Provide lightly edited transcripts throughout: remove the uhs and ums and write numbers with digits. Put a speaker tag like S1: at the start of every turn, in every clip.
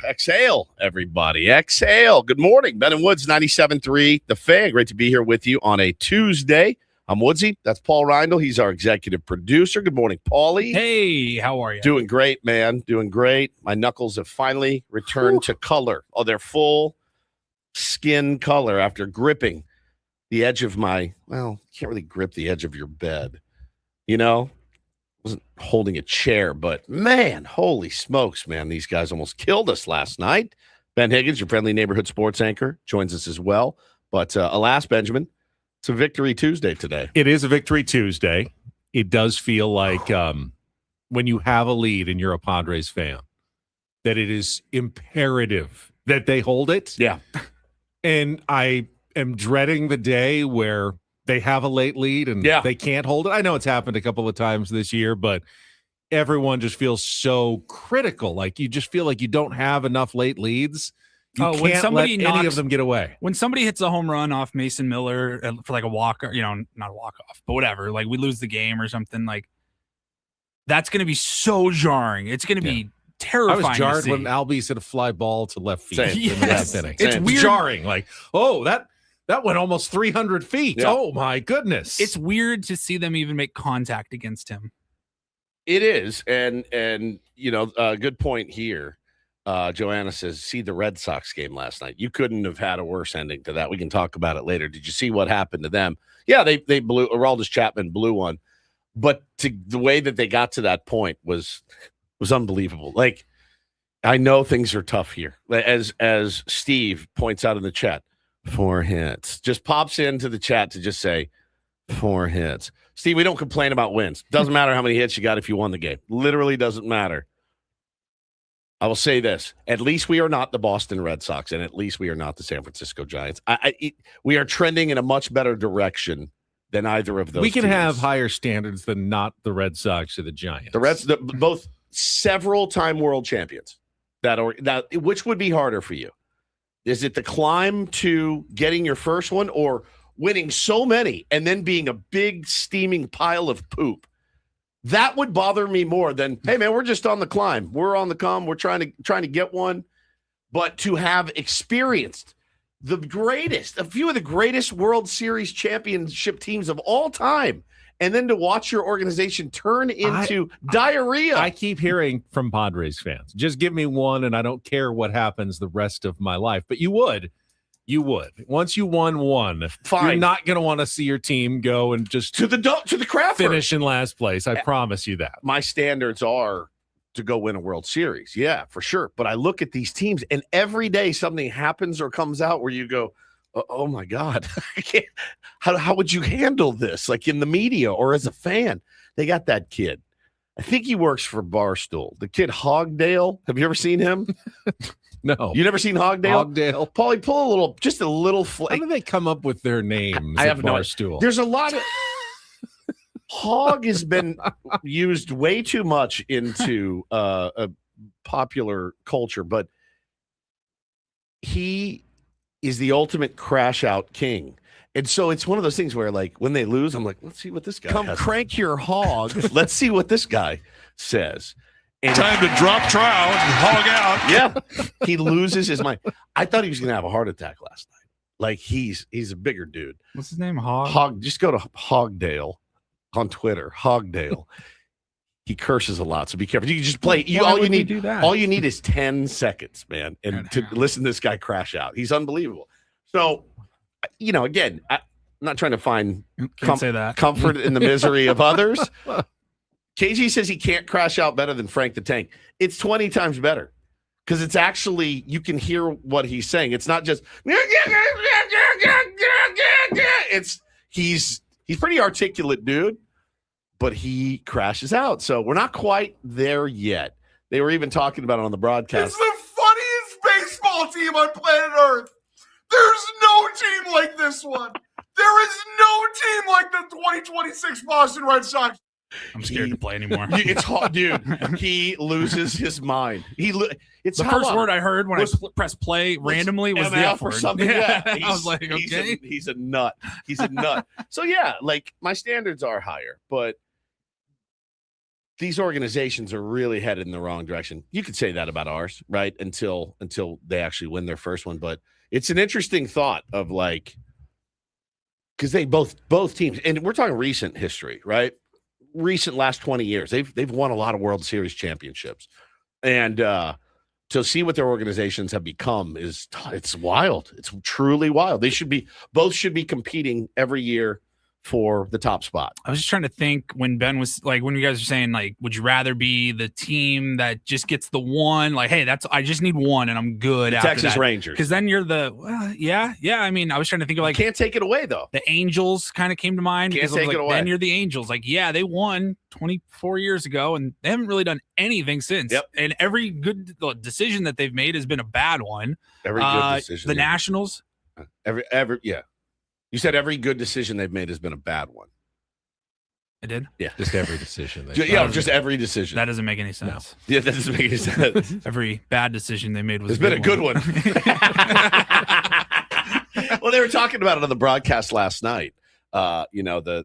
S1: Exhale, everybody. Exhale. Good morning. Ben and Woods, 97.3 The Fan. Great to be here with you on a Tuesday. I'm Woodsy. That's Paul Reindl. He's our executive producer. Good morning, Paulie.
S2: Hey, how are you?
S1: Doing great, man. Doing great. My knuckles have finally returned to color. Oh, they're full skin color after gripping the edge of my, well, you can't really grip the edge of your bed. You know? Wasn't holding a chair, but man, holy smokes, man. These guys almost killed us last night. Ben Higgins, your friendly neighborhood sports anchor, joins us as well. But alas, Benjamin, it's a Victory Tuesday today.
S3: It is a Victory Tuesday. It does feel like when you have a lead and you're a Padres fan, that it is imperative that they hold it.
S1: Yeah.
S3: And I am dreading the day where they have a late lead and they can't hold it. I know it's happened a couple of times this year, but everyone just feels so critical. Like you just feel like you don't have enough late leads. You can't let any of them get away.
S2: When somebody hits a home run off Mason Miller for like a walk, not a walk-off, but whatever, like we lose the game or something, like that's going to be so jarring. It's going to be terrifying.
S3: I was jarred when Albies hit a fly ball to left field in the last inning.
S2: It's weird.
S3: Jarring. Like, that went almost 300 feet. Yeah. Oh, my goodness.
S2: It's weird to see them even make contact against him.
S1: It is. And good point here. Joanna says, see the Red Sox game last night. You couldn't have had a worse ending to that. We can talk about it later. Did you see what happened to them? Yeah, they blew. Aroldis Chapman blew one. But the way that they got to that point was unbelievable. Like, I know things are tough here. As Steve points out in the chat, 4 hits. Just pops into the chat to just say 4 hits. Steve, we don't complain about wins. Doesn't matter how many hits you got if you won the game. Literally doesn't matter. I will say this. At least we are not the Boston Red Sox, and at least we are not the San Francisco Giants. We are trending in a much better direction than either of those
S3: We can
S1: teams.
S3: have higher standards than not the Red Sox or the Giants.
S1: Both several-time world champions. Which would be harder for you? Is it the climb to getting your first one or winning so many and then being a big steaming pile of poop? That would bother me more than, hey, man, we're just on the climb. We're on the come. We're trying to get one. But to have experienced a few of the greatest World Series championship teams of all time, and then to watch your organization turn into diarrhea.
S3: I keep hearing from Padres fans, just give me one and I don't care what happens the rest of my life. But you would. Once you won one,
S1: fine.
S3: You're not going to want to see your team go and just
S1: to the crapper.
S3: Finish in last place. I promise you that.
S1: My standards are to go win a World Series. Yeah, for sure. But I look at these teams and every day something happens or comes out where you go, oh my God, how would you handle this? Like in the media or as a fan? They got that kid. I think he works for Barstool. The kid Hogdale. Have you ever seen him?
S3: No.
S1: You never seen Hogdale?
S3: Hogdale.
S1: Paulie, pull a little flake.
S3: How do they come up with their names?
S1: I have
S3: Barstool.
S1: There's a lot of Hog has been used way too much into a popular culture, but he is the ultimate crash out king. And so it's one of those things where, like, when they lose, I'm like, let's see what this guy has.
S4: Crank your hog.
S1: Let's see what this guy says. And
S4: time to drop trout and hog out.
S1: Yeah. He loses his mind. I thought he was going to have a heart attack last night. Like, he's a bigger dude.
S2: What's his name? Hog?
S1: Just go to Hogdale on Twitter. Hogdale. He curses a lot, so be careful. You can just play. All you need is 10 seconds, man, and to listen to this guy crash out. He's unbelievable. So, again, I'm not trying to find comfort in the misery of others. KG says he can't crash out better than Frank the Tank. It's 20 times better because it's actually, you can hear what he's saying. It's not just, he's pretty articulate dude. But he crashes out. So we're not quite there yet. They were even talking about it on the broadcast.
S5: It's the funniest baseball team on planet Earth. There's no team like this one. There is no team like the 2026 Boston Red Sox.
S2: I'm scared to play anymore.
S1: It's hard, dude. He loses his mind. It's
S2: the first word I heard when I pressed play randomly was the F word.
S1: Or something. Yeah.
S2: I was like, okay.
S1: He's a nut. He's a nut. So, yeah, like, my standards are higher, but these organizations are really headed in the wrong direction. You could say that about ours, right? Until they actually win their first one. But it's an interesting thought of like, because they both teams, and we're talking recent history, right? Recent last 20 years, they've won a lot of World Series championships, and to see what their organizations have become it's wild. It's truly wild. Both should be competing every year for the top spot.
S2: I was just trying to think when Ben was like, when you guys were saying like, would you rather be the team that just gets the one? Like, hey, I just need one and I'm good. After
S1: Texas
S2: that.
S1: Rangers.
S2: Because then you're yeah. I mean, I was trying to think of like,
S1: can't take it away though.
S2: The Angels kind of came to mind.
S1: Can't take it away.
S2: Then you're the Angels. Like, yeah, they won 24 years ago and they haven't really done anything since.
S1: Yep.
S2: And every good decision that they've made has been a bad one.
S1: Every good decision.
S2: The Nationals.
S1: Yeah. You said every good decision they've made has been a bad one.
S2: I did?
S1: Yeah.
S3: Just every decision.
S1: Just every decision.
S2: That doesn't make any sense.
S1: No. Yeah, that doesn't make any sense.
S2: Every bad decision they made was
S1: It's been a good one. Well, they were talking about it on the broadcast last night. The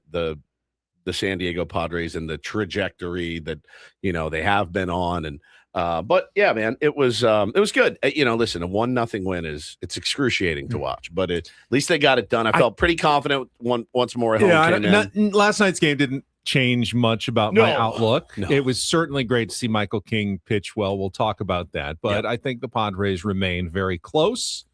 S1: San Diego Padres and the trajectory that, they have been on. And but yeah, man, it was good. Listen, a 1-0 win it's excruciating to watch, but at least they got it done. I felt pretty confident once more at home.
S3: Last night's game didn't change much about my outlook. No. It was certainly great to see Michael King pitch well. We'll talk about that, but I think the Padres remain very close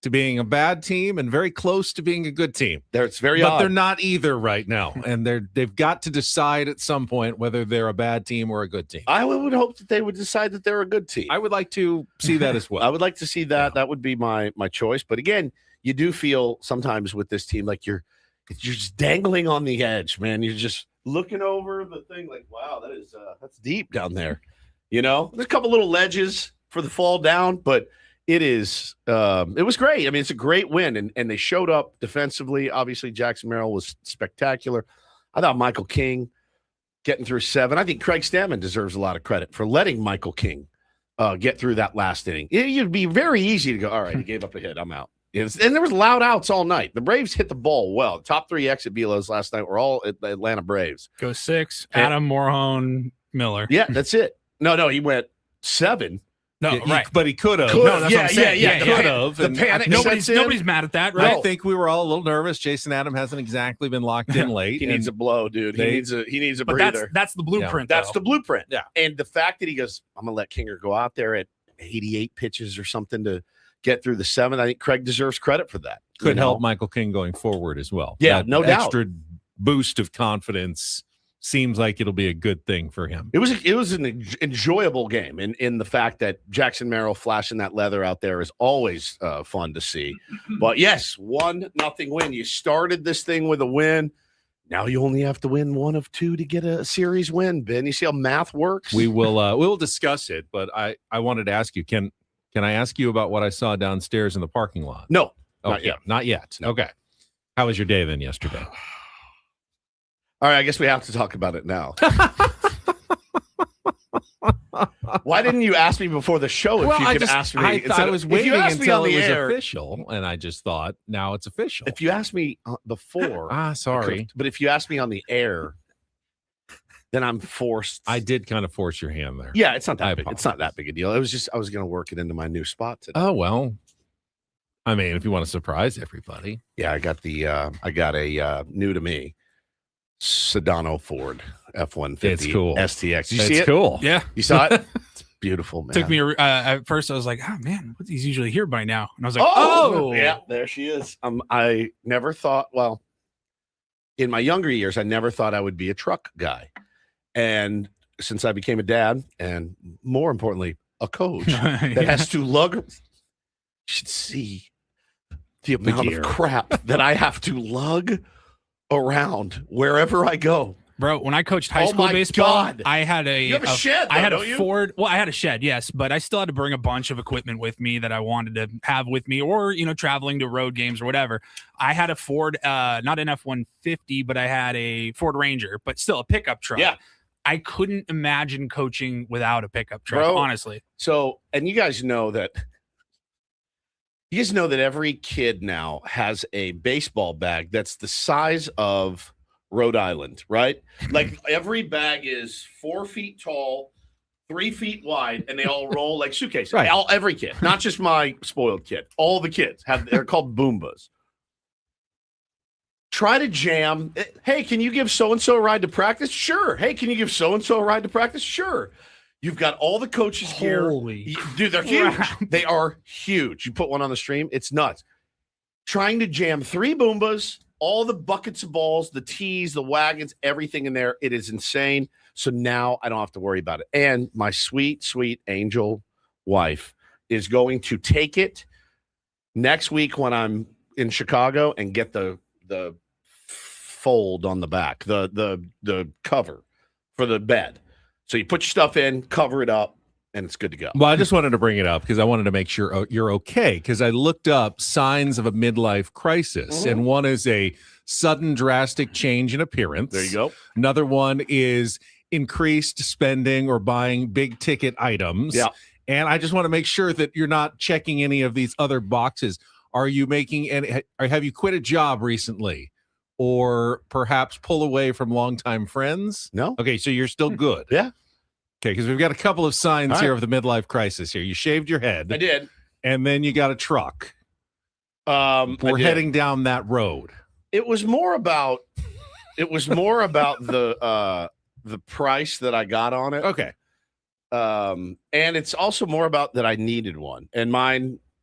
S3: to being a bad team and very close to being a good team.
S1: It's very odd.
S3: But they're not either right now, and they've got to decide at some point whether they're a bad team or a good team.
S1: I would hope that they would decide that they're a good team.
S3: I would like to see that as well.
S1: I would like to see that. Yeah. That would be my choice. But again, you do feel sometimes with this team like you're just dangling on the edge, man. You're just looking over the thing like, wow, that's deep down there. There's a couple little ledges for the fall down, but it was great. I mean, it's a great win, and they showed up defensively. Obviously, Jackson Merrill was spectacular. I thought Michael King getting through 7. I think Craig Stammen deserves a lot of credit for letting Michael King get through that last inning. It'd be very easy to go, all right, he gave up a hit, I'm out. And there was loud outs all night. The Braves hit the ball well. The top 3 exit velos last night were all at the Atlanta Braves.
S2: Go 6, Adam, Morhone, Miller.
S1: Yeah, that's it. No, he went 7.
S2: No, right.
S3: But he could have.
S2: No, that's what I'm saying.
S3: Yeah, could have.
S1: The panic.
S2: Nobody's mad at that, right?
S3: I think we were all a little nervous. Jason Adam hasn't exactly been locked in late.
S1: He needs a blow, dude. He needs a breather.
S2: That's the blueprint.
S1: Yeah. That's the blueprint.
S3: Yeah.
S1: And the fact that he goes, I'm gonna let Kinger go out there at 88 pitches or something to get through the 7th. I think Craig deserves credit for that.
S3: Could help Michael King going forward as well.
S1: Yeah, no doubt.
S3: Extra boost of confidence. Seems like it'll be a good thing for him.
S1: It was an enjoyable game in the fact that Jackson Merrill flashing that leather out there is always fun to see. But yes, 1-0 win. You started this thing with a win. Now you only have to win 1 of 2 to get a series win, Ben. You see how math works?
S3: We will discuss it, but I wanted to ask you, can I ask you about what I saw downstairs in the parking lot?
S1: No.
S3: Okay, not yet. No. Okay. How was your day then yesterday?
S1: All right, I guess we have to talk about it now. Why didn't you ask me before the show if you could ask me?
S3: I was waiting until it was official, and I just thought, now it's official.
S1: If you asked me before.
S3: Sorry.
S1: But if you asked me on the air, then I'm forced.
S3: I did kind of force your hand there.
S1: Yeah, it's not that big. It's not that big a deal. It was just I was going to work it into my new spot today.
S3: Oh, well. I mean, if you want to surprise everybody.
S1: Yeah, I got a new to me Sedano Ford F-150.
S3: It's cool.
S1: STX. You see it?
S3: Cool.
S2: Yeah.
S1: You saw it? It's beautiful, man.
S2: Took me at first I was like, oh man, he's usually here by now. And I was like,
S1: oh yeah, there she is. I never thought, well, in my younger years, I never thought I would be a truck guy. And since I became a dad and more importantly, a coach that has to lug, you should see the amount of crap that I have to lug around wherever I go.
S2: Bro, when I coached high school baseball, I had
S1: you have a shed, though,
S2: I had
S1: don't
S2: a
S1: you?
S2: Ford. Well, I had a shed, yes, but I still had to bring a bunch of equipment with me that I wanted to have with me, or traveling to road games or whatever. I had a Ford, not an F-150, but I had a Ford Ranger, but still a pickup truck.
S1: Yeah.
S2: I couldn't imagine coaching without a pickup truck,
S1: Bro,
S2: honestly.
S1: So, and you guys know that every kid now has a baseball bag that's the size of Rhode Island, right? Like every bag is 4 feet tall, 3 feet wide, and they all roll like suitcases.
S3: Right.
S1: Every kid, not just my spoiled kid. All the kids they're called Boombas. Try to jam. Hey, can you give so-and-so a ride to practice? Sure. Hey, can you give so-and-so a ride to practice? Sure. You've got all the coaches here. Dude, they're huge. They are huge. You put one on the stream, it's nuts. Trying to jam 3 Boombas, all the buckets of balls, the tees, the wagons, everything in there. It is insane. So now I don't have to worry about it. And my sweet, sweet angel wife is going to take it next week when I'm in Chicago and get the fold on the back, the cover for the bed. So you put your stuff in, cover it up, and it's good to go.
S3: Well, I just wanted to bring it up because I wanted to make sure you're okay, because I looked up signs of a midlife crisis, and one is a sudden drastic change in appearance.
S1: There you go.
S3: Another one is increased spending or buying big ticket items.
S1: Yeah.
S3: And I just want to make sure that you're not checking any of these other boxes. Are you making any, or have you quit a job recently? Or perhaps pull away from longtime friends?
S1: No.
S3: Okay, so you're still good.
S1: Yeah.
S3: Okay, because we've got a couple of signs here of the midlife crisis here. You shaved your head.
S1: I did.
S3: And then you got a truck. We're heading down that road.
S1: It was more about the price that I got on it.
S3: Okay.
S1: And it's also more about that I needed one. And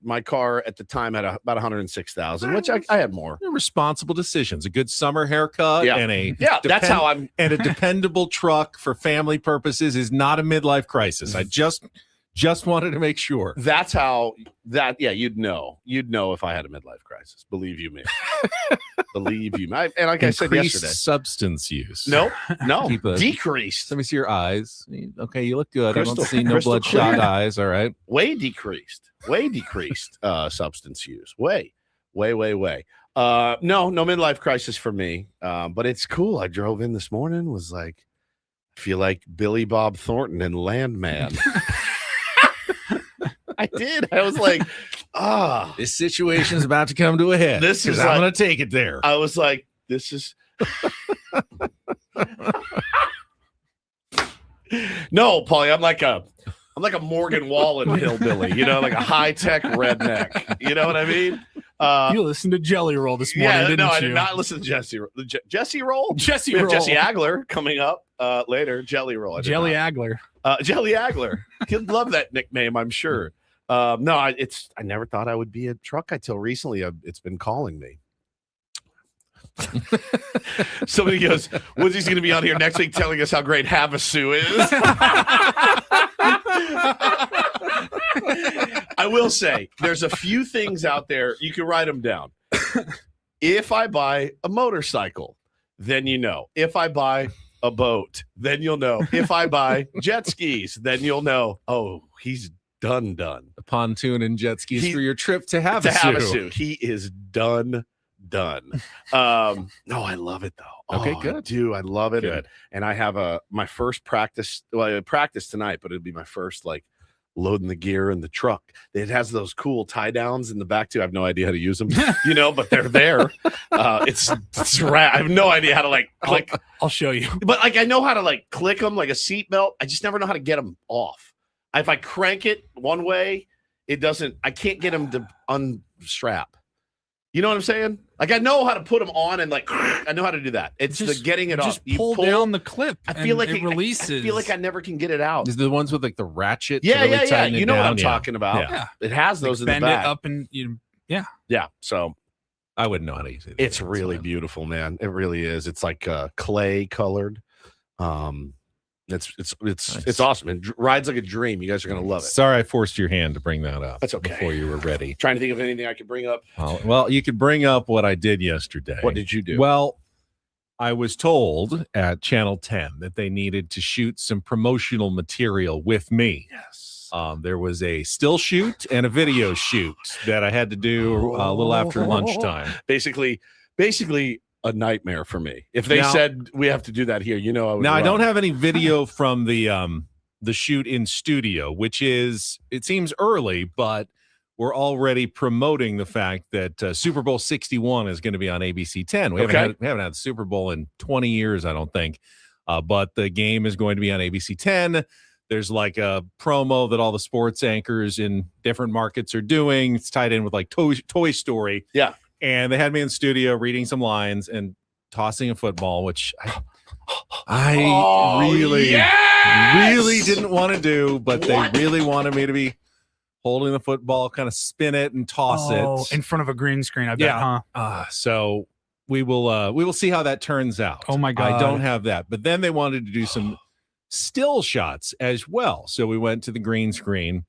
S1: my car at the time had about 106,000, which I had more.
S3: Responsible decisions, a good summer haircut, and
S1: that's how I'm.
S3: And a dependable truck for family purposes is not a midlife crisis. I just wanted to make sure.
S1: That's how you'd know if I had a midlife crisis. Believe you me. Believe you me. And like I said yesterday,
S3: substance use.
S1: No, decreased.
S3: Let me see your eyes. Okay, you look good. I don't see no
S1: crystal
S3: bloodshot
S1: clear.
S3: eyes. All right.
S1: Way decreased substance use. Way. No midlife crisis for me. But it's cool. I drove in this morning, was like, I feel like Billy Bob Thornton in Landman. I did. I was like,
S3: this situation is about to come to a head.
S1: This is
S3: I'm going to take it there.
S1: I was like, this is. No, Paulie, I'm like a Morgan Wallen hillbilly, like a high-tech redneck. You know what I mean?
S2: You listened to Jelly Roll this morning, didn't you?
S1: I did not listen to Jesse Roll. Jesse Roll?
S2: Jesse
S1: We have
S2: Roll.
S1: Jesse Agler coming up later. Jelly Roll.
S2: Jelly Agler.
S1: Jelly Agler. He'd love that nickname, I'm sure. I never thought I would be a truck guy till recently. It's been calling me. Somebody goes, Woodsy's going to be on here next week telling us how great Havasu is. I will say, there's a few things out there. You can write them down. If I buy a motorcycle, then you know. If I buy a boat, then you'll know. If I buy jet skis, then you'll know. Oh, he's done.
S3: A pontoon and jet skis for your trip to Havasu.
S1: He is done. No, I love it though.
S3: Okay,
S1: good.
S3: I
S1: do. I love it.
S3: Good.
S1: And I have my first practice. Well, I practice tonight, but it'll be my first loading the gear in the truck. It has those cool tie downs in the back too. I have no idea how to use them, but they're there. It's I have no idea how to click.
S2: I'll show you.
S1: But I know how to click them like a seatbelt. I just never know how to get them off. If I crank it one way, it doesn't. I can't get them to unstrap. You know what I'm saying? I know how to put them on and I know how to do that. It's just, the getting it off.
S2: Just pull down the clip.
S1: I feel like
S2: it releases.
S1: I feel like I never can get it out.
S3: Is the ones with the ratchet?
S1: Yeah.
S3: You
S1: know what I'm talking about.
S2: Yeah.
S1: It has those in the
S2: bend
S1: back.
S2: it up and
S1: Yeah. So
S3: I wouldn't know how to use it.
S1: It's really beautiful, man. It really is. It's clay colored. It's awesome. It rides like a dream. You guys are gonna love it.
S3: Sorry, I forced your hand to bring that up.
S1: That's okay.
S3: Before you were ready.
S1: Trying to think of anything I could bring up.
S3: Well, you could bring up what I did yesterday.
S1: What did you do?
S3: Well, I was told at Channel 10 that they needed to shoot some promotional material with me.
S1: Yes.
S3: There was a still shoot and a video shoot that I had to do a little after lunchtime.
S1: Basically a nightmare for me. If they said we have to do that here, I would.
S3: Now I don't have any video from the shoot in studio, which is, it seems early, but we're already promoting the fact that Super Bowl 61 is going to be on ABC 10. We haven't had the Super Bowl in 20 years, I don't think. But the game is going to be on ABC 10. There's like a promo that all the sports anchors in different markets are doing. It's tied in with like Toy Story.
S1: Yeah.
S3: And they had me in the studio reading some lines and tossing a football, which I really didn't want to do, but they really wanted me to be holding the football, kind of spin it and toss it
S2: in front of a green screen. I bet, huh?
S3: So we will see how that turns out.
S2: Oh my God.
S3: I don't have that. But then they wanted to do some still shots as well. So we went to the green screen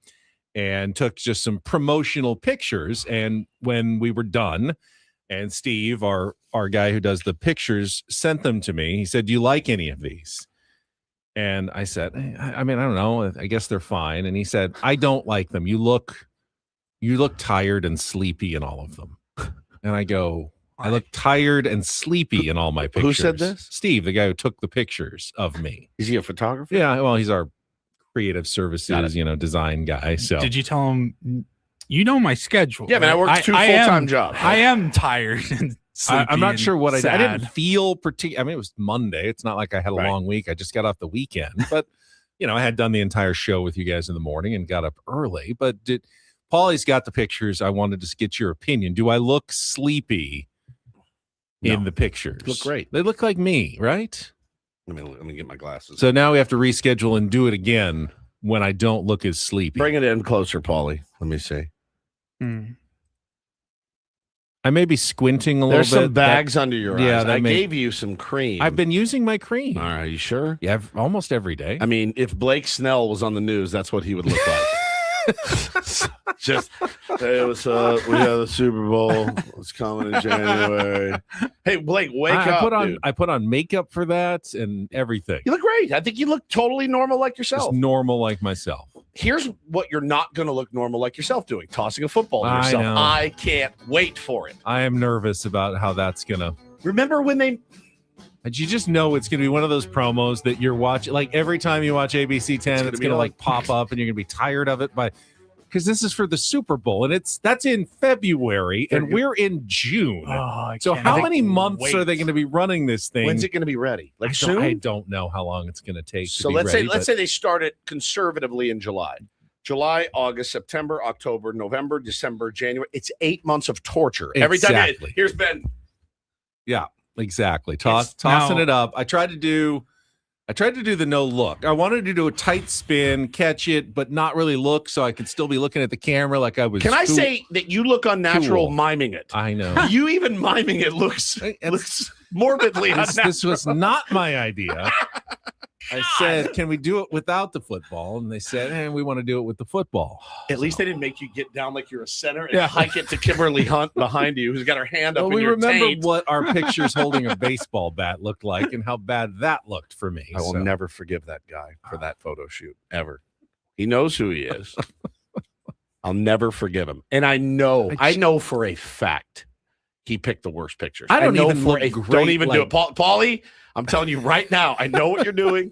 S3: and took just some promotional pictures. And when we were done, and Steve, our guy who does the pictures, sent them to me, he said, "Do you like any of these?" And I said, I mean, I don't know. I guess they're fine. And he said, "I don't like them. You look tired and sleepy in all of them." And I go, "I look tired and sleepy in all my pictures."
S1: Who said this?
S3: Steve, the guy who took the pictures of me.
S1: Is he a photographer?
S3: Yeah, well, he's our creative services, design guy. So
S2: did you tell him, you know my schedule?
S1: Yeah, man, I work two full-time jobs.
S2: I am tired and sleepy.
S3: I'm not sure what
S2: sad.
S3: I didn't feel particular. I mean, it was Monday. It's not like I had a long week. I just got off the weekend. But, I had done the entire show with you guys in the morning and got up early. But Paulie's got the pictures. I wanted to get your opinion. Do I look sleepy in the pictures?
S1: Look great.
S3: They look like me, right?
S1: Let me get my glasses.
S3: So now we have to reschedule and do it again when I don't look as sleepy.
S1: Bring it in closer, Paulie. Let me see.
S3: I may be squinting a little bit.
S1: There's some bags under your eyes. I
S3: may...
S1: gave you some cream.
S3: I've been using my cream.
S1: All right, you sure?
S3: Yeah, almost every day.
S1: I mean, if Blake Snell was on the news, that's what he would look like. Just, hey, what's up? We have the Super Bowl. It's coming in January. Hey, Blake, wake up.
S3: I put on makeup for that and everything.
S1: You look great. I think you look totally normal like yourself.
S3: Just normal like myself.
S1: Here's what you're not going to look normal like yourself doing: tossing a football to yourself.
S3: Know.
S1: I can't wait for it.
S3: I am nervous about how that's going to.
S1: Remember when they.
S3: And you just know it's going to be one of those promos that you're watching. Like every time you watch ABC 10, it's going to like pop up and you're going to be tired of it. Because this is for the Super Bowl and that's in February and we're in June. So how many months are they going to be running this thing?
S1: When's it going to be ready? Like soon?
S3: I don't know how long it's going to take.
S1: So let's say they start it conservatively in July. July, August, September, October, November, December, January. It's 8 months of torture. Every time. Here's Ben.
S3: Yeah. Exactly. Tossing it up. I tried to do the no look. I wanted to do a tight spin, catch it, but not really look so I could still be looking at the camera like I was.
S1: Can I say that you look unnatural miming it?
S3: I know.
S1: You even miming it looks morbidly unnatural.
S3: This was not my idea. I said, "Can we do it without the football?" And they said, "We want to do it with the football."
S1: At least they didn't make you get down like you're a center and hike it to Kimberly Hunt behind you, who's got her hand up.
S3: We remember what our pictures holding a baseball bat looked like and how bad that looked for me.
S1: I will never forgive that guy for that photo shoot ever. He knows who he is. I'll never forgive him, and I know for a fact he picked the worst pictures.
S3: Don't even do it,
S1: Paulie. I'm telling you right now, I know what you're doing.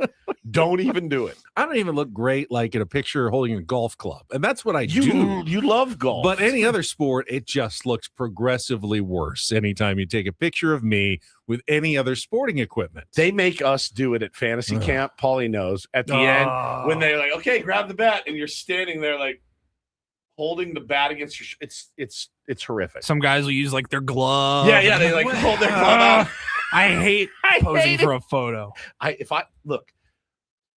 S1: Don't even do it.
S3: I don't even look great like in a picture holding a golf club. And that's what I do.
S1: You love golf.
S3: But any other sport, it just looks progressively worse anytime you take a picture of me with any other sporting equipment.
S1: They make us do it at fantasy camp. Paulie knows. At the end, when they're like, "Okay, grab the bat," and you're standing there like holding the bat against your it's horrific.
S2: Some guys will use like their glove.
S1: Yeah, they like hold their glove out.
S2: I hate posing for a photo.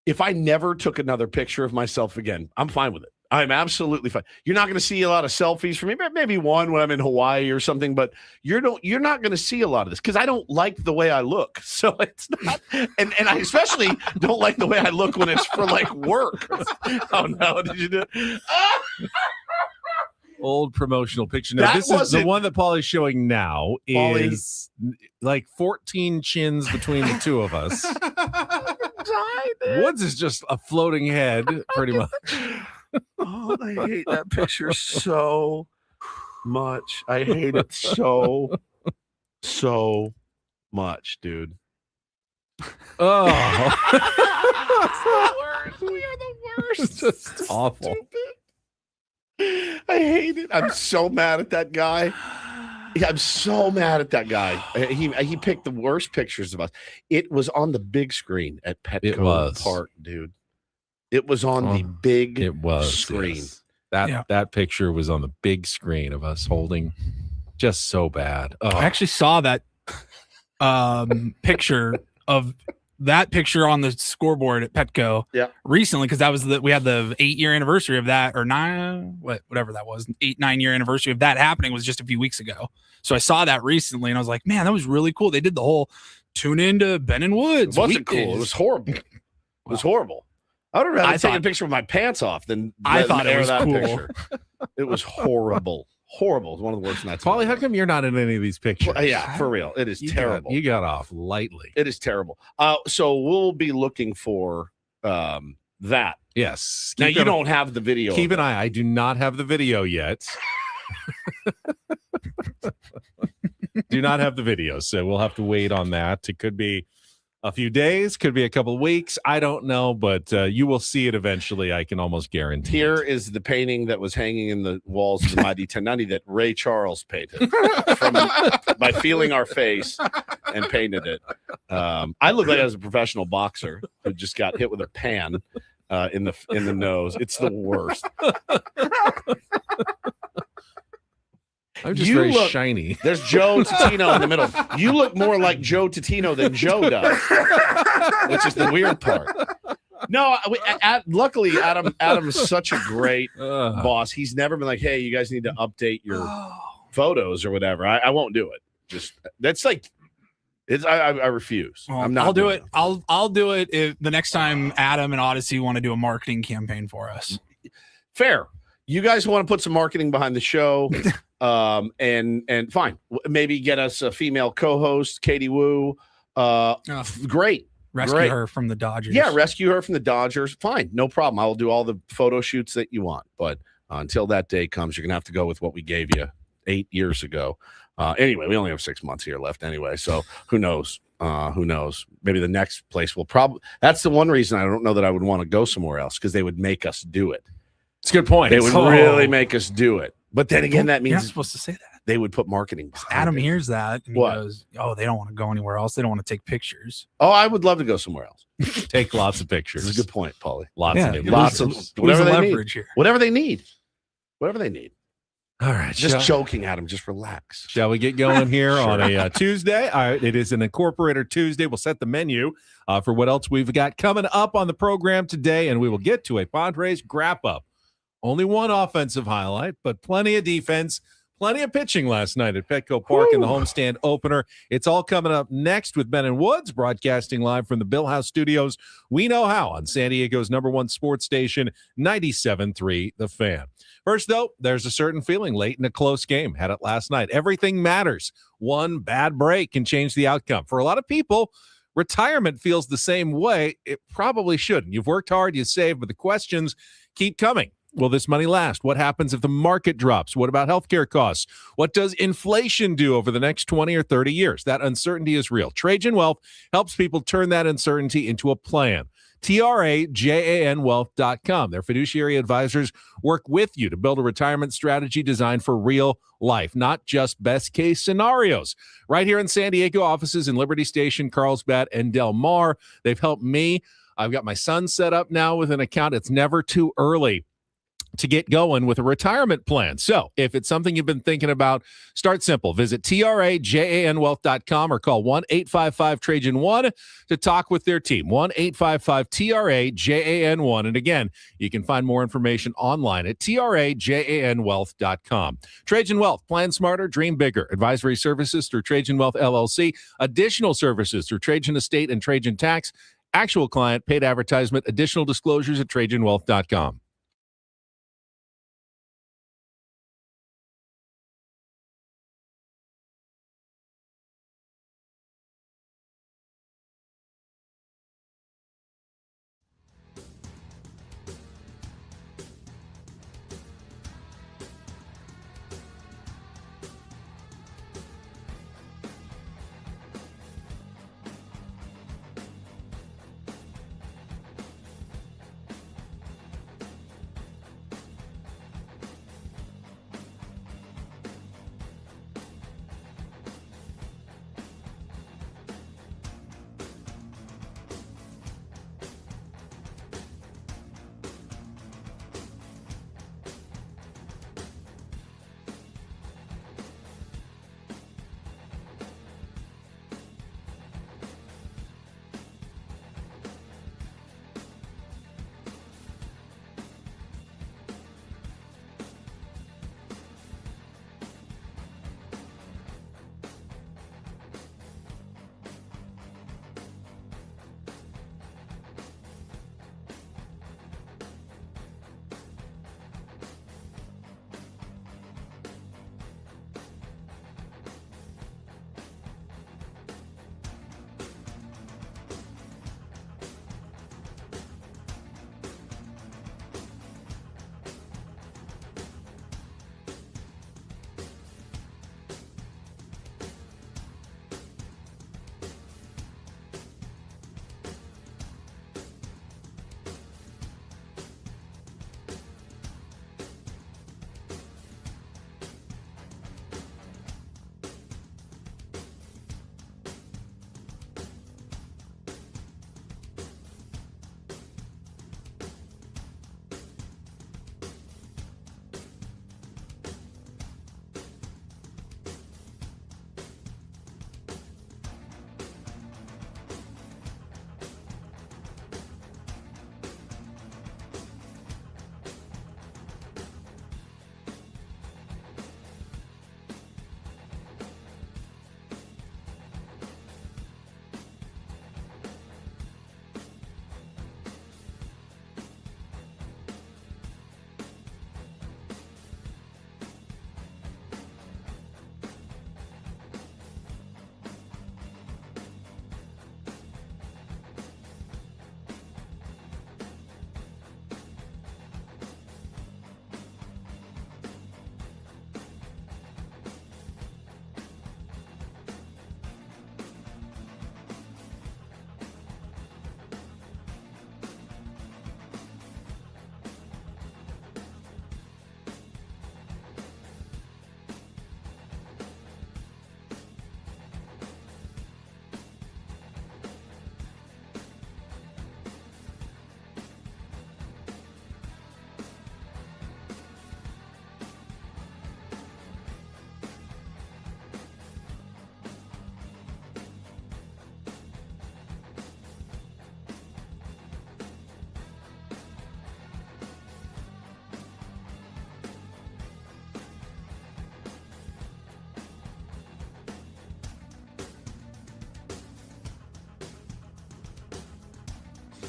S1: If I never took another picture of myself again, I'm fine with it. I'm absolutely fine. You're not going to see a lot of selfies from me. Maybe one when I'm in Hawaii or something, but you're not going to see a lot of this because I don't like the way I look. So it's not, and I especially don't like the way I look when it's for like work. Oh no, did you do it?
S3: Old promotional picture. Now, this is the one that Paulie's showing now is like 14 chins between the two of us. Woods is just a floating head, pretty much.
S1: Oh, I hate that picture so much. I hate it so much, dude.
S3: Oh.
S1: We are the worst.
S3: It's just awful.
S1: I hate it. I'm so mad at that guy. Yeah, I'm so mad at that guy. He picked the worst pictures of us. It was on the big screen at Petco Park, dude. It was on the big screen.
S3: Yes. That picture was on the big screen of us holding, just so bad. Oh.
S2: I actually saw that picture on the scoreboard at Petco recently, because that was we had the 8-year anniversary of that, or whatever that was, 8-9-year anniversary of that happening was just a few weeks ago. So I saw that recently and I was like, man, that was really cool. They did the whole tune into Ben and Woods.
S1: It wasn't cool. It was horrible. It was horrible. I would have rather taken a picture with my pants off than
S2: I thought it was cool.
S1: Picture. It was horrible. Horrible. It was one of the worst nights.
S3: Paulie, how come you're not in any of these pictures?
S1: Well, yeah, for real. It is terrible.
S3: You got off lightly.
S1: It is terrible. So we'll be looking for that.
S3: Yes.
S1: Now, you don't have the video.
S3: Keep an eye. I do not have the video yet. Do not have the video, so we'll have to wait on that. It could be a few days, could be a couple of weeks. I don't know, but you will see it eventually. I can almost guarantee.
S1: Here is the painting that was hanging in the walls of the Mighty 1090 that Ray Charles painted by feeling our face and painted it. I look like I was a professional boxer who just got hit with a pan in the nose. It's the worst.
S3: I'm just very shiny.
S1: There's Joe Totino in the middle. You look more like Joe Totino than Joe does, which is the weird part. No, luckily Adam's such a great boss. He's never been like, "Hey, you guys need to update your photos or whatever." I won't do it. Just that's like, I refuse.
S2: Well,
S1: I'm not.
S2: I'll do it. I'll do it if the next time Adam and Odyssey want to do a marketing campaign for us.
S1: Fair. You guys want to put some marketing behind the show. And fine, maybe get us a female co-host, Katie Wu. Great.
S2: Rescue her from the Dodgers.
S1: Yeah, rescue her from the Dodgers. Fine, no problem. I will do all the photo shoots that you want. But until that day comes, you're gonna have to go with what we gave you 8 years ago. Anyway, we only have 6 months here left anyway, so who knows? Who knows? Maybe the next place will probably. That's the one reason I don't know that I would want to go somewhere else, because they would make us do it.
S3: It's a good point.
S1: They would really make us do it. But then again, that means
S2: you're not supposed to say that.
S1: They would put marketing behind
S2: Adam
S1: it.
S2: hears that and he goes, "Oh, they don't want to go anywhere else. They don't want to take pictures."
S1: Oh, I would love to go somewhere else.
S3: Take lots of pictures.
S1: That's a good point, Paulie.
S3: Lots
S1: of whatever they need. Here. Whatever they need. Whatever they need.
S3: All right.
S1: Just joking, Adam. Just relax.
S3: Shall we get going here on a Tuesday? All right. It is an Incorporator Tuesday. We'll set the menu for what else we've got coming up on the program today, and we will get to a Padres Wrap-Up. Only one offensive highlight, but plenty of defense, plenty of pitching last night at Petco Park in the homestand opener. It's all coming up next with Ben and Woods, broadcasting live from the Bill House Studios. We know how on San Diego's #1 sports station, 97.3 The Fan. First, though, there's a certain feeling late in a close game. Had it last night. Everything matters. One bad break can change the outcome. For a lot of people, retirement feels the same way. It probably shouldn't. You've worked hard, you saved, but the questions keep coming. Will this money last? What happens if the market drops? What about healthcare costs? What does inflation do over the next 20 or 30 years? That uncertainty is real. Trajan Wealth helps people turn that uncertainty into a plan. TRAJANwealth.com. Their fiduciary advisors work with you to build a retirement strategy designed for real life, not just best case scenarios. Right here in San Diego, offices in Liberty Station, Carlsbad, and Del Mar. They've helped me. I've got my son set up now with an account. It's never too early to get going with a retirement plan. So if it's something you've been thinking about, start simple. Visit TRAJANwealth.com or call 1-855-TRAJAN1 to talk with their team. 1-855-TRAJAN1. And again, you can find more information online at TRAJANwealth.com. Trajan Wealth, plan smarter, dream bigger. Advisory services through Trajan Wealth LLC. Additional services through Trajan Estate and Trajan Tax. Actual client, paid advertisement. Additional disclosures at TrajanWealth.com.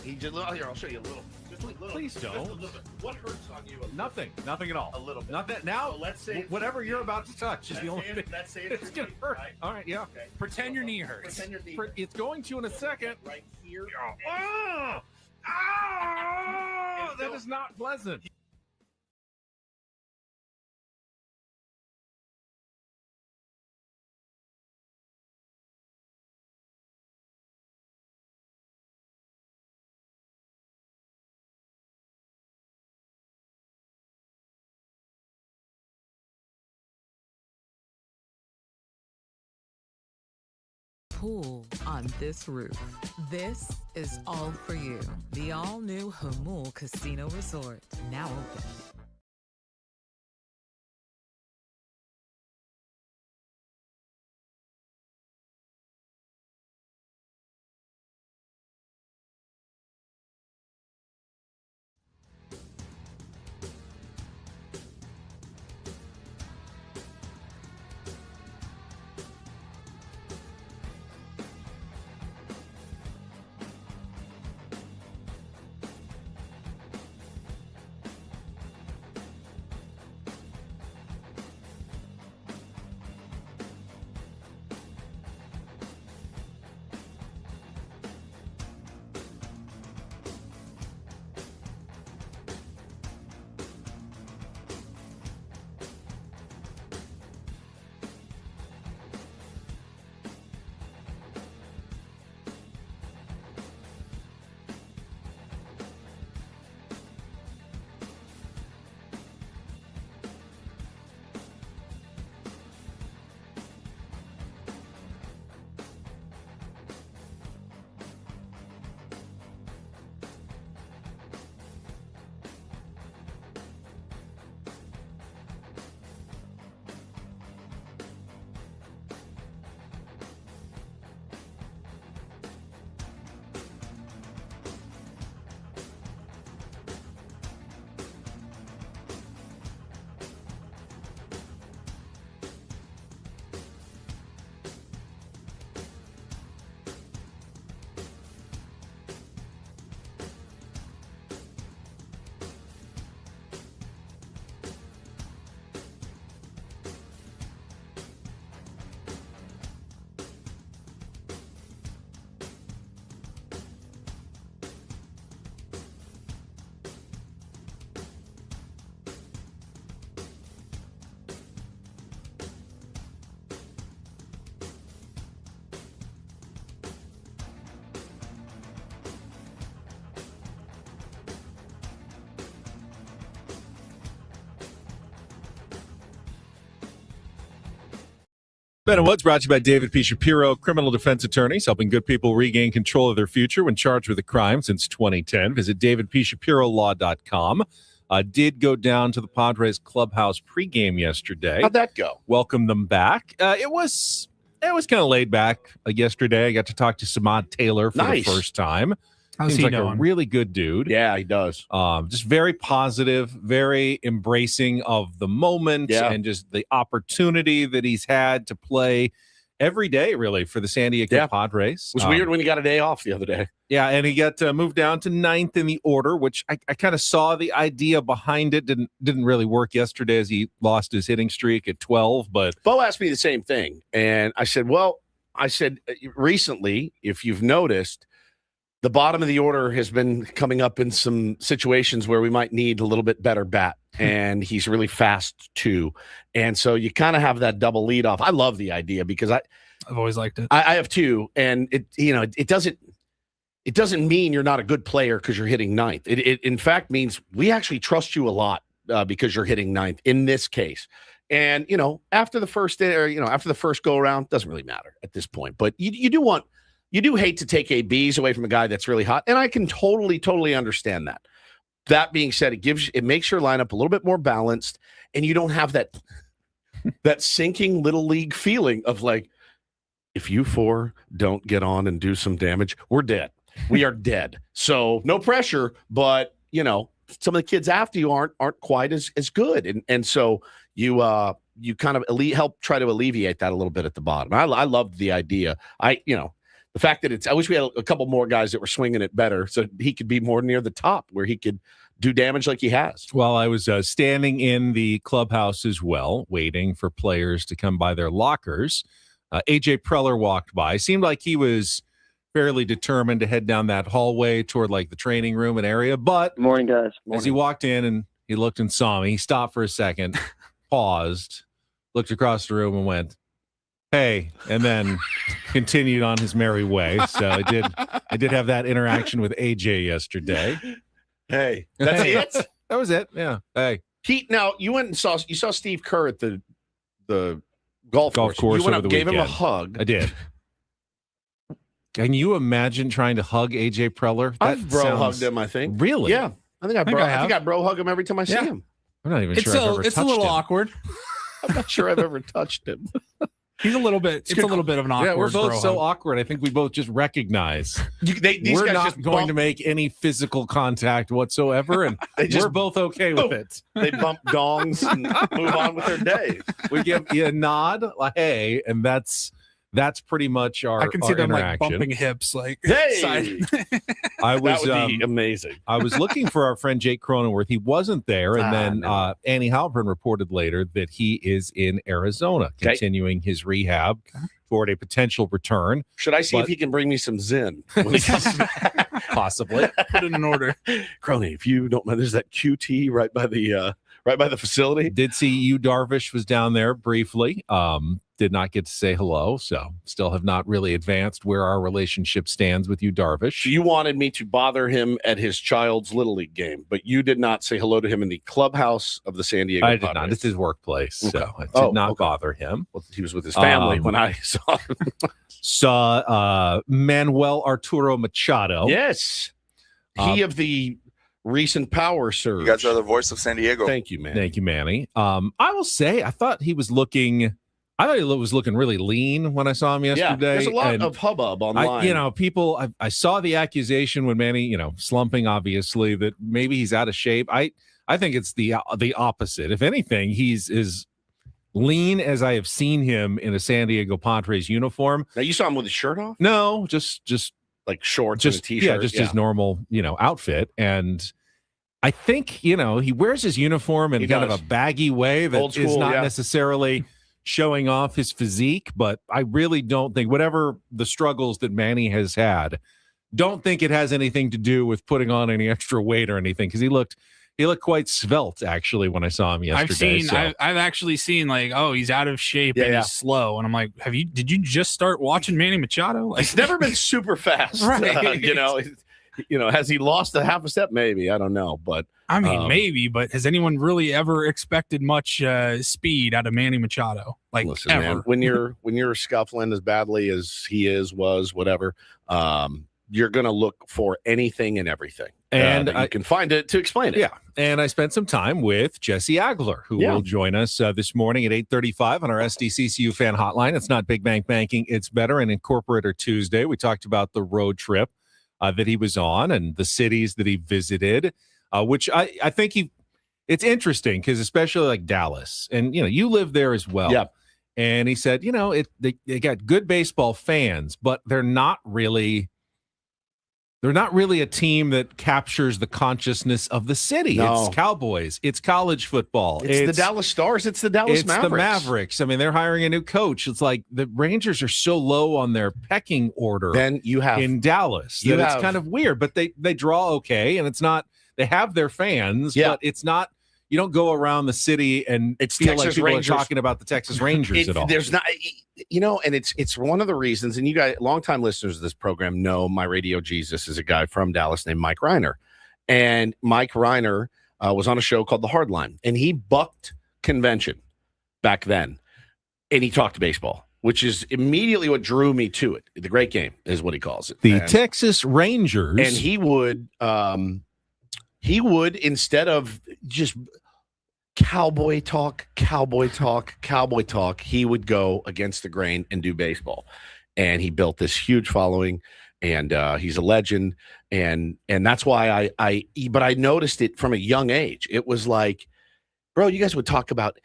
S1: He just here. I'll show you a little. Just a little.
S3: Please don't.
S1: Just a little bit. What hurts on you?
S3: Nothing at all.
S1: A little bit.
S3: Nothing. Now,
S1: So let's say
S3: whatever you're about to touch is the only thing.
S1: Let's say
S3: It's gonna hurt.
S1: Right?
S3: All right, yeah.
S1: Okay.
S2: Pretend your knee hurts.
S1: Pretend your knee.
S3: It's going to in a second.
S1: Right here.
S3: That is not pleasant.
S6: Pool on this roof. This is all for you. The all-new Hamul Casino Resort, now open.
S3: Ben and Woods brought to you by David P. Shapiro, criminal defense attorneys helping good people regain control of their future when charged with a crime since 2010. Visit davidpshapirolaw.com. Did go down to the Padres clubhouse pregame yesterday.
S1: How'd that go?
S3: Welcome them back. It was kind of laid back yesterday. I got to talk to Samad Taylor for the first time.
S2: How's
S3: Seems
S2: he
S3: like
S2: doing?
S3: a really good dude.
S1: Yeah, he does.
S3: Just very positive, very embracing of the moment and just the opportunity that he's had to play every day, really, for the San Diego Padres.
S1: It was weird when he got a day off the other day.
S3: Yeah, and he got moved down to 9th in the order, which I kind of saw the idea behind it. Didn't really work yesterday as he lost his hitting streak at 12. But
S1: Bo asked me the same thing, and I said, recently, if you've noticed, the bottom of the order has been coming up in some situations where we might need a little bit better bat, and he's really fast too. And so you kind of have that double lead off. I love the idea because I've
S2: always liked it.
S1: I have too, and it doesn't mean you're not a good player because you're hitting 9th. It in fact means we actually trust you a lot because you're hitting 9th in this case. And after the first day, or after the first go around, doesn't really matter at this point. But you do hate to take ABs away from a guy that's really hot, and I can totally understand that. That being said, it makes your lineup a little bit more balanced, and you don't have that sinking little league feeling of like, if you four don't get on and do some damage, we're dead. We are dead. So no pressure, but some of the kids after you aren't quite as good, and so you kind of help try to alleviate that a little bit at the bottom. I loved the idea. The fact that I wish we had a couple more guys that were swinging it better so he could be more near the top where he could do damage like he has.
S3: Well, I was standing in the clubhouse as well, waiting for players to come by their lockers. AJ Preller walked by. Seemed like he was fairly determined to head down that hallway toward like the training room and area. But
S7: Good morning, guys.
S3: As he walked in and he looked and saw me, he stopped for a second, paused, looked across the room and went, "Hey," and then continued on his merry way. So I did have that interaction with AJ yesterday.
S1: Hey, that's it.
S3: That was it. Yeah. Hey,
S1: Now you went and saw Steve Kerr at the golf course. You went
S3: over
S1: up,
S3: the
S1: gave him a
S3: weekend.
S1: hug.
S3: I did. Can you imagine trying to hug AJ Preller?
S1: I've hugged him, I think.
S3: Really?
S1: Yeah. I think I bro hug him every time I see him.
S3: I'm not even
S2: It's
S3: sure I've ever
S2: it's a
S3: touched
S2: little
S3: him.
S2: awkward.
S1: I'm not sure I've ever touched him.
S2: He's a little bit. It's a little bit of an awkward.
S3: Yeah, we're both
S2: bro
S3: so
S2: hug.
S3: awkward. I think we both just recognize
S1: These
S3: we're
S1: guys
S3: not
S1: just
S3: going to make any physical contact whatsoever, and we're both okay with it.
S1: They bump dongs and move on with their day.
S3: We give you a nod, like, hey, and that's pretty much our
S2: I can see
S3: our
S2: them like
S3: interaction.
S2: bumping hips, like
S1: Hey!
S2: side.
S3: I
S1: That
S3: was
S1: would be amazing.
S3: I was looking for our friend Jake Cronenworth. He wasn't there, and then
S1: no.
S3: Annie Halpern reported later that he is in Arizona, continuing his rehab toward a potential return.
S1: Should I see if he can bring me some Zen when he comes back?
S3: Possibly.
S2: Put it in order.
S1: Crony, if you don't mind, there's that QT right by the facility.
S3: Did see you, Darvish was down there briefly. Did not get to say hello, so still have not really advanced where our relationship stands with you, Darvish.
S1: So you wanted me to bother him at his child's Little League game, but you did not say hello to him in the clubhouse of the San Diego
S3: I did
S1: Padres.
S3: not. It's his workplace, so I did not bother him.
S1: Well, he was with his family when I saw him.
S3: Saw Manuel Arturo Machado.
S1: Yes. He of the recent power surge.
S8: You guys are the voice of San Diego.
S1: Thank you, man.
S3: Thank you, Manny. I will say, I thought he was looking really lean when I saw him yesterday.
S1: Yeah, there's a lot of hubbub online.
S3: People, I saw the accusation when Manny, slumping, obviously, that maybe he's out of shape. I think it's the opposite. If anything, he's as lean as I have seen him in a San Diego Padres uniform.
S1: Now, you saw him with his shirt off?
S3: No, just
S1: like shorts and a t-shirt.
S3: Yeah, just his normal, outfit. And I think, he wears his uniform in kind of a baggy way that
S1: Old school,
S3: is not necessarily showing off his physique, but I really don't think whatever the struggles that Manny has had, don't think it has anything to do with putting on any extra weight or anything, because he looked quite svelte actually when I saw him yesterday.
S2: I've actually seen like, oh, he's out of shape and he's slow, and I'm like, did you just start watching Manny Machado? Like,
S1: he's never been super fast,
S2: right?
S1: Has he lost a half a step? Maybe, I don't know, but
S2: I mean, maybe. But has anyone really ever expected much speed out of Manny Machado? Like,
S1: listen,
S2: ever?
S1: man, when you're scuffling as badly as he was, whatever, you're gonna look for anything and everything, and you can find it to explain it.
S3: Yeah, and I spent some time with Jesse Agler, who will join us this morning at 8:35 on our SDCCU fan hotline. It's not Big Bank Banking, it's better, and Incorporator Tuesday. We talked about the road trip that he was on and the cities that he visited, which I think it's interesting because especially like Dallas, and you live there as well.
S1: Yeah.
S3: And he said, they got good baseball fans, but they're not really a team that captures the consciousness of the city.
S1: No.
S3: It's Cowboys. It's college football.
S1: It's the Dallas Stars. It's the Dallas Mavericks.
S3: The Mavericks. I mean, they're hiring a new coach. It's like the Rangers are so low on their pecking order.
S1: Then you have
S3: in Dallas. It's kind of weird, but they draw okay, and it's not. They have their fans, but it's not. You don't go around the city and feel
S1: Texas
S3: like people
S1: Rangers.
S3: are talking about the Texas Rangers at all.
S1: There's not, and it's one of the reasons. And you guys, longtime listeners of this program, know my radio Jesus is a guy from Dallas named Mike Reiner, and Mike Reiner was on a show called The Hardline, and he bucked convention back then, and he talked baseball, which is immediately what drew me to it. The great game is what he calls it.
S3: The Texas Rangers,
S1: and he would instead of just cowboy talk, he would go against the grain and do baseball. And he built this huge following, and he's a legend. And that's why but I noticed it from a young age. It was like, bro, you guys would talk about,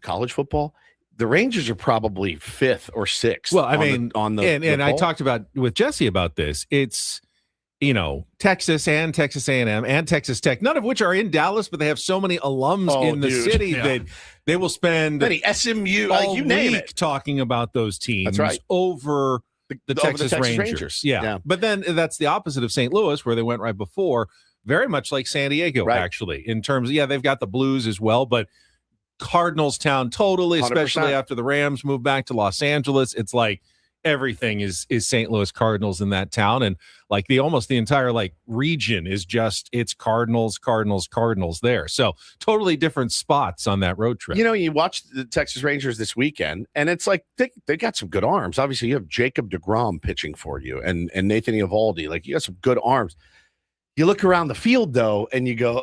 S1: college football. the Rangers are probably 5th or 6th.
S3: Well, I mean,
S1: and
S3: I talked about with Jesse about this. It's, Texas and Texas A&M and Texas Tech, none of which are in Dallas, but they have so many alums in the city that they will spend
S1: SMU,
S3: all
S1: you name
S3: week
S1: it,
S3: talking about those teams.
S1: That's right.
S3: Over the Texas Rangers. Yeah. But then that's the opposite of St. Louis, where they went right before, very much like San Diego, actually, in terms of, they've got the Blues as well, but Cardinals town totally, 100%. Especially after the Rams moved back to Los Angeles. It's like everything is St. Louis Cardinals in that town, and like the entire region is just it's Cardinals there. So totally different spots on that road trip.
S1: You watch the Texas Rangers this weekend, and it's like they got some good arms. Obviously, you have Jacob deGrom pitching for you, and Nathan Eovaldi. Like, you got some good arms. You look around the field, though, and you go,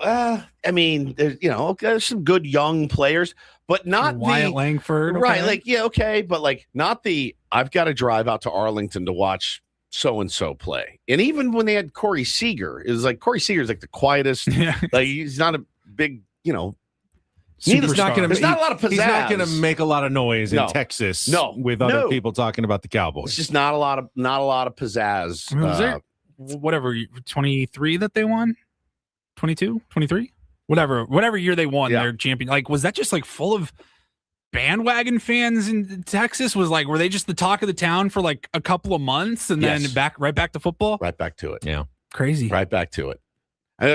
S1: there's some good young players, but not
S2: Wyatt Langford.
S1: Right, but not the, I've got to drive out to Arlington to watch so-and-so play. And even when they had Corey Seager, it was like Corey Seager's like the quietest. Like, he's not a big,
S3: He's not going to.
S1: There's not a lot of pizzazz.
S3: He's not going to make a lot of noise in Texas. With other people talking about the Cowboys.
S1: It's just not a lot of pizzazz.
S2: I mean, was there whatever 23 that they won, 22, 23, whatever year they won their champion? Like, was that just like full of bandwagon fans in Texas? Were they just the talk of the town for like a couple of months and then right back to football?
S1: Right back to it. Yeah,
S2: crazy.
S1: Right back to it. And there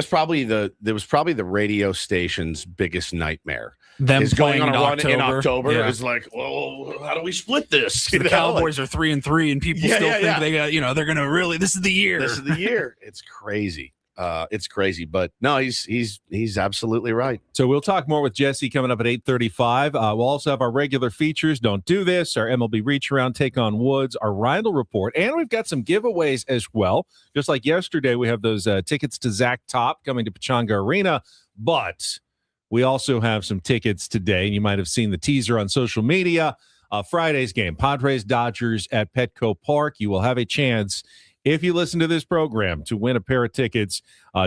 S1: was probably the radio station's biggest nightmare.
S2: Them
S1: is going on a run
S2: October.
S1: in October is like, well, how do we split this?
S2: So the Cowboys are 3-3, and people still think they got, they're gonna really. This is the year.
S1: This is the year. It's crazy. It's crazy, but no, he's absolutely right.
S3: So we'll talk more with Jesse coming up at 8:35. We'll also have our regular features. Don't do this. Our MLB Reacharound, Take on Woods, our Reindl Report, and we've got some giveaways as well. Just like yesterday, we have those tickets to Zach Top coming to Pechanga Arena, but we also have some tickets today, and you might have seen the teaser on social media. Friday's game, Padres Dodgers at Petco Park. You will have a chance, if you listen to this program, to win a pair of tickets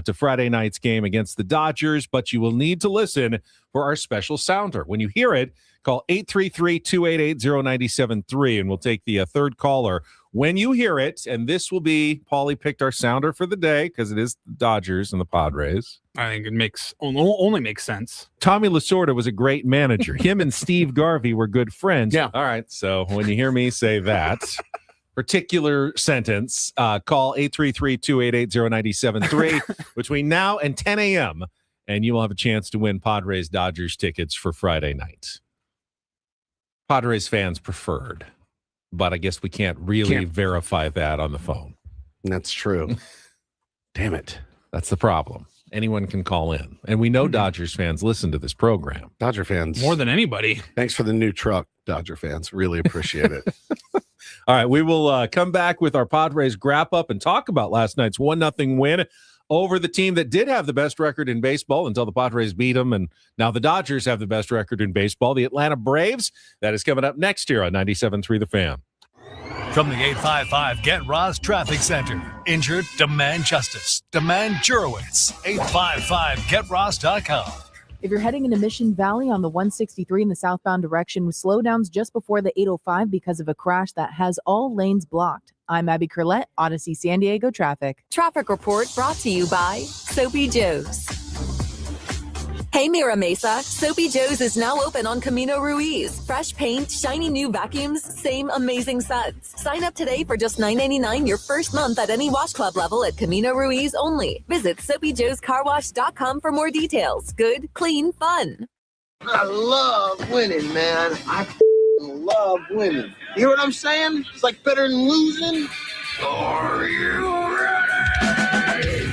S3: to Friday night's game against the Dodgers, but you will need to listen for our special sounder. When you hear it, call 833-288-0973, and we'll take the third caller when you hear it. And this will be, Paulie picked our sounder for the day because it is the Dodgers and the Padres.
S2: I think it only makes sense.
S3: Tommy Lasorda was a great manager. Him and Steve Garvey were good friends.
S1: Yeah.
S3: All right. So when you hear me say that particular sentence, call 833-288-0973 between now and 10 a.m., and you will have a chance to win Padres Dodgers tickets for Friday night. Padres fans preferred, but I guess we can't verify that on the phone.
S1: That's true. Damn it.
S3: That's the problem. Anyone can call in. And we know Dodgers fans listen to this program.
S1: Dodger fans.
S2: More than anybody.
S1: Thanks for the new truck, Dodger fans. Really appreciate it.
S3: All right, we will come back with our Padres Wrap-Up and talk about last night's 1-0 win over the team that did have the best record in baseball until the Padres beat them, and now the Dodgers have the best record in baseball, the Atlanta Braves. That is coming up next year on 97.3 The Fan.
S7: From the 855 Get Ross Traffic Center. Injured? Demand justice. Demand Jurowitz. 855GetRoss.com.
S8: If you're heading into Mission Valley on the 163 in the southbound direction, with slowdowns just before the 805 because of a crash that has all lanes blocked. I'm Abby Curlette, Odyssey San Diego Traffic.
S9: Traffic report brought to you by Soapy Joe's. Hey Mira Mesa, Soapy Joe's is now open on Camino Ruiz. Fresh paint, shiny new vacuums, same amazing suds. Sign up today for just $9.99 your first month at any wash club level at Camino Ruiz only. Visit SoapyJoesCarWash.com for more details. Good, clean, fun.
S10: I love winning, man. I love winning. You hear what I'm saying? It's like better than losing. Are you ready?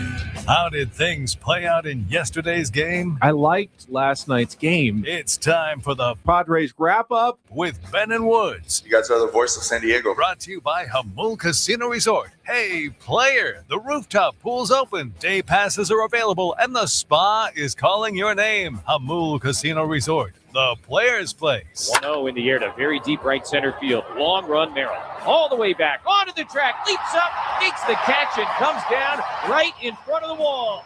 S7: How did things play out in yesterday's game?
S3: I liked last night's game.
S7: It's time for the
S3: Padres Wrap-Up
S7: with Ben and Woods.
S5: You guys are the voice of San Diego.
S7: Brought to you by Hamul Casino Resort. Hey, player, the rooftop pool's open. Day passes are available, and the spa is calling your name. Hamul Casino Resort, the player's place.
S11: 1-0 in the air to very deep right center field. Long run, Merrill. All the way back, onto the track, leaps up, makes the catch, and comes down right in front of the wall.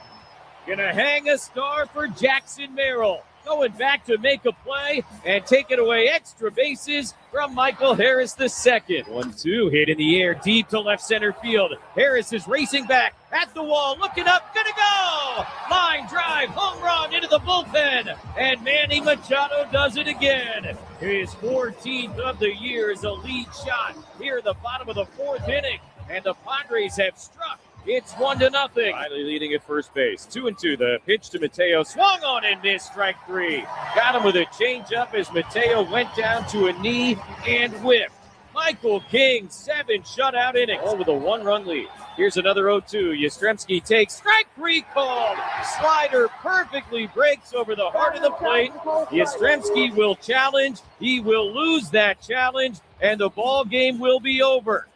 S11: Gonna hang a star for Jackson Merrill. going back to make a play and taking away extra bases from Michael Harris II. 1-2 hit in the air deep to left center field. Harris is racing back at the wall, looking up, gonna go! Line drive, home run into the bullpen, and Manny Machado does it again. His 14th of the year is a lead shot here at the bottom of the 4th inning, and the Padres have struck. It's 1-0. Riley leading at first base. 2-2. The pitch to Mateo. Swung on and missed. Strike 3. Got him with a changeup as Mateo went down to a knee and whipped. Michael King, 7 shutout innings. All with a 1-run lead. Here's another 0-2. Yastrzemski takes strike 3 called. Slider perfectly breaks over the heart of the plate. Yastrzemski will challenge. He will lose that challenge, and the ball game will be over.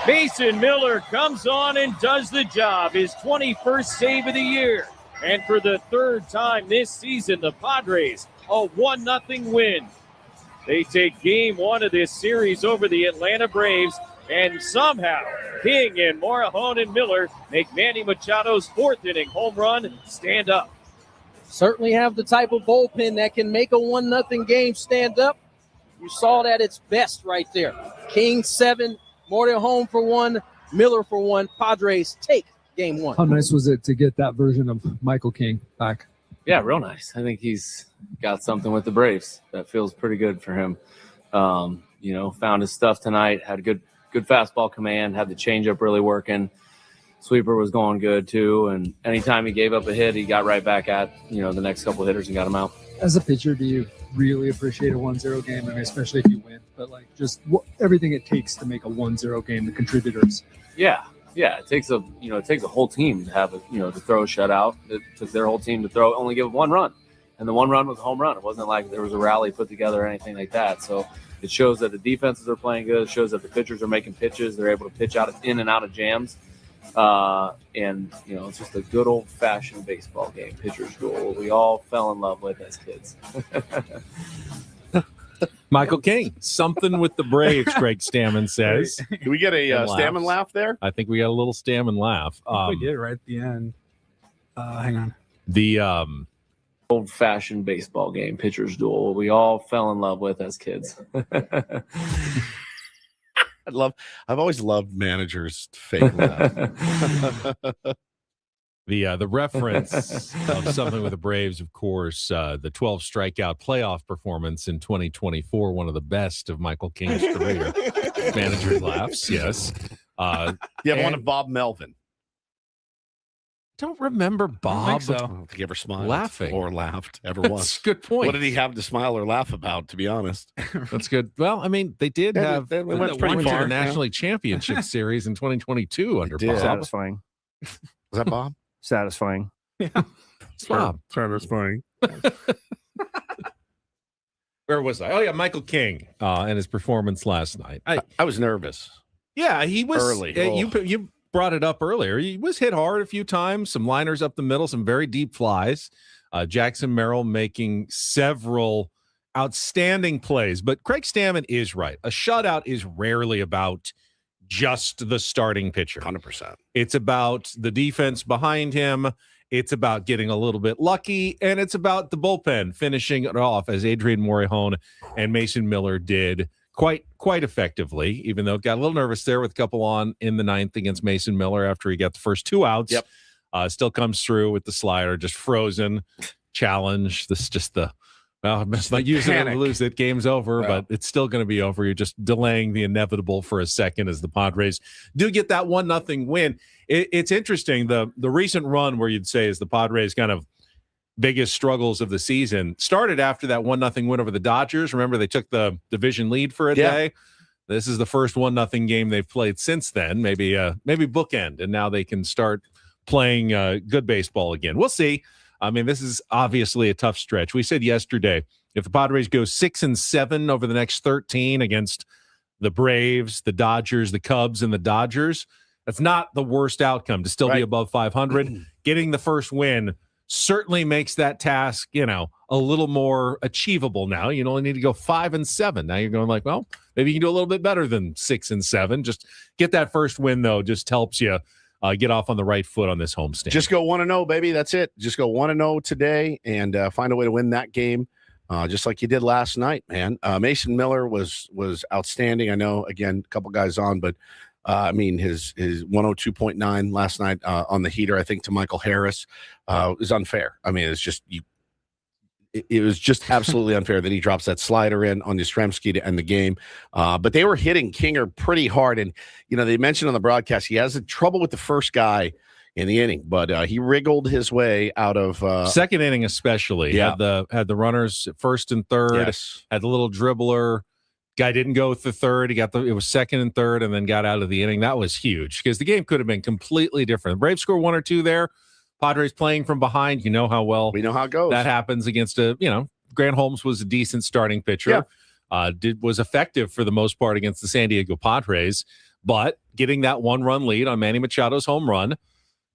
S11: Mason Miller comes on and does the job, his 21st save of the year. And for the 3rd time this season, the Padres, a 1-0 win. They take game 1 of this series over the Atlanta Braves, and somehow King and Morejon and Miller make Manny Machado's 4th inning home run stand up.
S12: Certainly have the type of bullpen that can make a 1-0 game stand up. You saw that its best right there. King 7, Morejon for 1, Miller for 1. Padres take game 1.
S13: How nice was it to get that version of Michael King back?
S14: Yeah, real nice. I think he's got something with the Braves that feels pretty good for him. Found his stuff tonight, had good fastball command, had the changeup really working. Sweeper was going good too, and anytime he gave up a hit, he got right back at the next couple of hitters and got him out.
S13: As a pitcher, do you really appreciate a 1-0 game? I mean, especially if you win, but just everything it takes to make a 1-0 game, the contributors.
S14: Yeah. It takes a whole team to have to throw a shutout. It took their whole team to only give 1 run, and the 1 run was a home run. It wasn't like there was a rally put together or anything like that. So it shows that the defenses are playing good. It shows that the pitchers are making pitches. They're able to pitch in and out of jams. It's just a good old-fashioned baseball game, pitcher's duel, we all fell in love with as kids.
S3: Michael King, something with the Braves, Greg Stammen says.
S1: Do we get a Stammen laugh there?
S3: I think we got a little Stammen laugh.
S2: We did right at the end. Hang on.
S3: The
S14: old-fashioned baseball game, pitcher's duel, we all fell in love with as kids.
S1: I've always loved managers fake laugh.
S3: The reference of something with the Braves, of course, the 12 strikeout playoff performance in 2024, one of the best of Michael King's career. Manager laughs, yes.
S1: One of Bob Melvin.
S3: Don't remember Bob.
S1: I don't think he ever smiled
S3: laughing
S1: or laughed ever once.
S3: That's a good point.
S1: What did he have to smile or laugh about, to be honest?
S3: That's good. Well, I mean, they did have
S1: they went pretty far,
S3: to the National League Championship Series in 2022 under Bob.
S15: Satisfying.
S1: Was that Bob?
S15: Satisfying.
S3: Yeah. It's Bob.
S15: Satisfying.
S3: Where was I? Oh, yeah, Michael King and his performance last night.
S1: I was nervous.
S3: Yeah, he was
S1: early.
S3: You brought it up earlier. He was hit hard a few times, some liners up the middle, some very deep flies. Jackson Merrill making several outstanding plays. But Craig Stammen is right. A shutout is rarely about just the starting pitcher.
S1: 100%.
S3: It's about the defense behind him. It's about getting a little bit lucky, and it's about the bullpen finishing it off, as Adrian Morejon and Mason Miller did quite effectively, even though it got a little nervous there with a couple on in the 9th against Mason Miller after he got the first 2 outs.
S1: Yep.
S3: Still comes through with the slider, just frozen challenge. This is just might use it to lose it. Game's over, but it's still going to be over. You're just delaying the inevitable for a second as the Padres do get that 1-0 win. It's interesting. The recent run where you'd say is the Padres kind of biggest struggles of the season started after that 1-0 win over the Dodgers. Remember, they took the division lead for a day. This is the first 1-0 game they've played since then. Maybe bookend, and now they can start playing good baseball again. We'll see. I mean, this is obviously a tough stretch. We said yesterday, if the Padres go 6-7 over the next 13 against the Braves, the Dodgers, the Cubs, and the Dodgers, that's not the worst outcome to still be above 500. Getting the first win certainly makes that task, a little more achievable now. You only need to go 5-7. Now you're going like, well, maybe you can do a little bit better than 6-7. Just get that first win, though, just helps you get off on the right foot on this homestand.
S1: Just go 1-0, baby. That's it. Just go 1-0 today and find a way to win that game, just like you did last night, man. Mason Miller was outstanding. I know, again, a couple guys on, but his 102.9 last night on the heater, I think, to Michael Harris is unfair. I mean, it's just it was just absolutely unfair that he drops that slider in on Yastrzemski to end the game. But they were hitting Kinger pretty hard. And, they mentioned on the broadcast, he has trouble with the first guy in the inning, but he wriggled his way out of
S3: second inning, especially.
S1: Yeah.
S3: Had the runners at first and third,
S1: Yes.
S3: had the little dribbler. Guy didn't go with the third. It was second and third, and then got out of the inning. That was huge because the game could have been completely different. The Braves score 1 or 2 there. Padres playing from behind. You know how well
S1: we know how it goes.
S3: That happens against Grant Holmes was a decent starting pitcher. Yeah. Was effective for the most part against the San Diego Padres, but getting that 1-run lead on Manny Machado's home run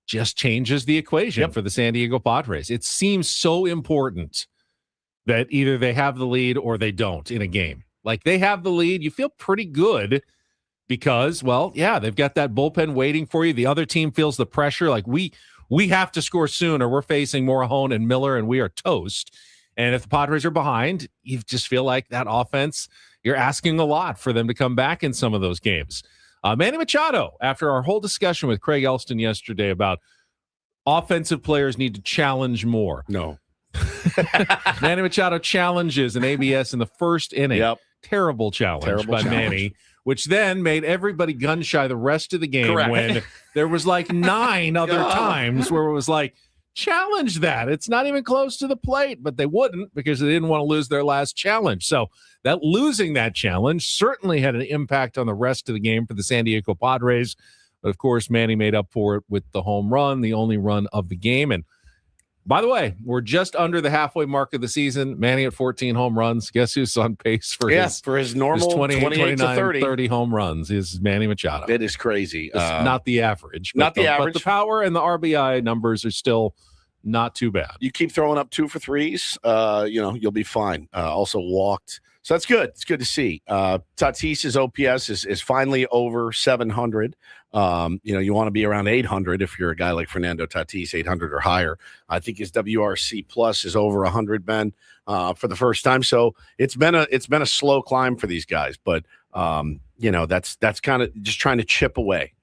S3: just changes the equation for the San Diego Padres. It seems so important that either they have the lead or they don't in a game. Like, they have the lead, you feel pretty good because, they've got that bullpen waiting for you. The other team feels the pressure. Like, we have to score soon or we're facing Morahone and Miller and we are toast. And if the Padres are behind, you just feel like that offense, you're asking a lot for them to come back in some of those games. Manny Machado, after our whole discussion with Craig Elston yesterday about offensive players need to challenge more.
S1: No.
S3: Manny Machado challenges an ABS in the first inning.
S1: Yep.
S3: Terrible challenge by Manny, which then made everybody gun shy the rest of the game.
S1: Correct.
S3: When there was like 9 other times where it was like, challenge that. It's not even close to the plate, but they wouldn't because they didn't want to lose their last challenge. So that losing that challenge certainly had an impact on the rest of the game for the San Diego Padres. But of course, Manny made up for it with the home run, the only run of the game. And by the way, we're just under the halfway mark of the season. Manny at 14 home runs. Guess who's on pace for
S1: his normal 28 to
S3: 30 home runs is Manny Machado.
S1: It is crazy.
S3: Not the average.
S1: Not the average.
S3: But the power and the RBI numbers are still not too bad.
S1: You keep throwing up 2 for 3s, you'll be fine. Also walked. So that's good. It's good to see. Tatis's OPS is finally over 700. You want to be around 800 if you're a guy like Fernando Tatis, 800 or higher. I think his WRC plus is over 100, Ben, for the first time. So it's been a slow climb for these guys, but that's kind of just trying to chip away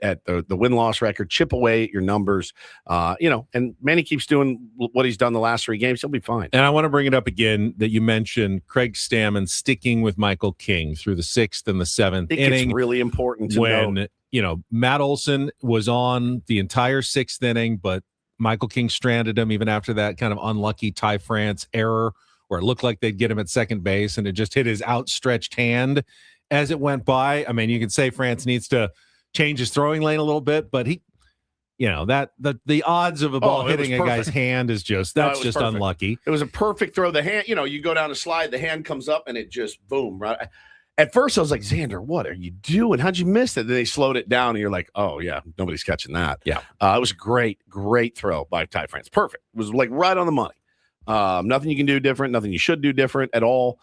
S1: at the win-loss record, chip away at your numbers, and Manny keeps doing what he's done the last 3 games. He'll be fine.
S3: And I want to bring it up again that you mentioned Craig Stammen sticking with Michael King through the 6th and the 7th inning.
S1: It's really important to
S3: know. Matt Olson was on the entire 6th inning, but Michael King stranded him even after that kind of unlucky Ty France error where it looked like they'd get him at second base and it just hit his outstretched hand as it went by. I mean, you could say France needs to change his throwing lane a little bit, but he, the odds of a ball hitting a guy's hand is just perfect. Unlucky.
S1: It was a perfect throw. The hand, you go down a slide, the hand comes up and it just boom. Right. At first I was like, Xander, what are you doing? How'd you miss it? Then they slowed it down and you're like, oh yeah, nobody's catching that.
S3: Yeah.
S1: It was a great throw by Ty France. Perfect. It was like right on the money. Nothing you can do different, nothing you should do different at all.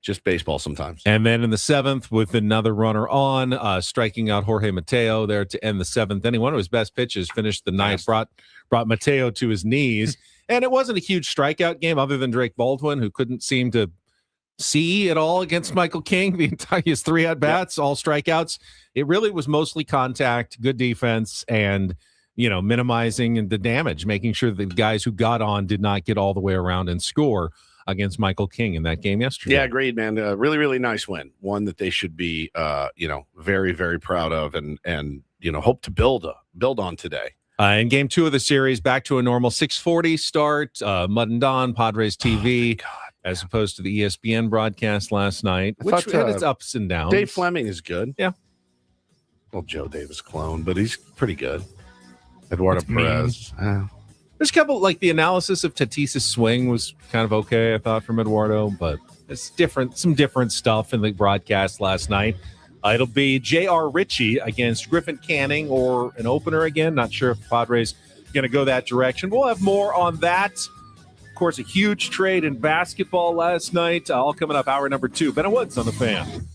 S1: Just baseball sometimes.
S3: And then in the 7th, with another runner on, striking out Jorge Mateo there to end the 7th inning. One of his best pitches finished the ninth, brought Mateo to his knees. And it wasn't a huge strikeout game other than Drake Baldwin, who couldn't seem to see at all against Michael King. His 3 at-bats, all strikeouts. It really was mostly contact, good defense, and minimizing the damage, making sure the guys who got on did not get all the way around and score against Michael King in that game yesterday.
S1: Yeah, agreed, man. Really, really nice win. One that they should be, very, very proud of, and hope to build on today.
S3: In game 2 of the series, back to a normal 6:40 start. Mud and Dawn, Padres TV, as opposed to the ESPN broadcast last night, which had its ups and downs.
S1: Dave Fleming is good.
S3: Yeah.
S1: Well, Joe Davis clone, but he's pretty good. Eduardo Perez.
S3: There's a couple, like the analysis of Tatis's swing was kind of okay, I thought, from Eduardo, but it's different, some different stuff in the broadcast last night. It'll be J.R. Ritchie against Griffin Canning or an opener again. Not sure if the Padres going to go that direction. We'll have more on that. Of course, a huge trade in basketball last night. All coming up, hour number 2. Ben Woods on the Fan.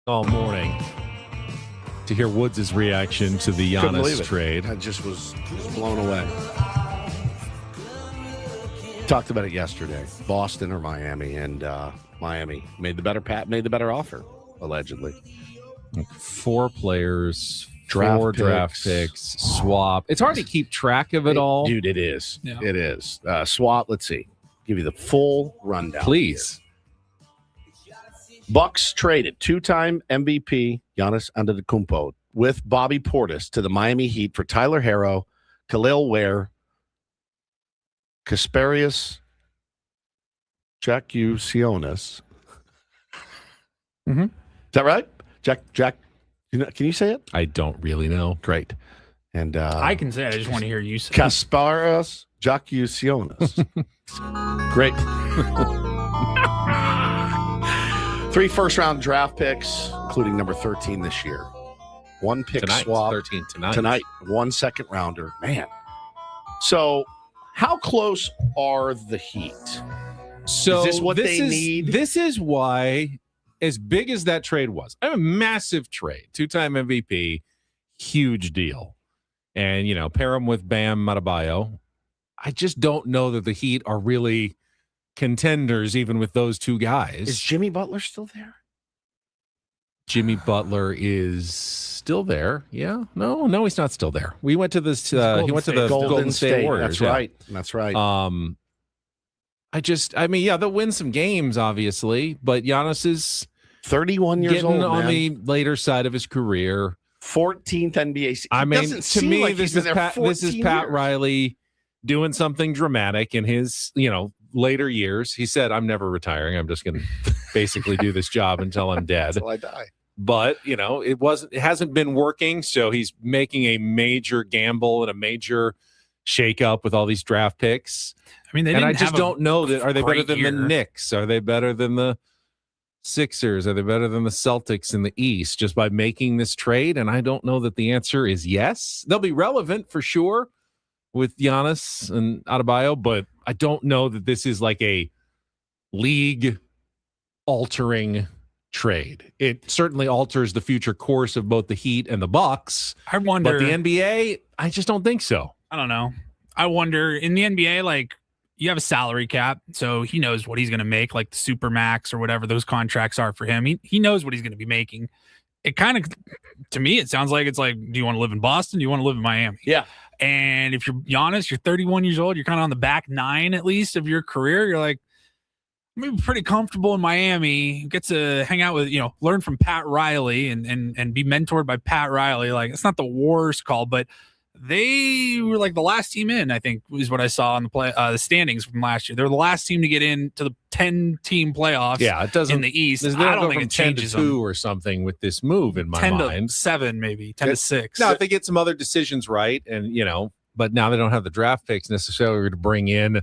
S3: all morning to hear Woods' reaction to the Giannis trade.
S1: I just was blown away. Talked about it yesterday. Boston or Miami, and Miami made the better offer, allegedly.
S3: 4 players,
S1: Draft
S3: draft picks, swap. It's hard to keep track of it all.
S1: Dude, it is. Yeah. It is. Swap, let's see. Give you the full rundown.
S3: Please.
S1: Bucks traded 2-time MVP Giannis Antetokounmpo with Bobby Portis to the Miami Heat for Tyler Herro, Khalil Ware, Kasperius Jakusionis.
S3: Mm-hmm.
S1: Is that right? Jack. Can you say it?
S3: I don't really know.
S1: Great. And
S2: I can say it. I just want to hear you say
S1: Kasperius Jakusionis. Great. 3 first-round draft picks, including number 13 this year. 1 pick
S3: tonight,
S1: swap.
S3: 13 tonight.
S1: Tonight. 1 second-rounder. Man. So, how close are the Heat?
S3: So
S1: is this what they need?
S3: This is why, as big as that trade was, a massive trade, 2-time MVP, huge deal. And, pair him with Bam Adebayo. I just don't know that the Heat are really contenders, even with those 2 guys.
S1: Is Jimmy Butler still there?
S3: Jimmy Butler is still there. Yeah. No, he's not still there. We went to this. He went to the Golden State Warriors.
S1: That's right.
S3: They'll win some games, obviously, but Giannis is
S1: 31 years
S3: getting
S1: old,
S3: on the later side of his career.
S1: 14th NBA season.
S3: To me, this is Pat Riley doing something dramatic in his, later years. He said, "I'm never retiring. I'm just going to basically do this job until I'm dead."
S1: Until I die.
S3: But, it hasn't been working, so he's making a major gamble and a major shakeup with all these draft picks. I just don't know that. Are they better than the Knicks? Are they better than the Sixers? Are they better than the Celtics in the East just by making this trade? And I don't know that the answer is yes. They'll be relevant for sure with Giannis and Adebayo, but I don't know that this is like a league-altering trade. It certainly alters the future course of both the Heat and the Bucks.
S2: I wonder.
S3: But the NBA, I just don't think so.
S2: I don't know. I wonder, in the NBA, you have a salary cap, so he knows what he's going to make, like the Supermax or whatever those contracts are for him. He knows what he's going to be making. It kind of, to me, it sounds like it's like, do you want to live in Boston? Do you want to live in Miami?
S1: Yeah.
S2: And if you're Giannis, you're 31 years old, you're kind of on the back 9 at least of your career. You're like, I'm pretty comfortable in Miami. Get to hang out with, learn from Pat Riley and be mentored by Pat Riley. Like, it's not the worst call, but they were like the last team in, I think, is what I saw on the standings from last year. They're the last team to get into the 10-team playoffs.
S3: Yeah, it doesn't
S2: in the East.
S3: I don't think it changes 10 to 2 or something with this move in my
S2: 10
S3: mind.
S2: to 7, maybe 10 to 6.
S3: No, if they get some other decisions right, and but now they don't have the draft picks necessarily to bring in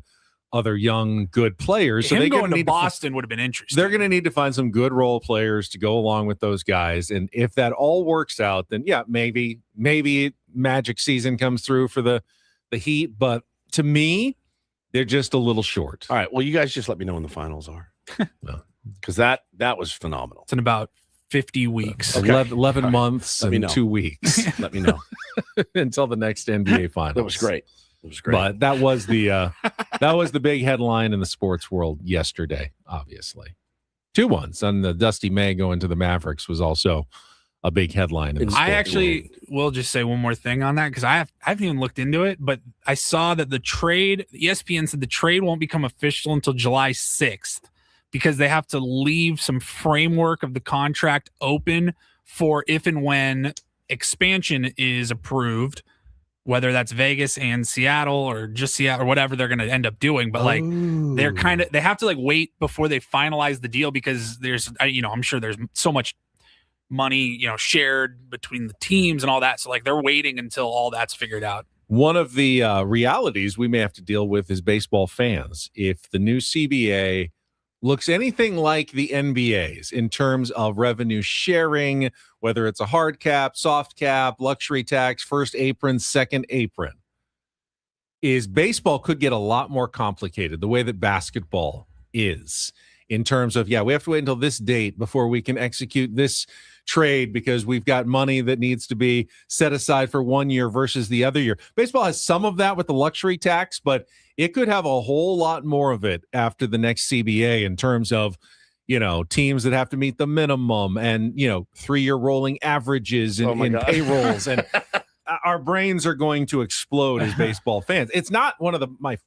S3: other young, good players. So
S2: him
S3: they
S2: going to Boston would have been interesting.
S3: They're going to need to find some good role players to go along with those guys. And if that all works out, then maybe magic season comes through for the Heat. But to me, they're just a little short.
S1: All right. Well, you guys just let me know when the finals are. Because that was phenomenal.
S2: It's in about 50 weeks.
S3: 11 months and 2 weeks.
S1: Let me know.
S3: Until the next NBA finals.
S1: That was great. It was great.
S3: But that was the big headline in the sports world yesterday, obviously. 2 ones. And the Dusty May going to the Mavericks was also a big headline. In the
S2: I actually will just say one more thing on that, because I haven't even looked into it, but I saw that the trade, ESPN said the trade won't become official until July 6th because they have to leave some framework of the contract open for if and when expansion is approved, whether that's Vegas and Seattle or just Seattle or whatever they're going to end up doing. But they have to wait before they finalize the deal because there's, I'm sure there's so much money, shared between the teams and all that. So they're waiting until all that's figured out.
S3: One of the realities we may have to deal with as baseball fans, if the new CBA looks anything like the NBA's in terms of revenue sharing, whether it's a hard cap, soft cap, luxury tax, first apron, second apron, is baseball could get a lot more complicated the way that basketball is in terms of, we have to wait until this date before we can execute this trade because we've got money that needs to be set aside for 1 year versus the other year. Baseball has some of that with the luxury tax, but it could have a whole lot more of it after the next CBA in terms of, teams that have to meet the minimum and, 3-year rolling averages and payrolls. And our brains are going to explode as baseball fans. It's not one of my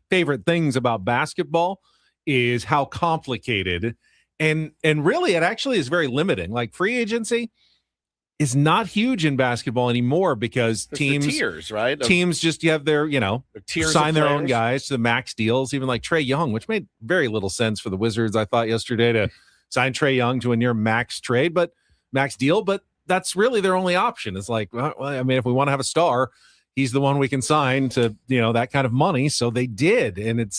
S3: favorite things about basketball is how complicated and really it actually is very limiting. Like free agency is not huge in basketball anymore because teams
S1: tiers, right?
S3: Teams just have their,
S1: tiers
S3: sign their own guys to the max deals, even like Trae Young, which made very little sense for the Wizards, I thought yesterday, to sign Trae Young to a near max deal, but that's really their only option. It's like, well, I mean, if we want to have a star, he's the one we can sign to, that kind of money. So they did. And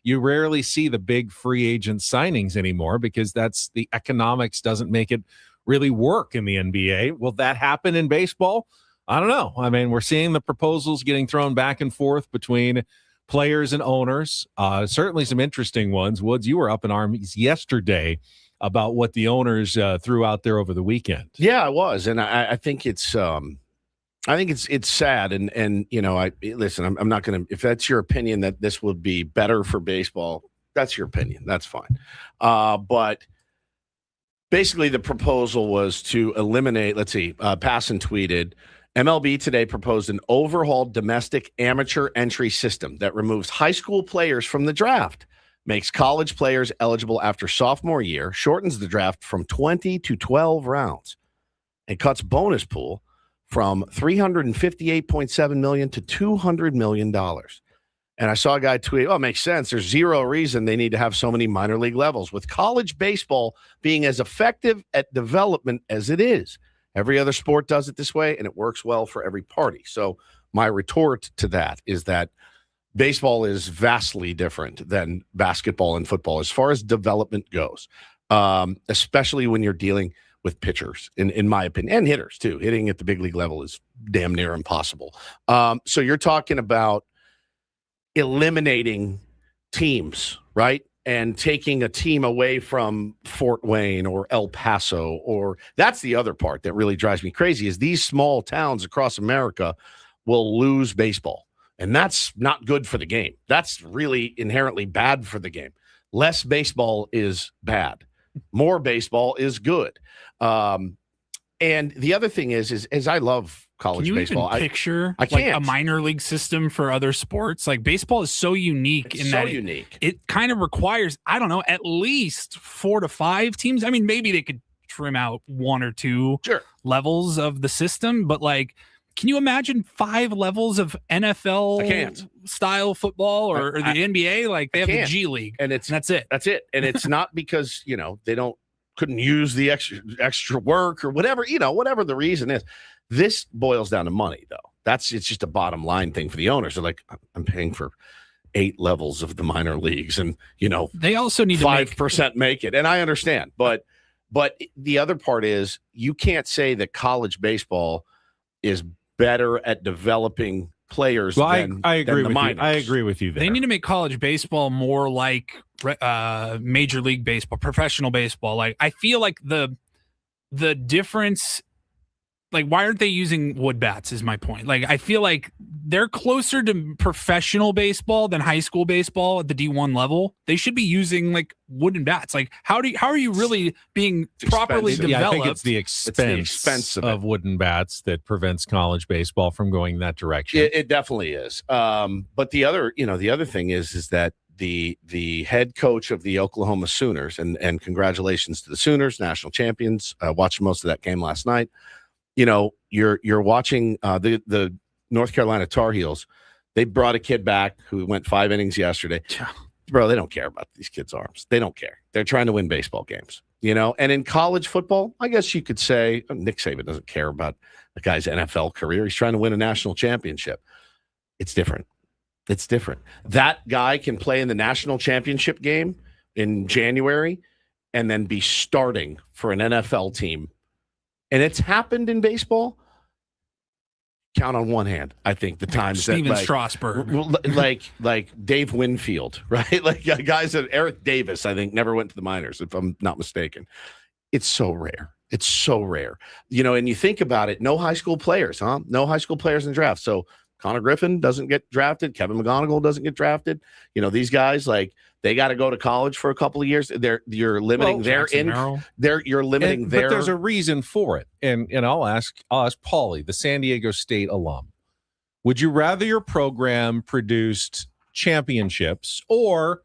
S3: you rarely see the big free agent signings anymore because the economics doesn't make it really work in the NBA. Will that happen in baseball? I don't know. I mean, we're seeing the proposals getting thrown back and forth between players and owners. Certainly some interesting ones. Woods, you were up in arms yesterday about what the owners threw out there over the weekend.
S1: Yeah, I was. And I think it's sad. And listen, I'm not going to, if that's your opinion that this would be better for baseball, that's your opinion. That's fine. But basically, the proposal was to eliminate, Passan tweeted, MLB today proposed an overhauled domestic amateur entry system that removes high school players from the draft, makes college players eligible after sophomore year, shortens the draft from 20 to 12 rounds, and cuts bonus pool from $358.7 million to $200 million. And I saw a guy tweet, it makes sense. There's zero reason they need to have so many minor league levels, with college baseball being as effective at development as it is. Every other sport does it this way, and it works well for every party. So my retort to that is that baseball is vastly different than basketball and football as far as development goes, especially when you're dealing with pitchers, in my opinion, and hitters too. Hitting at the big league level is damn near impossible. So you're talking about eliminating teams, right? And taking a team away from Fort Wayne or El Paso, or that's the other part that really drives me crazy is these small towns across America will lose baseball. And that's not good for the game. That's really inherently bad for the game. Less baseball is bad. More baseball is good. And the other thing is I love college baseball.
S2: Can you even picture
S1: I can't.
S2: A minor league system for other sports? Like baseball is so unique it kind of requires, I don't know, at least 4 to 5 teams. I mean, maybe they could trim out 1 or 2 levels of the system, but can you imagine 5 levels of NFL style football or the NBA? They have the G League, and that's it.
S1: That's it. And it's not because they couldn't use the extra work or whatever, whatever the reason is. This boils down to money, though. It's just a bottom line thing for the owners. They're like, I'm paying for 8 levels of the minor leagues, and
S2: they also need
S1: 5% make it. And I understand, but the other part is you can't say that college baseball is better at developing players.
S3: Well,
S1: than,
S3: I agree
S1: than
S3: with you. I agree with you there.
S2: They need to make college baseball more like Major League Baseball, professional baseball. I feel like the difference. Why aren't they using wood bats is my point. I feel like they're closer to professional baseball than high school baseball at the D1 level. They should be using wooden bats. How are you really being properly developed?
S3: Yeah, I think it's the expense of wooden bats that prevents college baseball from going that direction.
S1: It definitely is. But the other thing is that the head coach of the Oklahoma Sooners, and congratulations to the Sooners, national champions. Watched most of that game last night. You're watching the North Carolina Tar Heels. They brought a kid back who went 5 innings yesterday. Bro, they don't care about these kids' arms. They don't care. They're trying to win baseball games, And in college football, I guess you could say Nick Saban doesn't care about the guy's NFL career. He's trying to win a national championship. It's different. It's different. That guy can play in the national championship game in January and then be starting for an NFL team. And it's happened in baseball. Count on one hand, I think, the times
S2: Steven
S1: that
S2: Strasburg,
S1: like Dave Winfield, right? Guys that Eric Davis, I think, never went to the minors, if I'm not mistaken. It's so rare. It's so rare. And you think about it, no high school players, huh? No high school players in the draft. So Connor Griffin doesn't get drafted. Kevin McGonigal doesn't get drafted. These guys, like, they got to go to college for a couple of years. You're limiting their
S3: But there's a reason for it. And I'll ask Paulie, the San Diego State alum. Would you rather your program produced championships or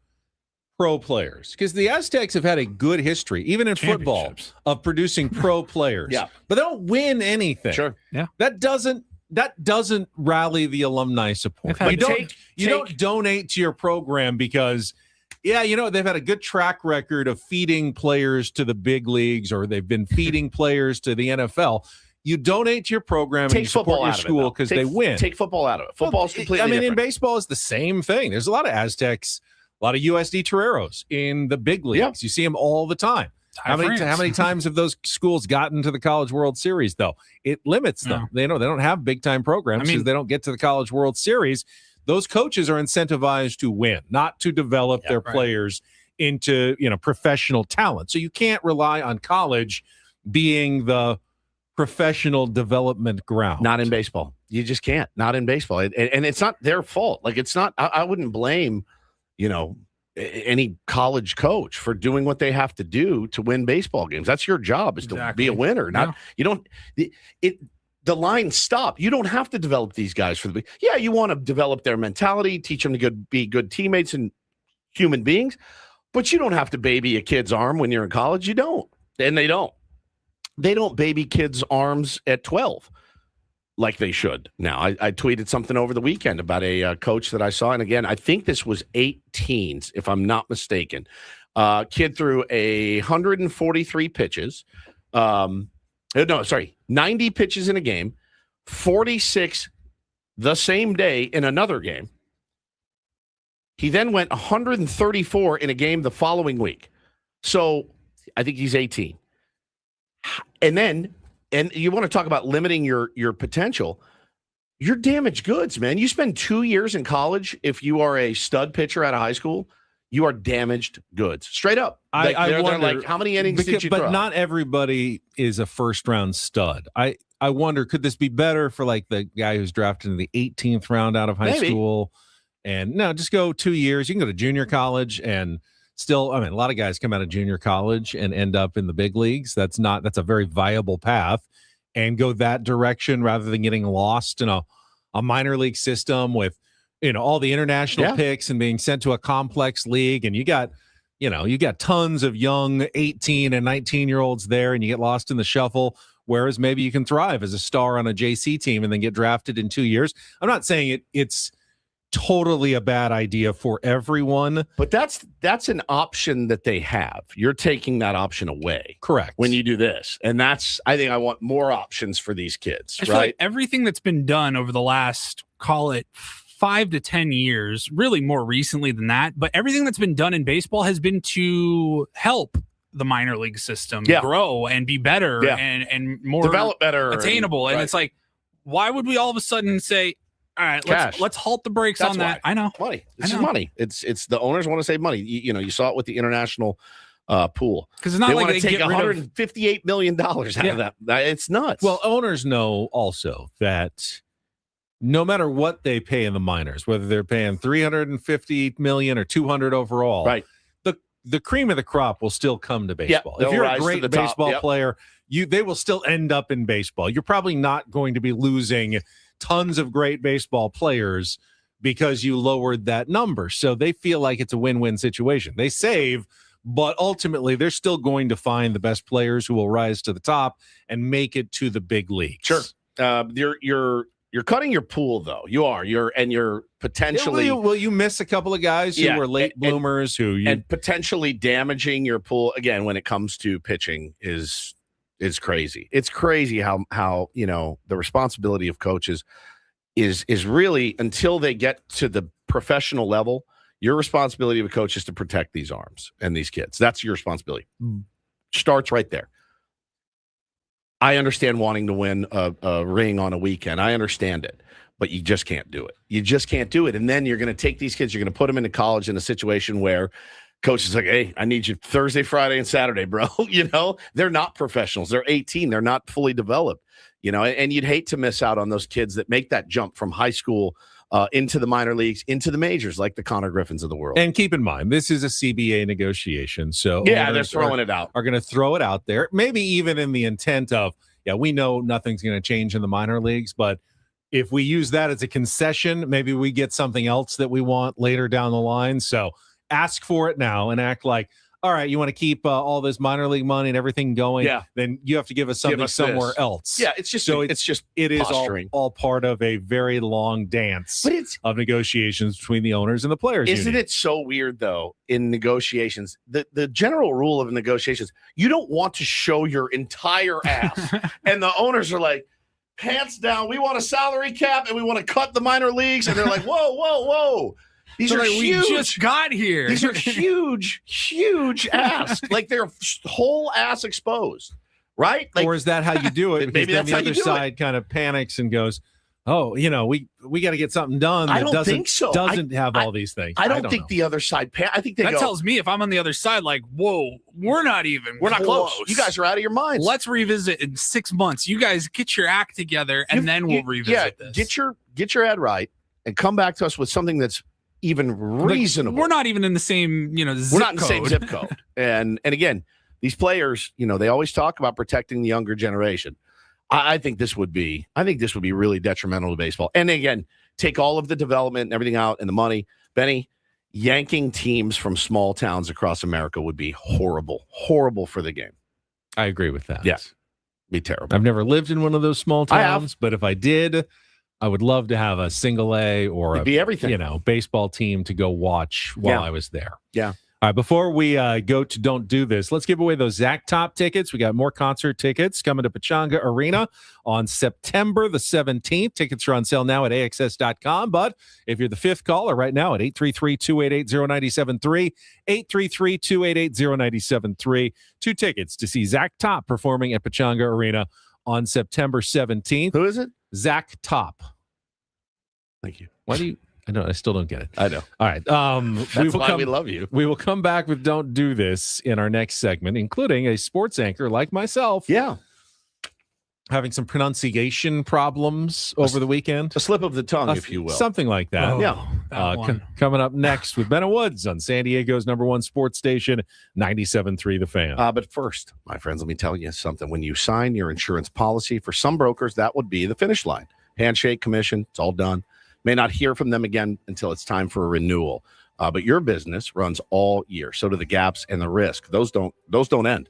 S3: pro players? Because the Aztecs have had a good history, even in football, of producing pro players.
S1: Yeah.
S3: But they don't win anything.
S1: Sure.
S2: Yeah.
S3: That doesn't rally the alumni support. You don't donate to your program because they've had a good track record of feeding players to the big leagues, or they've been feeding players to the NFL. You donate to your program and you support your school because they win.
S1: Take football out of it. Football's completely different.
S3: In baseball, it's the same thing. There's a lot of Aztecs, a lot of USD Toreros in the big leagues.
S1: Yeah.
S3: You see them all the time. How many times have those schools gotten to the College World Series, though? It limits them. They don't have big-time programs because they don't get to the College World Series. Those coaches are incentivized to win, not to develop their players into professional talent. So you can't rely on college being the professional development ground.
S1: Not in baseball. You just can't. Not in baseball. And it's not their fault. Like, it's not. I wouldn't blame any college coach for doing what they have to do to win baseball games. That's your job, is to be a winner. The lines stop. You don't have to develop these guys for you want to develop their mentality, teach them to be good teammates and human beings, but you don't have to baby a kid's arm when you're in college. You don't. And they don't baby kids' arms at 12 like they should. Now, I tweeted something over the weekend about a coach that I saw. And again, I think this was 18s, if I'm not mistaken. Kid threw 143 pitches. 90 pitches in a game, 46 the same day in another game. He then went 134 in a game the following week. So I think he's 18. And you want to talk about limiting your potential. You're damaged goods, man. You spend 2 years in college. If you are a stud pitcher out of high school, you are damaged goods. Straight up. They're like, how many innings did you throw?
S3: But not everybody is a first-round stud. I wonder, could this be better for like the guy who's drafted in the 18th round out of high school? And no, just go 2 years. You can go to junior college and still, a lot of guys come out of junior college and end up in the big leagues. That's a very viable path, and go that direction rather than getting lost in a minor league system with, all the international picks and being sent to a complex league. And you got tons of young 18 and 19-year-olds there, and you get lost in the shuffle. Whereas maybe you can thrive as a star on a JC team and then get drafted in 2 years. I'm not saying it's totally a bad idea for everyone,
S1: but that's an option that they have. You're taking that option away,
S3: correct,
S1: when you do this. And I think I want more options for these kids.
S2: I feel like everything that's been done over the last, call it 5 to 10 years, really more recently than that, but everything that's been done in baseball has been to help the minor league system grow and be better and more
S1: develop better,
S2: attainable. And it's like, why would we all of a sudden say, all right, let's halt the brakes on that? I know.
S1: Money. This is money. It's the owners want to save money. You saw it with the international pool.
S2: Because it's not like
S1: they take $158 million out of that. It's nuts.
S3: Well, owners know also that no matter what they pay in the minors, whether they're paying $350 million or $200 overall,
S1: right,
S3: the cream of the crop will still come to baseball. If you're a great baseball player, they will still end up in baseball. You're probably not going to be losing tons of great baseball players because you lowered that number. So they feel like it's a win-win situation. They save, but ultimately they're still going to find the best players who will rise to the top and make it to the big leagues.
S1: Sure. You're cutting your pool, though. You're potentially.
S3: Will you miss a couple of guys who were late bloomers
S1: and potentially damaging your pool again when it comes to pitching is crazy. It's crazy how the responsibility of coaches is really, until they get to the professional level, your responsibility of a coach is to protect these arms and these kids. That's your responsibility. Starts right there. I understand wanting to win a ring on a weekend. I understand it, but you just can't do it. You just can't do it. And then you're going to take these kids, you're going to put them into college in a situation where Coach is like, hey, I need you Thursday, Friday, and Saturday, bro. They're not professionals. They're 18. They're not fully developed, and you'd hate to miss out on those kids that make that jump from high school into the minor leagues, into the majors, like the Connor Griffins of the world.
S3: And keep in mind, this is a CBA negotiation. So
S1: yeah, they're throwing it out.
S3: Are going to throw it out there, maybe even in the intent of, we know nothing's going to change in the minor leagues, but if we use that as a concession, maybe we get something else that we want later down the line. So ask for it now and act like, all right, you want to keep all this minor league money and everything going, then you have to give us something somewhere else.
S1: Yeah, it's just
S3: it is all part of a very long dance of negotiations between the owners and the players.
S1: Isn't it so weird, though, in negotiations? The general rule of negotiations, you don't want to show your entire ass. And the owners are like, pants down, we want a salary cap and we want to cut the minor leagues. And they're like, whoa. These are huge.
S2: We just got here.
S1: These are huge ass. Like their whole ass exposed, right? Like,
S3: or is that how you do it?
S1: Maybe
S3: then
S1: that's
S3: the
S1: how you
S3: other
S1: do
S3: side kind of panics and goes, "Oh, we got to get something done."
S1: I don't think so.
S3: Doesn't have all these things.
S1: I don't think the other side. I think
S2: that tells me if I'm on the other side, like, whoa, we're not close.
S1: You guys are out of your minds.
S2: Let's revisit in 6 months. You guys get your act together, and then we'll revisit this.
S1: Get your head right, and come back to us with something that's even reasonable.
S2: We're not even in the same,
S1: we're not in the same zip code. And again, these players, they always talk about protecting the younger generation. I think this would be really detrimental to baseball. And again, take all of the development and everything out and the money. Benny, yanking teams from small towns across America would be horrible for the game.
S3: I agree with that.
S1: Yes, be terrible.
S3: I've never lived in one of those small towns, but if I did, I would love to have a single A or a baseball team to go watch while I was there.
S1: Yeah.
S3: All right, before we go to Don't Do This, let's give away those Zach Top tickets. We got more concert tickets coming to Pechanga Arena on September the 17th. Tickets are on sale now at AXS.com. But if you're the fifth caller right now at 833-288-0973, 833-288-0973, 2 tickets to see Zach Top performing at Pechanga Arena on September 17th.
S1: Who is it?
S3: Zach Top.
S1: Thank you.
S3: Why do you? I still don't get it.
S1: I know.
S3: All right.
S1: That's why we love you.
S3: We will come back with Don't Do This in our next segment, including a sports anchor like myself.
S1: Yeah.
S3: Having some pronunciation problems over the weekend.
S1: A slip of the tongue, if you will.
S3: Something like that. Coming up next with Ben Woods on San Diego's #1 sports station, 97.3 The Fan.
S1: But first, my friends, let me tell you something. When you sign your insurance policy, for some brokers, that would be the finish line. Handshake, commission, it's all done. May not hear from them again until it's time for a renewal. But your business runs all year. So do the gaps and the risk. Those don't end.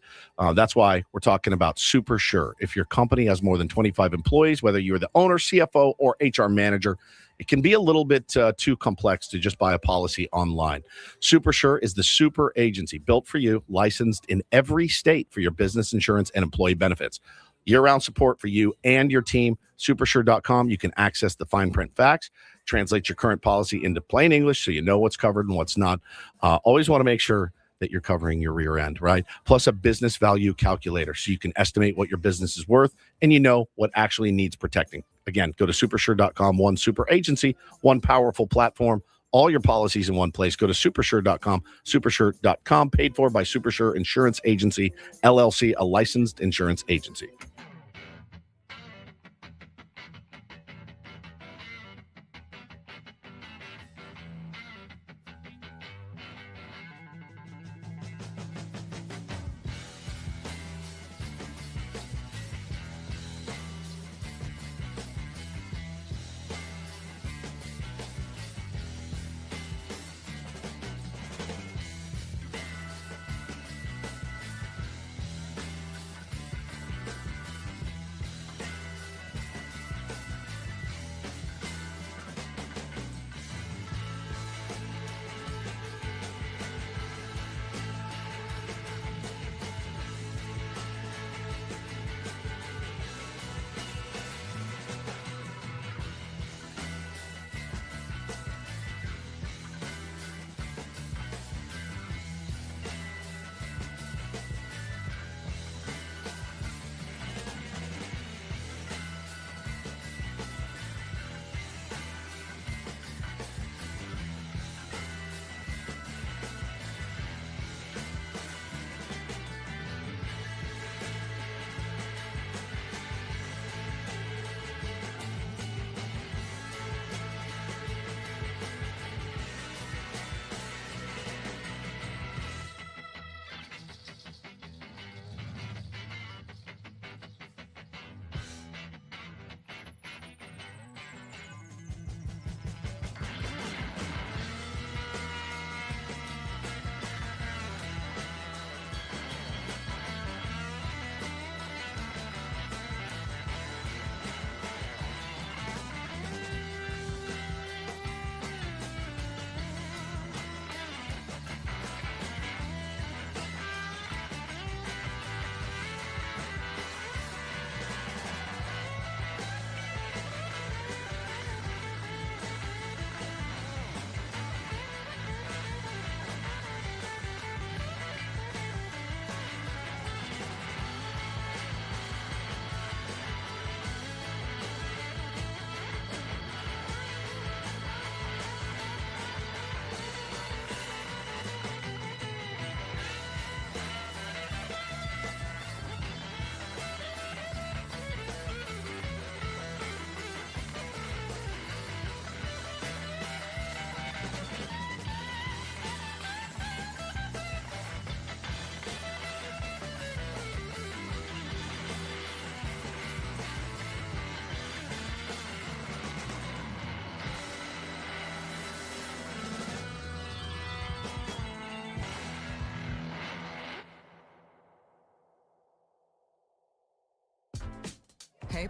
S1: That's why we're talking about Super Sure. If your company has more than 25 employees, whether you're the owner, CFO, or HR manager, it can be a little bit too complex to just buy a policy online. Super Sure is the super agency built for you, licensed in every state for your business insurance and employee benefits. Year-round support for you and your team. Supersure.com. You can access the fine print facts, translate your current policy into plain English so you know what's covered and what's not. Always want to make sure that you're covering your rear end, right? Plus a business value calculator so you can estimate what your business is worth and you know what actually needs protecting. Again, go to supersure.com. One super agency, one powerful platform, all your policies in one place. Go to supersure.com. Supersure.com, paid for by Supersure Insurance Agency, LLC, a licensed insurance agency.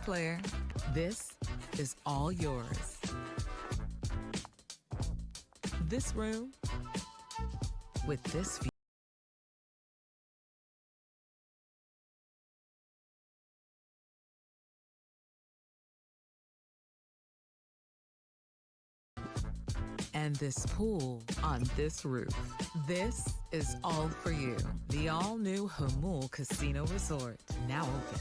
S6: player. This is all yours. This room with this view. And this pool on this roof. This is all for you. The all-new Hamul Casino Resort, now open.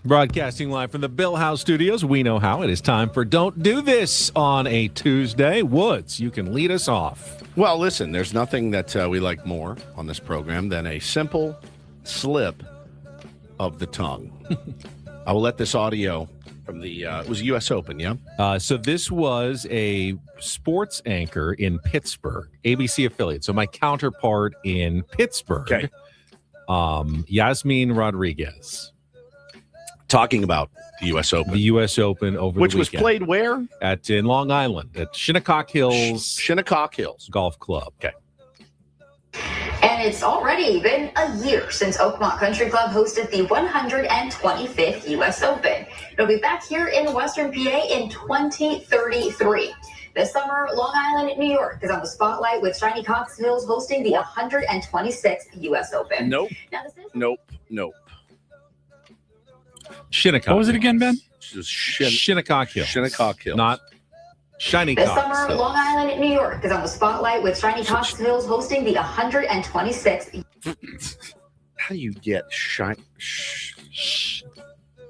S3: Broadcasting live from the Bill House Studios, we know how. It is time for Don't Do This on a Tuesday. Woods, you can lead us off.
S1: Well, listen, there's nothing that we like more on this program than a simple slip of the tongue. I will let this audio from the, it was U.S. Open, yeah?
S3: So this was a sports anchor in Pittsburgh, ABC affiliate. So my counterpart in Pittsburgh, Yasmin Rodriguez.
S1: Talking about the U.S. Open.
S3: The U.S. Open over
S1: Which
S3: the weekend.
S1: was played where?
S3: In Long Island, at Shinnecock Hills.
S1: Shinnecock Hills
S3: Golf Club.
S1: Okay.
S15: And it's already been a year since Oakmont Country Club hosted the 125th U.S. Open. It'll be back here in Western PA in 2033. This summer, Long Island, New York is on the spotlight with Shiny Cox Hills hosting the 126th U.S. Open.
S1: Nope. Nope.
S3: Shinnecock.
S2: What was it again, Ben?
S3: Shinnecock Hills.
S1: Shinnecock Hills.
S3: Not Shiny
S15: This
S3: Cox.
S15: summer, Long Island, New York is on the spotlight with Shiny Cox Hills hosting the 126th.
S1: How do you get How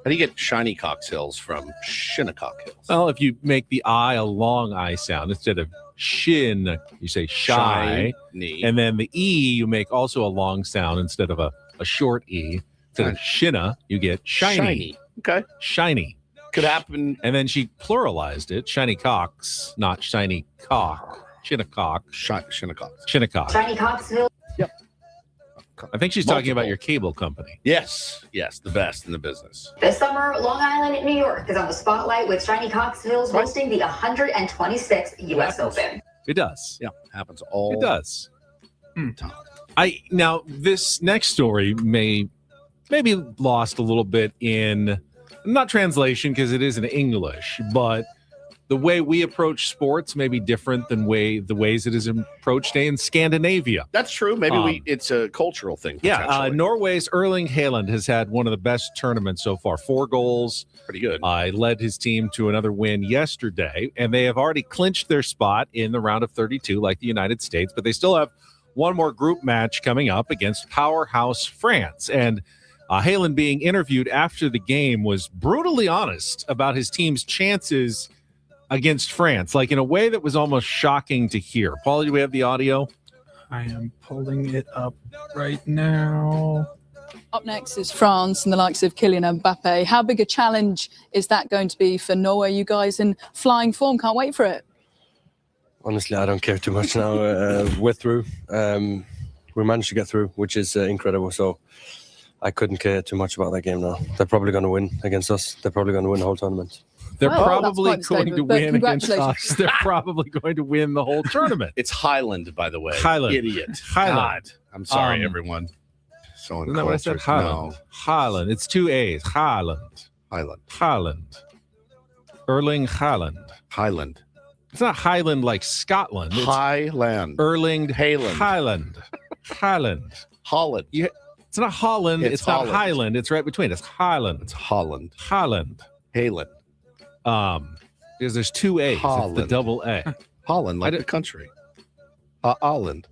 S1: do you get Shiny Cox Hills from Shinnecock Hills?
S3: Well, if you make the I a long I sound instead of shin, you say shy. And then the E, you make also a long sound instead of a short E. Instead of shinna, you get shiny.
S1: Okay.
S3: Shiny.
S1: Could happen.
S3: And then she pluralized it. Shiny Cox, not shiny cock. Shinnecock.
S1: Shinnecock.
S3: Shinnecock.
S15: Shiny Cox Hills.
S1: Yep.
S3: I think she's talking about your cable company.
S1: Yes. Yes. The best in the business.
S15: This summer, Long Island, New York is on the spotlight with Shiny Cox Hills hosting the 126th U.S. Open.
S3: It does.
S1: Yeah. Happens all
S3: It does.
S1: the time.
S3: Now, this next story maybe lost a little bit in, not translation because it is in English, but the way we approach sports may be different than the ways it is approached in Scandinavia.
S1: That's true. Maybe it's a cultural thing.
S3: Yeah, Norway's Erling Haaland has had one of the best tournaments so far. 4 goals.
S1: Pretty good.
S3: Led his team to another win yesterday, and they have already clinched their spot in the round of 32 like the United States, but they still have one more group match coming up against powerhouse France. And Haaland, being interviewed after the game, was brutally honest about his team's chances against France, like in a way that was almost shocking to hear. Paulie, do we have the audio?
S2: I am pulling it up right now.
S16: Up next is France and the likes of Kylian Mbappe. How big a challenge is that going to be for Norway? You guys in flying form, can't wait for it.
S17: Honestly, I don't care too much now. We're through. We managed to get through, which is incredible. So I couldn't care too much about that game now. They're probably going to win against us. They're probably going to win the whole tournament.
S3: They're
S16: Well,
S3: probably
S16: that's quite a
S3: going to
S16: statement, but
S3: win against
S16: congratulations.
S3: us. They're probably going to win the whole tournament.
S1: It's Highland, by the way.
S3: Highland.
S1: Idiot.
S3: Highland.
S1: God. I'm sorry, everyone. So
S3: Isn't that what I said?
S1: uncultured.
S3: Highland.
S1: No.
S3: Highland. It's 2 A's. Highland.
S1: Highland.
S3: Highland. Erling Haaland.
S1: Highland.
S3: It's not Highland like Scotland. It's
S1: Highland.
S3: Erling
S1: Haaland.
S3: Highland. Highland.
S1: Holland.
S3: It's not Holland. It's not
S1: Holland.
S3: Highland. It's right between. It's Highland.
S1: It's Holland.
S3: Highland.
S1: Haaland.
S3: Because there's 2 A's. It's the
S1: Holland.
S3: double A.
S1: Holland, like the country. Holland.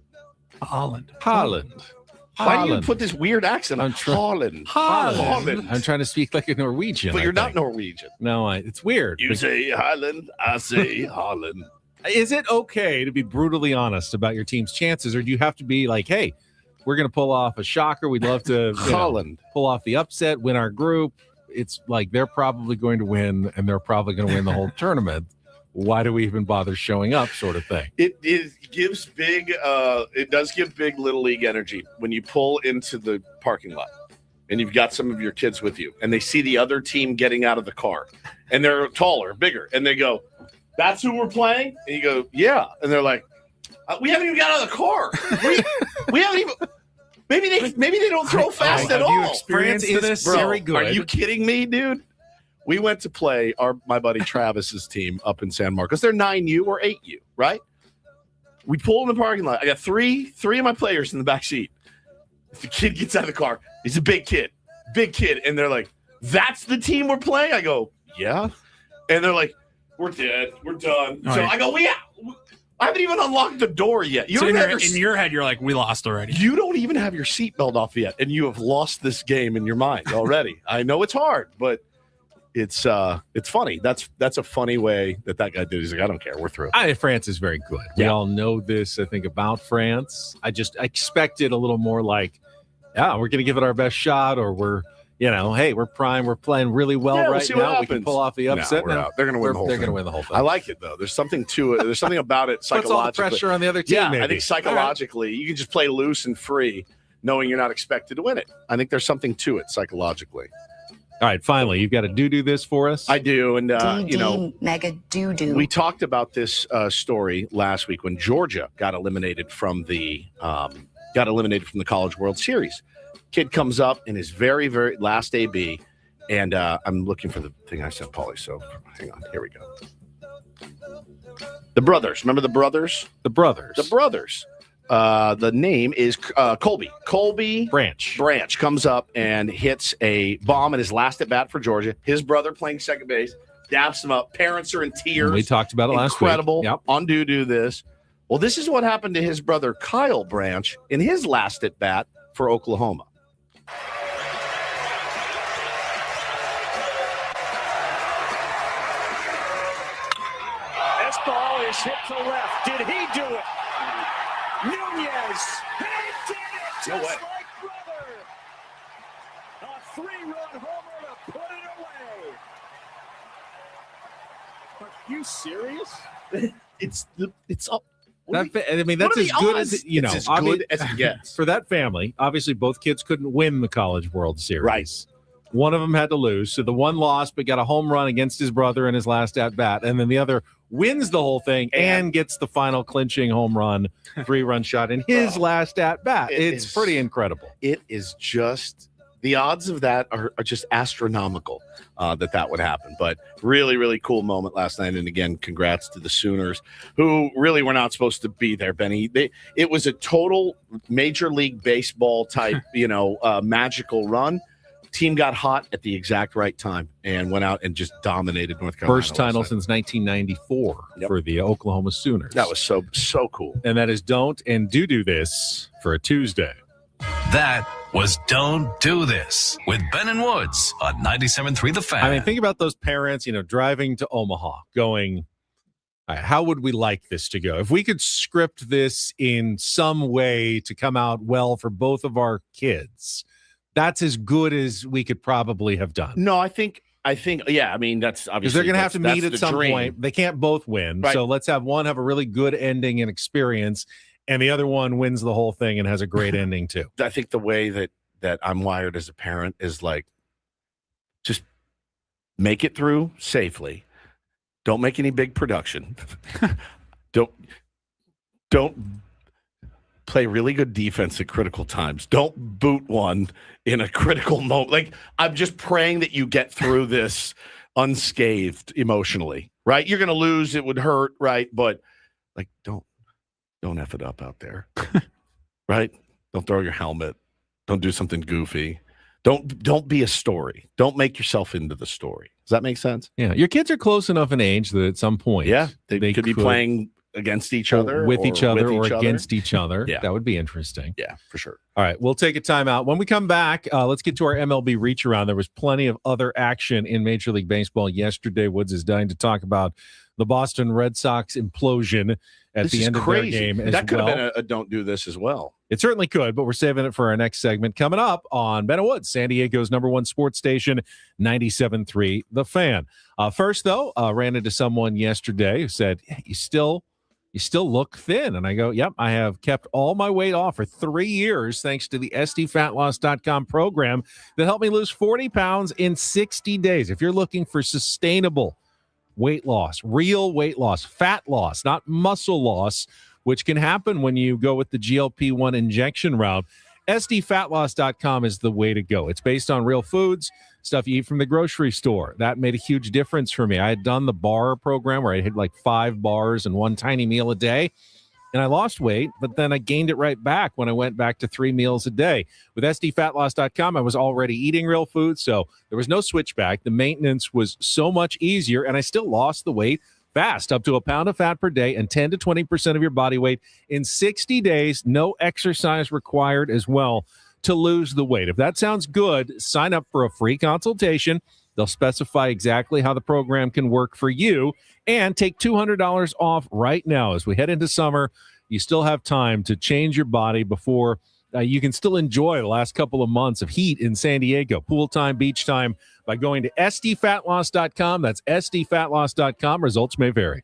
S2: Holland.
S3: Holland.
S1: Why do you
S3: Holland.
S1: put this weird accent on
S3: Holland.
S1: Holland.
S3: I'm trying to speak like a Norwegian.
S1: But
S3: I
S1: you're not
S3: think.
S1: Norwegian.
S3: No, it's weird.
S1: You say Highland, I say Holland.
S3: Is it okay to be brutally honest about your team's chances, or do you have to be like, hey, we're going to pull off a shocker. We'd love to
S1: Holland.
S3: pull off the upset, win our group. It's like they're probably going to win, and they're probably going to win the whole tournament. Why do we even bother showing up, sort of thing?
S1: It gives big, it does give big Little League energy when you pull into the parking lot and you've got some of your kids with you and they see the other team getting out of the car and they're taller, bigger, and they go, "That's who we're playing?" And you go, "Yeah." And they're like, "We haven't even got out of the car. We haven't even." Maybe they don't throw fast at all.
S3: Have you experienced this?
S1: Bro,
S3: Very good.
S1: Are you kidding me, dude? We went to play my buddy Travis's team up in San Marcos. They're 9U or 8U, right? We pull in the parking lot. I got three of my players in the back seat. The kid gets out of the car. He's a big kid. And they're like, "That's the team we're playing?" I go, "Yeah." And they're like, "We're dead. We're done."
S2: All
S1: so
S2: right.
S1: I go, I haven't even unlocked the door yet. You
S2: So
S1: don't
S2: in
S1: have
S2: your, in your head, you're like, we lost already.
S1: You don't even have your seatbelt off yet, and you have lost this game in your mind already. I know it's hard, but it's funny. That's a funny way that guy did. He's like, "I don't care. We're through."
S3: France is very good. We all know this, I think, about France. I expected a little more like, yeah, we're going to give it our best shot, or we're, hey, we're prime. We're playing really well
S1: Yeah, we'll
S3: right
S1: see what
S3: now. We
S1: happens.
S3: can pull off the upset.
S1: No, we're out. They're going to win the whole
S3: They're
S1: thing.
S3: going to win the whole thing.
S1: I like it, though. There's something to it. There's something about it
S3: Puts all the
S1: psychologically.
S3: pressure on the other team,
S1: Yeah,
S3: maybe.
S1: I think psychologically, you can just play loose and free, knowing you're not expected to win it. I think there's something to it psychologically.
S3: All right, finally, you've got to do this for us.
S1: I do, and
S15: mega doo-doo.
S1: we talked about this story last week when Georgia got eliminated from the College World Series. Kid comes up in his very, very last AB, and I'm looking for the thing I sent Paulie. So hang on, here we go. The brothers, remember the brothers?
S3: The brothers.
S1: The name is Colby. Colby Branch comes up and hits a bomb in his last at bat for Georgia. His brother playing second base, daps him up. Parents are in tears.
S3: We talked about it last week.
S1: Incredible.
S3: Yep.
S1: On do this. Well, this is what happened to his brother Kyle Branch in his last at bat for Oklahoma.
S11: This ball is hit to left. Did he do it? Nunez. He did it just
S1: No way.
S11: like brother. A 3-run homer to put it away. Are you serious?
S1: It's up.
S3: That's
S1: what
S3: as
S1: are
S3: good
S1: the
S3: as
S1: odds?
S3: it,
S1: It's as good as it gets.
S3: For that family, obviously both kids couldn't win the College World Series.
S1: Right.
S3: One of them had to lose. So the one lost, but got a home run against his brother in his last at bat. And then the other wins the whole thing and gets the final clinching home run, 3-run shot in his last at bat. It's pretty incredible.
S1: It is just the odds of that are just astronomical that would happen. But really, really cool moment last night. And again, congrats to the Sooners, who really were not supposed to be there, Benny. It was a total Major League Baseball type, magical run. Team got hot at the exact right time and went out and just dominated North Carolina.
S3: First title since 1994 for the Oklahoma Sooners.
S1: That was so cool.
S3: And that is Don't and Do This for a Tuesday.
S7: That was Don't Do This with Ben and Woods on 97.3 The Fan.
S3: I mean, think about those parents, driving to Omaha, going, All right, how would we like this to go? If we could script this in some way to come out well for both of our kids, that's as good as we could probably have done.
S1: No, I think, yeah, I mean, that's obviously
S3: because they're going to have to meet at some
S1: dream.
S3: point. They can't both win.
S1: Right.
S3: So let's have one have a really good ending and experience, and the other one wins the whole thing and has a great ending too.
S1: I think the way that I'm wired as a parent is like, just make it through safely. Don't make any big production. Don't play really good defense at critical times. Don't boot one in a critical moment. Like, I'm just praying that you get through this unscathed emotionally, right? You're going to lose. It would hurt, right? But like, don't F it up out there, right? Don't throw your helmet. Don't do something goofy. Don't be a story. Don't make yourself into the story. Does that make sense?
S3: Yeah. Your kids are close enough in age that at some point,
S1: they could be playing against each other,
S3: with each other, or
S1: other.
S3: against each other.
S1: Yeah.
S3: That would be interesting.
S1: Yeah, for sure.
S3: All right, we'll take a timeout. When we come back, let's get to our MLB Reacharound. There was plenty of other action in Major League Baseball yesterday. Woods is dying to talk about the Boston Red Sox implosion at the end of their game as well.
S1: That could have been a don't do this as well.
S3: It certainly could, but we're saving it for our next segment coming up on Ben and Woods, San Diego's #1 sports station, 97.3 The Fan. First, though, ran into someone yesterday who said, hey, you still look thin. And I go, yep, I have kept all my weight off for 3 years thanks to the SDFatLoss.com program that helped me lose 40 pounds in 60 days. If you're looking for sustainable weight loss, real weight loss, fat loss, not muscle loss, which can happen when you go with the GLP-1 injection route, SDFatLoss.com is the way to go. It's based on real foods, stuff you eat from the grocery store. That made a huge difference for me. I had done the bar program where I hit like 5 bars and 1 tiny meal a day, and I lost weight, but then I gained it right back when I went back to 3 meals a day. With SDFatLoss.com, I was already eating real food, so there was no switchback. The maintenance was so much easier, and I still lost the weight fast, up to 1 pound of fat per day and 10 to 20% of your body weight in 60 days. No exercise required as well to lose the weight. If that sounds good, sign up for a free consultation. They'll specify exactly how the program can work for you and take $200 off right now. As we head into summer, you still have time to change your body before you can still enjoy the last couple of months of heat in San Diego, pool time, beach time, by going to SDFatLoss.com. That's SDFatLoss.com. Results may vary.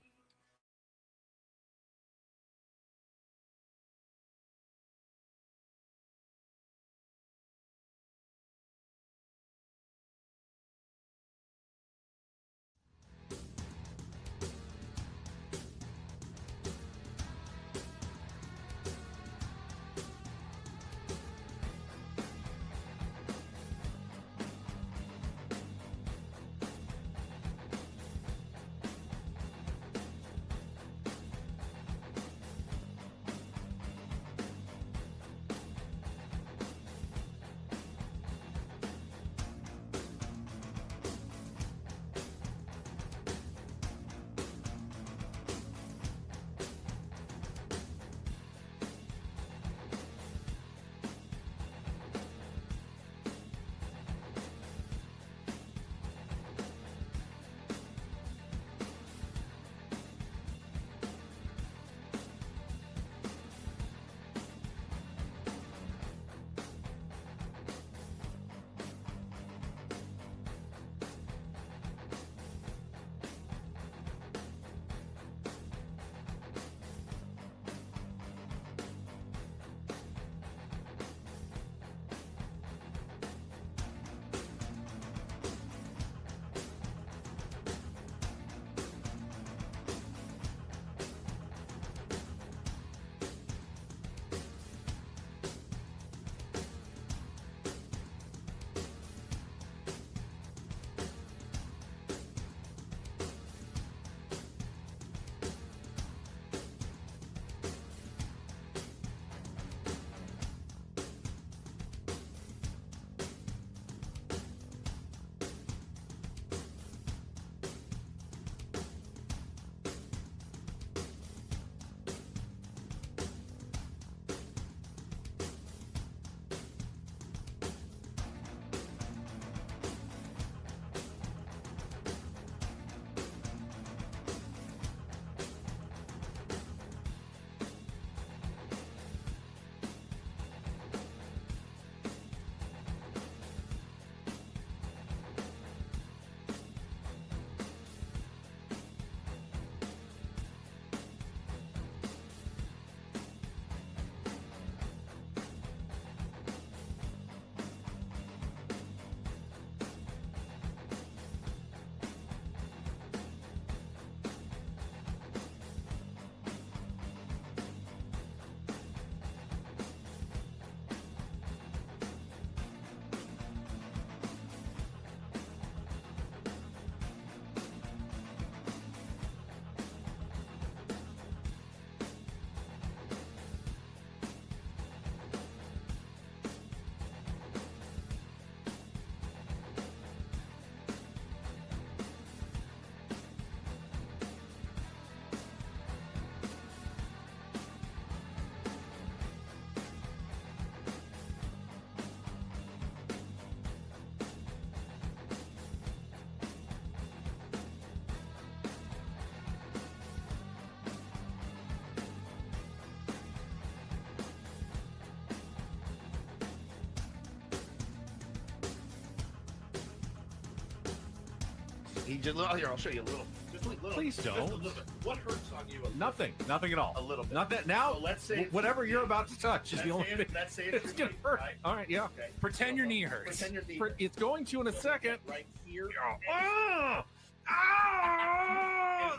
S1: He just here. I'll show you a little. Just a little.
S3: Please don't.
S1: Just a little bit. What hurts on you?
S3: Nothing at all.
S1: A little bit.
S3: Not that now.
S1: So let's say
S3: whatever you're about to touch is the only thing.
S1: Let's say
S3: it's gonna hurt.
S1: Right?
S3: All right, yeah.
S1: Okay.
S2: Pretend your knee hurts.
S1: Pretend your knee hurts.
S3: It's going to in a second.
S1: Right here.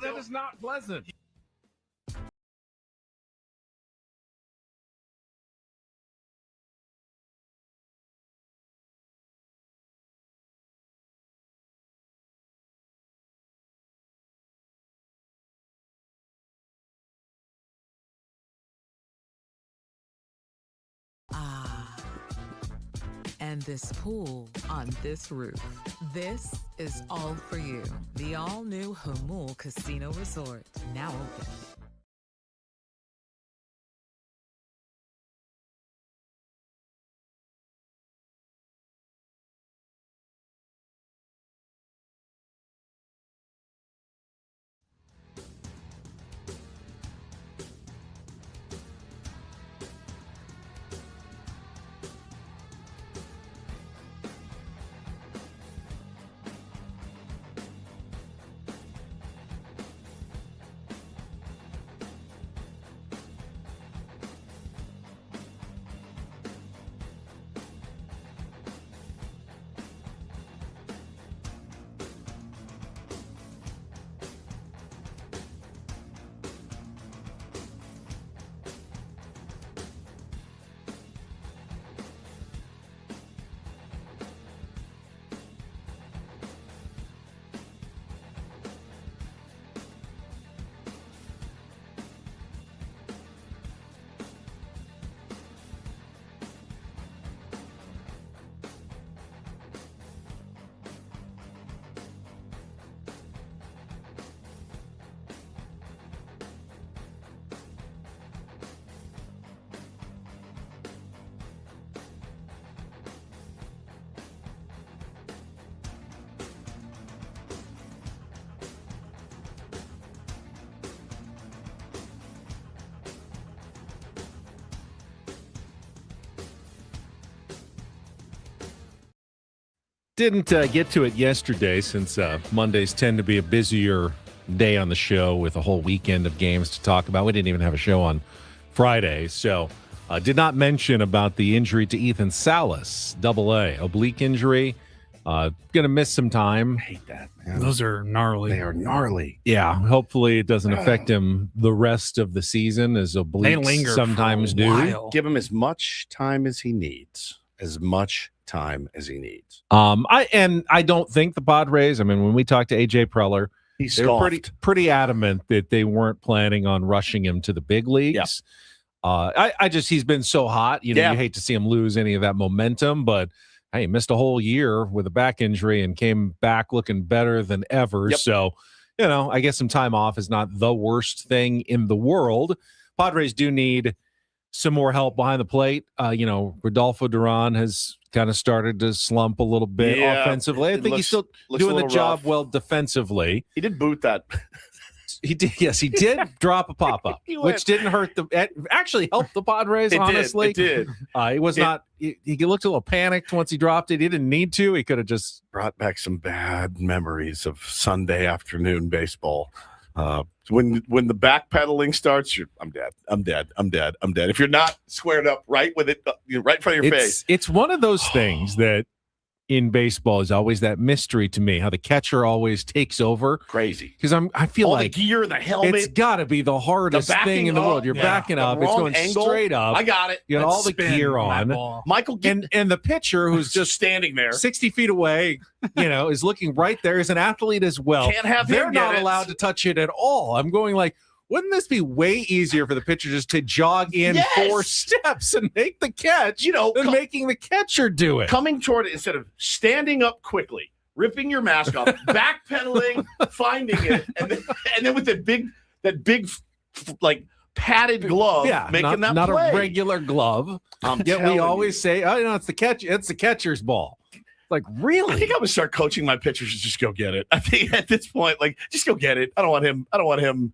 S3: That is not pleasant.
S6: And this pool on this roof. This is all for you. The all-new Hamul Casino Resort, now open.
S3: Didn't get to it yesterday since Mondays tend to be a busier day on the show with a whole weekend of games to talk about. We didn't even have a show on Friday, so did not mention about the injury to Ethan Salas, AA, oblique injury. Going to miss some time.
S1: I hate that, man.
S2: Those are gnarly.
S1: They are gnarly.
S3: Yeah, hopefully it doesn't affect him the rest of the season as obliques sometimes do.
S1: Give him as much time as he needs.
S3: I don't think the Padres, I mean, when we talked to AJ Preller, they're pretty adamant that they weren't planning on rushing him to the big leagues. Yep. He's been so hot, you hate to see him lose any of that momentum, but hey, he missed a whole year with a back injury and came back looking better than ever. Yep. So, I guess some time off is not the worst thing in the world. Padres do need some more help behind the plate. Rodolfo Duran has kind of started to slump a little bit offensively. I think he's still doing the job well defensively.
S1: He did boot that.
S3: He did. Yes, he did drop a pop-up, which didn't hurt actually helped the Padres, honestly.
S1: It did.
S3: He was not, he looked a little panicked once he dropped it. He didn't need to. He could have just
S1: brought back some bad memories of Sunday afternoon baseball. When the backpedaling starts, I'm dead. If you're not squared up right with it, right in front of your face.
S3: It's one of those things that in baseball is always that mystery to me, how the catcher always takes over.
S1: Crazy.
S3: Because I feel
S1: all
S3: like
S1: the gear, the helmet.
S3: It's got to be the hardest thing in the world. You're backing up. It's going
S1: angle.
S3: Straight up.
S1: I got it.
S3: You got all the gear on.
S1: Michael,
S3: and the pitcher who's just
S1: standing there
S3: 60 feet away, is looking right there. Is an athlete as well.
S1: Can't have
S3: They're not allowed to touch it at all. I'm going like, wouldn't this be way easier for the pitcher just to jog in 4 steps and make the catch, than making the catcher do it?
S1: Coming toward it instead of standing up quickly, ripping your mask off, backpedaling, finding it, and then with that big like padded glove, making that
S3: not
S1: play.
S3: A regular glove. Yet we always say, it's the catch. It's the catcher's ball. Like, really?
S1: I think I'm gonna start coaching my pitchers to just go get it. I think at this point, just go get it. I don't want him.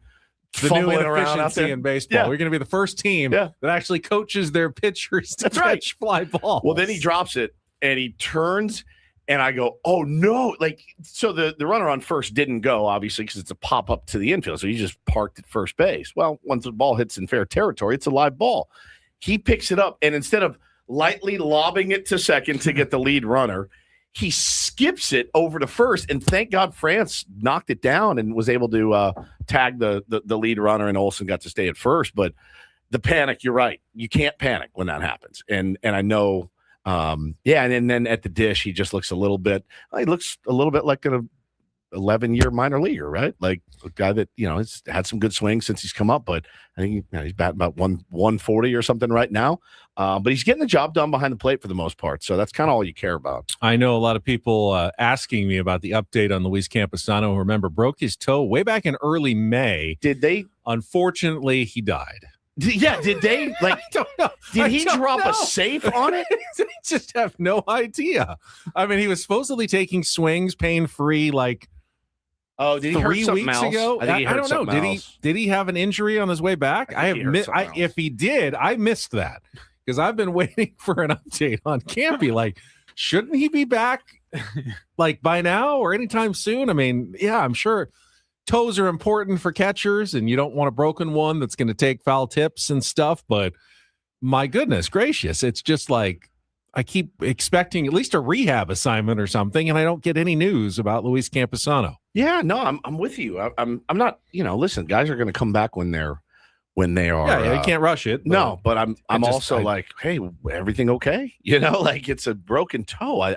S3: The new inefficiency in baseball. We're going to be the first team that actually coaches their pitchers to catch fly balls.
S1: Well, then he drops it and he turns And I go, oh, no. Like, so the runner on first didn't go, obviously, because it's a pop-up to the infield. So he just parked at first base. Well, once the ball hits in fair territory, it's a live ball. He picks it up, and instead of lightly lobbing it to second to get the lead runner, he skips it over to first. And thank God France knocked it down and was able to tag the lead runner, and Olsen got to stay at first. But the panic, you're right. You can't panic when that happens. And I know – and then at the dish, he just looks a little bit like an 11-year minor leaguer, right? Like a guy that, has had some good swings since he's come up, but I think he's batting about 140 or something right now. But he's getting the job done behind the plate for the most part. So that's kind of all you care about.
S3: I know a lot of people asking me about the update on Luis Campusano, who, remember, broke his toe way back in early May.
S1: Did they?
S3: Unfortunately, he died.
S1: Yeah, did they I don't know. Did he drop a safe on it?
S3: I just have no idea. I mean, he was supposedly taking swings pain-free like
S1: did he
S3: 3
S1: hurt
S3: weeks
S1: else?
S3: ago?
S1: I think he hurt
S3: don't know.
S1: else.
S3: Did he have an injury on his way back? If he did, I missed that because I've been waiting for an update on Campy. Like, shouldn't he be back like by now or anytime soon? I mean, yeah, I'm sure toes are important for catchers, and you don't want a broken one that's going to take foul tips and stuff. But my goodness gracious, it's just like I keep expecting at least a rehab assignment or something, and I don't get any news about Luis Campusano.
S1: Yeah, no, I'm with you. I'm not. Listen, guys are going to come back when they are.
S3: Yeah, you can't rush it.
S1: No, but I'm also like, hey, everything okay? Like it's a broken toe.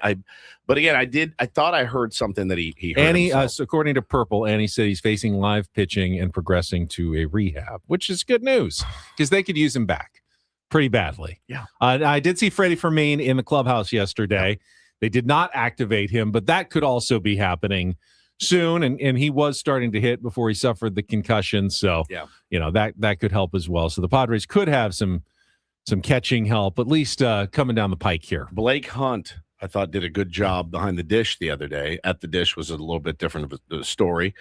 S1: But again, I thought I heard something that he hurt
S3: Annie,
S1: himself.
S3: according to Purple, Annie said he's facing live pitching and progressing to a rehab, which is good news because they could use him back pretty badly.
S1: Yeah.
S3: I did see Freddie Fermin in the clubhouse yesterday. Yeah. They did not activate him, but that could also be happening soon, and he was starting to hit before he suffered the concussion, so that could help as well. So the Padres could have some catching help, at least coming down the pike here.
S1: Blake Hunt, I thought, did a good job behind the dish the other day. At the dish was a little bit different of a story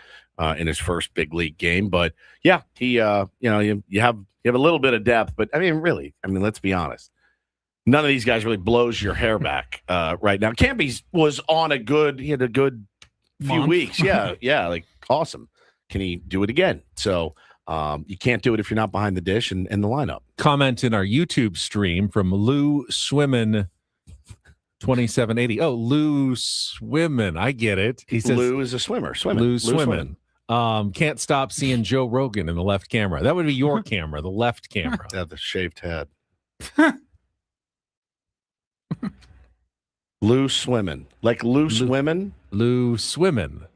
S1: in his first big league game, but yeah, he you have a little bit of depth, but let's be honest. None of these guys really blows your hair back right now. Campy was on he had a good few weeks. Yeah, like awesome. Can he do it again? So you can't do it if you're not behind the dish and the lineup.
S3: Comment in our YouTube stream from Lou Swimmin 2780. Oh, Lou Swimmin. I get it. He says
S1: Lou is a swimmer.
S3: Lou Swimmin. Can't stop seeing Joe Rogan in the left camera. That would be your camera, the left camera.
S1: Yeah, the shaved head. Lou Swimmin. Like loose women?
S3: Lou Swimmin.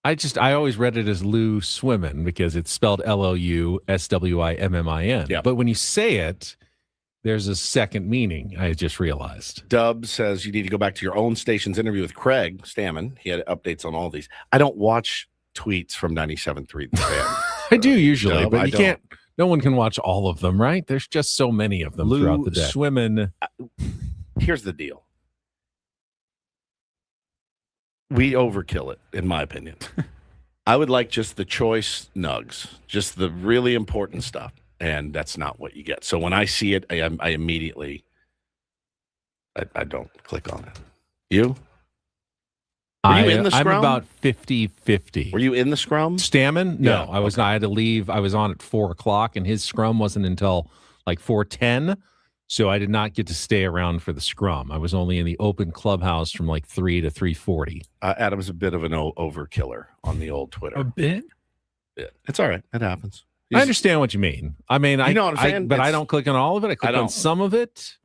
S3: I always read it as Lou Swimmin because it's spelled LOUSWIMMIN.
S1: Yeah.
S3: But when you say it, there's a second meaning, I just realized.
S1: Dub says you need to go back to your own station's interview with Craig Stammen. He had updates on all these. I don't watch tweets from 97.3 The Fan.
S3: I do usually,
S1: Dub,
S3: but you can't. No one can watch all of them, right? There's just so many of them throughout the day. Swimmin.
S1: Here's the deal. We overkill it, in my opinion. I would like just the choice nugs, just the really important stuff, and that's not what you get. So when I see it, I immediately, I don't click on it. You? Were you in the scrum?
S3: I'm about 50-50.
S1: Were you in the scrum?
S3: Stammen? No,
S1: Yeah,
S3: I was not. I had to leave. I was on at 4:00, and his scrum wasn't until like 4:10. So I did not get to stay around for the scrum. I was only in the open clubhouse from like 3 to 3:40.
S1: Adam's a bit of an overkiller on the old Twitter.
S2: A bit?
S1: Yeah. It's all right. It happens.
S3: I understand what you mean. I mean,
S1: You know what I'm saying?
S3: but I
S1: It's-
S3: don't click on all of it. I click
S1: I
S3: on
S1: don't.
S3: some of it.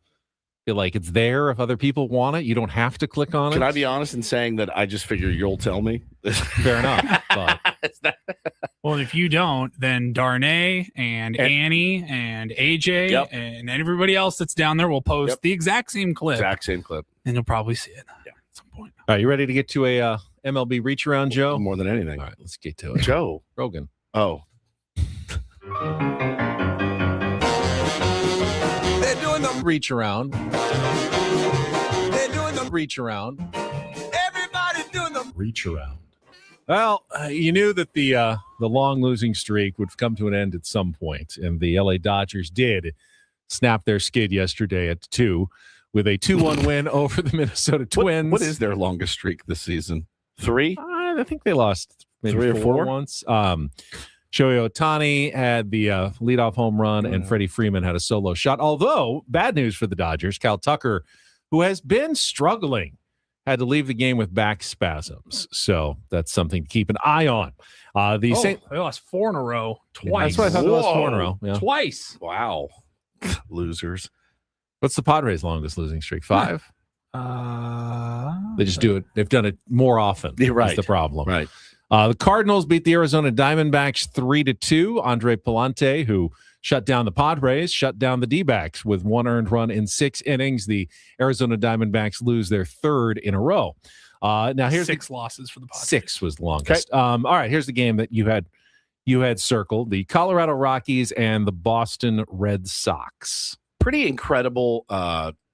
S3: Feel like it's there if other people want it. You don't have to click on
S1: Can
S3: it.
S1: I be honest in saying that I just figure you'll tell me?
S3: Fair enough. But
S2: Well, if you don't, then Darnay and Annie and AJ
S1: Yep.
S2: and everybody else that's down there will post
S1: Yep.
S2: the exact same clip.
S1: Exact same clip.
S2: And you'll probably see it at some point.
S3: all right, you ready to get to a MLB reach around, Joe?
S1: More than anything.
S3: All right, let's get to it.
S1: Joe.
S3: Rogan.
S1: Oh.
S3: They're doing the reach around. They're doing the reach around. Everybody's doing the reach around. Well, you knew that the long losing streak would come to an end at some point, and the LA Dodgers did snap their skid yesterday at 2 with a 2-1 win over the Minnesota Twins.
S1: What is their longest streak this season? 3?
S3: I think they lost maybe
S1: 3 or 4
S3: once. Shohei Ohtani had the leadoff home run, and Freddie Freeman had a solo shot. Although, bad news for the Dodgers, Cal Tucker, who has been struggling, had to leave the game with back spasms. So that's something to keep an eye on.
S2: They lost 4 in a row. Twice.
S3: That's what I thought. They lost 4 in a row. Yeah.
S2: Twice.
S1: Wow. Losers.
S3: What's the Padres' longest losing streak? 5? They just do it. They've done it more often.
S1: Right.
S3: That's the problem.
S1: Right.
S3: The Cardinals beat the Arizona Diamondbacks 3-2. Andre Palante, who shut down the Padres, shut down the D-backs with 1 earned run in 6 innings. The Arizona Diamondbacks lose their 3rd in a row. Now here's
S2: 6 losses for the Padres.
S3: 6 was the longest. All right, here's the game that you had circled: the Colorado Rockies and the Boston Red Sox.
S1: Pretty incredible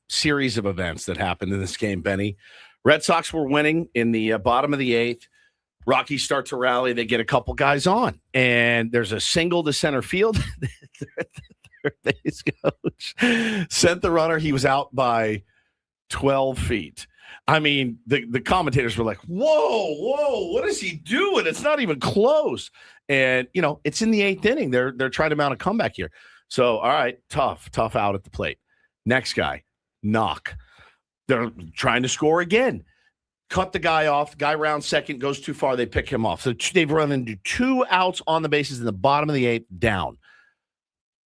S1: series of events that happened in this game, Benny. Red Sox were winning in the bottom of the 8th. Rockies start to rally. They get a couple guys on, and there's a single to center field. Their base coach sent the runner. He was out by 12 feet. I mean, the commentators were like, whoa, what is he doing? It's not even close. And, it's in the 8th inning. They're trying to mount a comeback here. So, all right, tough out at the plate. Next guy, knock. They're trying to score again. Cut the guy off. The guy rounds second, goes too far. They pick him off. So they've run into 2 outs on the bases in the bottom of the 8th, down.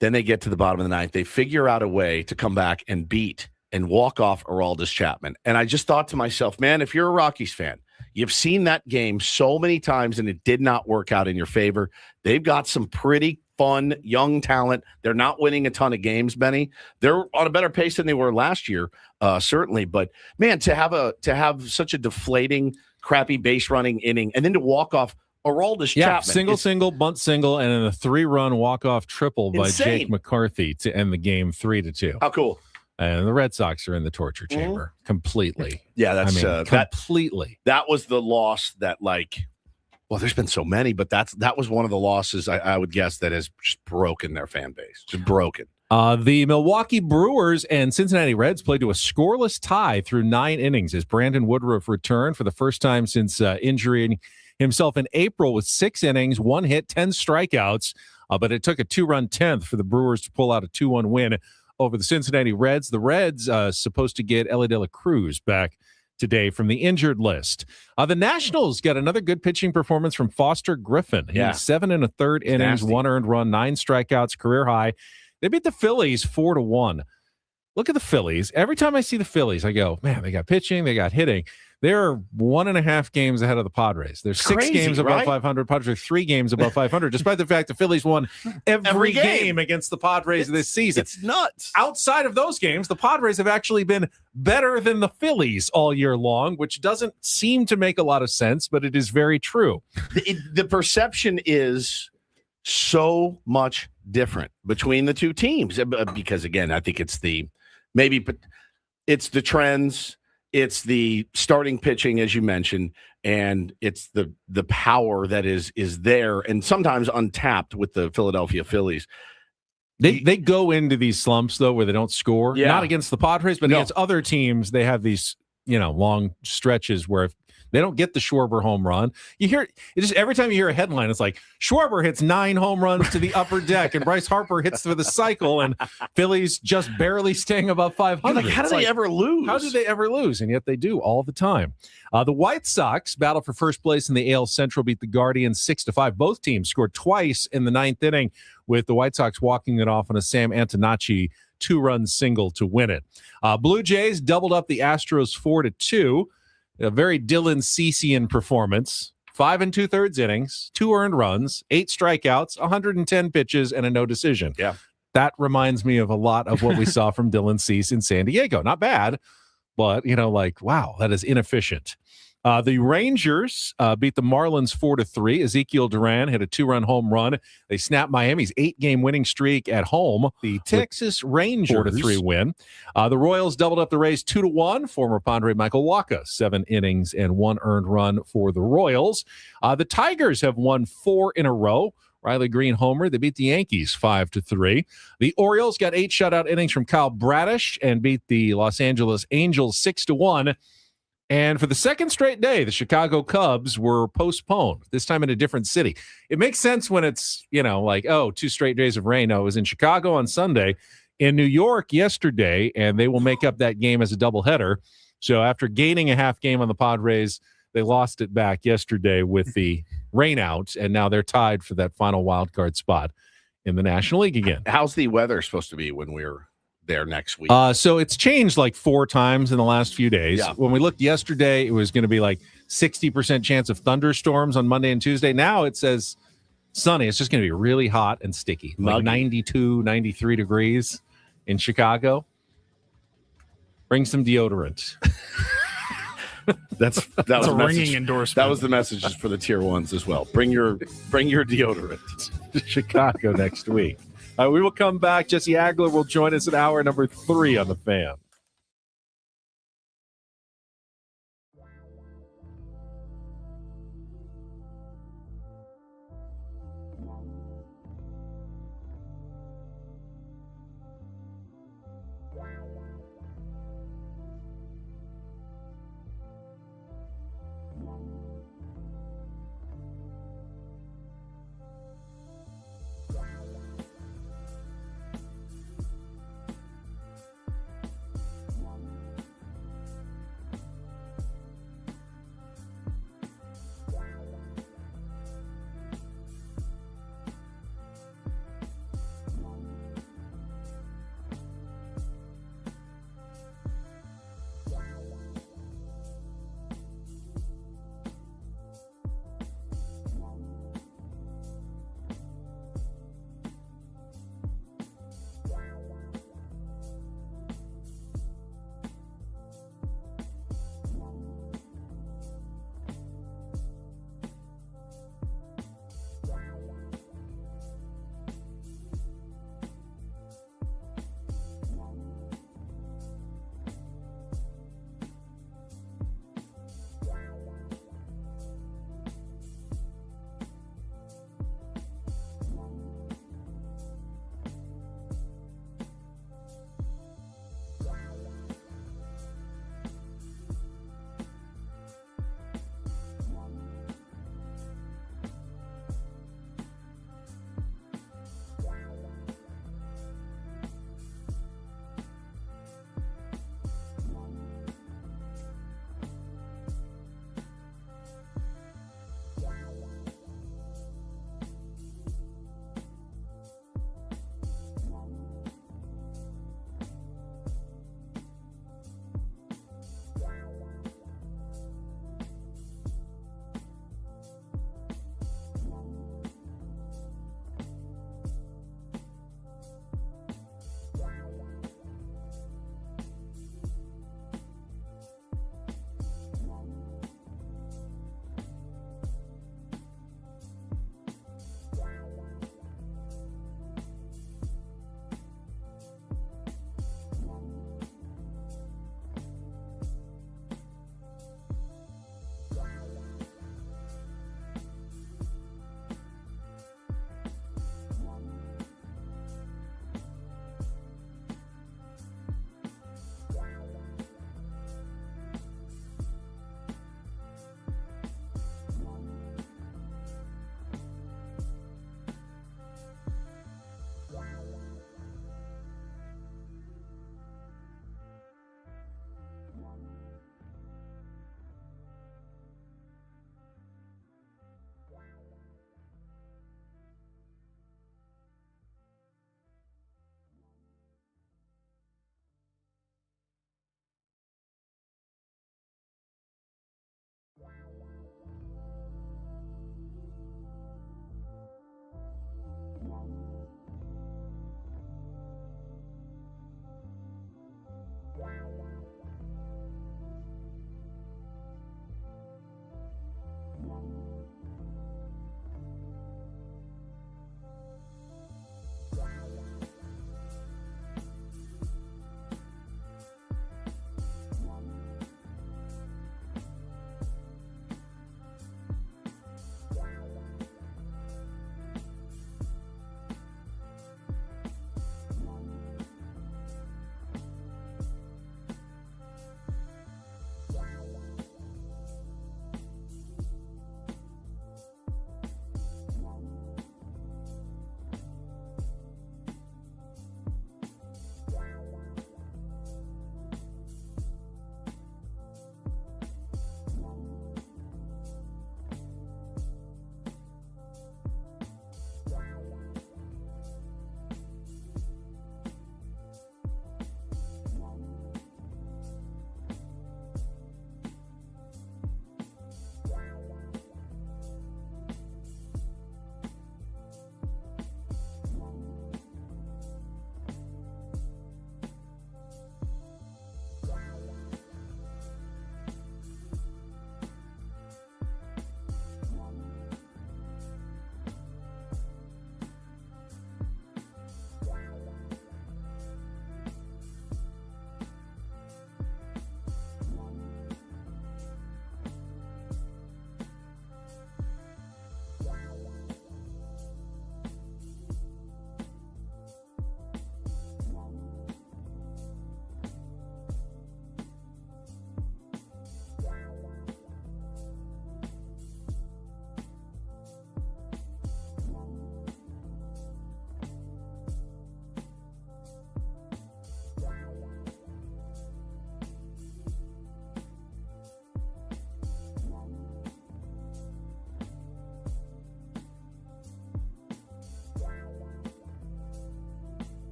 S1: Then they get to the bottom of the 9th. They figure out a way to come back and beat and walk off Aroldis Chapman. And I just thought to myself, man, if you're a Rockies fan, you've seen that game so many times and it did not work out in your favor. They've got some pretty fun, young talent. They're not winning a ton of games, Benny. They're on a better pace than they were last year, certainly. But, man, to have such a deflating, crappy base running inning and then to walk off Aroldis Chapman.
S3: Single, bunt single, and then a 3-run walk-off triple by Jake McCarthy to end the game 3-2.
S1: How cool.
S3: And the Red Sox are in the torture chamber completely.
S1: Yeah, that's
S3: completely.
S1: That was the loss that, there's been so many, but that was one of the losses I would guess that has just broken their fan base. Just broken.
S3: The Milwaukee Brewers and Cincinnati Reds played to a scoreless tie through 9 innings as Brandon Woodruff returned for the first time since injuring himself in April with 6 innings, 1 hit, 10 strikeouts. But it took a 2-run 10th for the Brewers to pull out a 2-1 win over the Cincinnati Reds. The Reds supposed to get Elly De La Cruz back today from the injured list. The Nationals got another good pitching performance from Foster Griffin. He had 7 1/3 innings, 1 earned run, 9 strikeouts, career high. They beat the Phillies 4-1. Look at the Phillies. Every time I see the Phillies, I go, man, they got pitching, they got hitting. They're 1.5 games ahead of the Padres. They're 6 games above 500. Padres are 3 games above 500, despite the fact the Phillies won every game against the Padres this season.
S1: It's nuts.
S3: Outside of those games, the Padres have actually been better than the Phillies all year long, which doesn't seem to make a lot of sense, but it is very true.
S1: The perception is so much different between the two teams because, again, I think it's the trends. It's the starting pitching, as you mentioned, and it's the power that is there and sometimes untapped with the Philadelphia Phillies.
S3: They go into these slumps, though, where they don't score.
S1: Yeah.
S3: Not against the Padres, but against other teams. They have these, long stretches where if they don't get the Schwarber home run. You hear it just every time you hear a headline, it's like Schwarber hits 9 home runs to the upper deck, and Bryce Harper hits for the cycle, and Phillies just barely staying above 500.
S1: How do they ever lose?
S3: How do they ever lose? And yet they do all the time. The White Sox battle for first place in the AL Central, beat the Guardians 6-5. Both teams scored twice in the 9th inning, with the White Sox walking it off on a Sam Antonacci 2-run single to win it. Blue Jays doubled up the Astros 4-2. A very Dylan Ceasian performance. 5 2/3 innings, 2 earned runs, 8 strikeouts, 110 pitches, and a no decision.
S1: Yeah.
S3: That reminds me of a lot of what we saw from Dylan Cease in San Diego. Not bad, but, wow, that is inefficient. The Rangers beat the Marlins 4-3. Ezekiel Duran hit a 2-run home run. They snapped Miami's 8-game winning streak at home. The Texas Rangers 4-3 win. The Royals doubled up the Rays 2-1. Former Padre Michael Wacha, 7 innings and 1 earned run for the Royals. The Tigers have won 4 in a row. Riley Green homer. They beat the Yankees 5-3. The Orioles got 8 shutout innings from Kyle Bradish and beat the Los Angeles Angels 6-1. And for the second straight day, the Chicago Cubs were postponed, this time in a different city. It makes sense when it's, 2 straight days of rain. No, it was in Chicago on Sunday, in New York yesterday, and they will make up that game as a doubleheader. So after gaining a half game on the Padres, they lost it back yesterday with the rain out, and now they're tied for that final wild card spot in the National League again.
S1: How's the weather supposed to be when we're there next week?
S3: So it's changed like 4 times in the last few days.
S1: Yeah.
S3: When we looked yesterday, it was going to be like 60% chance of thunderstorms on Monday and Tuesday. Now it says sunny. It's just going to be really hot and sticky, like 92, 93 degrees in Chicago. Bring some deodorant.
S1: That was
S2: a
S1: the
S2: ringing
S1: message.
S2: endorsement.
S1: That was the message for the tier 1s as well. Bring your deodorant
S3: to Chicago next week. We will come back. Jesse Agler will join us at hour number 3 on The Fan.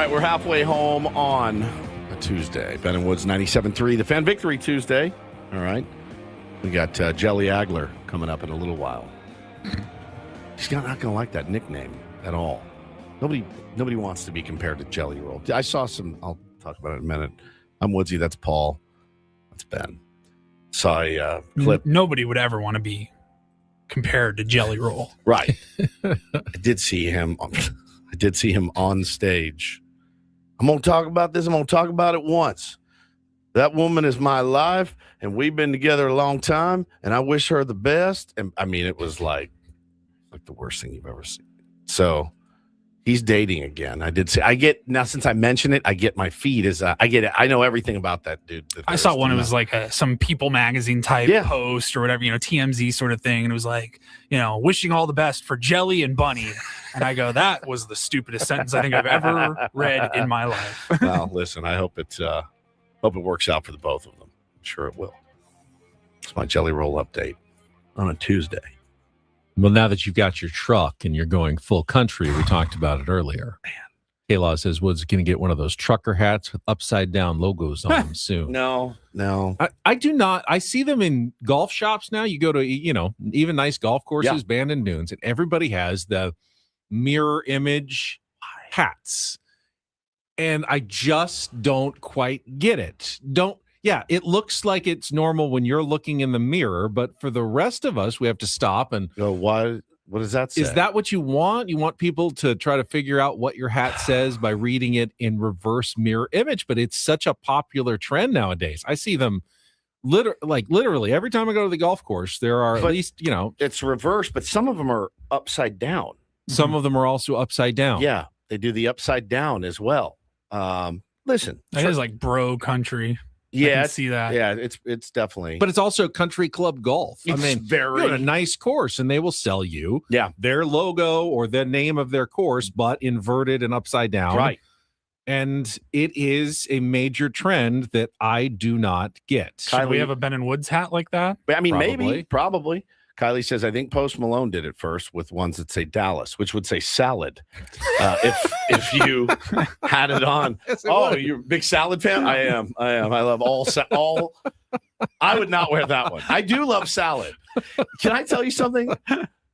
S1: right, we're halfway home on a Tuesday. Ben and Woods 97.3, the Fan Victory Tuesday. All right. We got Jelly Agler coming up in a little while. He's not going to like that nickname at all. Nobody wants to be compared to Jelly Roll. I saw some, I'll talk about it in a minute. I'm Woodsy, that's Paul. That's Ben. Saw a clip.
S2: Nobody would ever want to be compared to Jelly Roll.
S1: Right. I did see him on stage. I'm going to talk about this. I'm going to talk about it once. That woman is my life, and we've been together a long time, and I wish her the best. And I mean, it was like the worst thing you've ever seen. So he's dating again. I did say, now since I mention it, I get my feed I get it. I know everything about that dude.
S2: I saw one. It was like some People magazine type post or whatever, TMZ sort of thing. And it was like, wishing all the best for Jelly and Bunny. And I go, that was the stupidest sentence I think I've ever read in my life.
S1: Well, listen, I hope it works out for the both of them. I'm sure it will. It's my Jelly Roll update on a Tuesday.
S3: Well, now that you've got your truck and you're going full country, we talked about it earlier. Man. K-Law says Woods going to get one of those trucker hats with upside down logos on them soon.
S1: No.
S3: I do not. I see them in golf shops now. You go to, even nice golf courses, Bandon Dunes, and everybody has the mirror image hats. And I just don't quite get it. It looks like it's normal when you're looking in the mirror, but for the rest of us, we have to stop and
S1: go, what does that say?
S3: Is that what you want? You want people to try to figure out what your hat says by reading it in reverse mirror image, but it's such a popular trend nowadays. I see them literally every time I go to the golf course, there are at least,
S1: it's reverse, but some of them are upside down.
S3: Some of them are also upside down.
S1: Yeah, they do the upside down as well. Listen,
S2: that is like bro country.
S1: Yeah,
S2: I can see that.
S1: Yeah, it's definitely.
S3: But it's also country club golf.
S1: It's
S3: you're at a nice course, and they will sell you their logo or the name of their course, but inverted and upside down.
S1: Right.
S3: And it is a major trend that I do not get.
S2: Should we have a Ben and Woods hat like that?
S1: I mean, maybe, probably. Kylie says, I think Post Malone did it first with ones that say Dallas, which would say salad. If you had it on. Yes, you're a big salad fan? I am. I love all. I would not wear that one. I do love salad. Can I tell you something?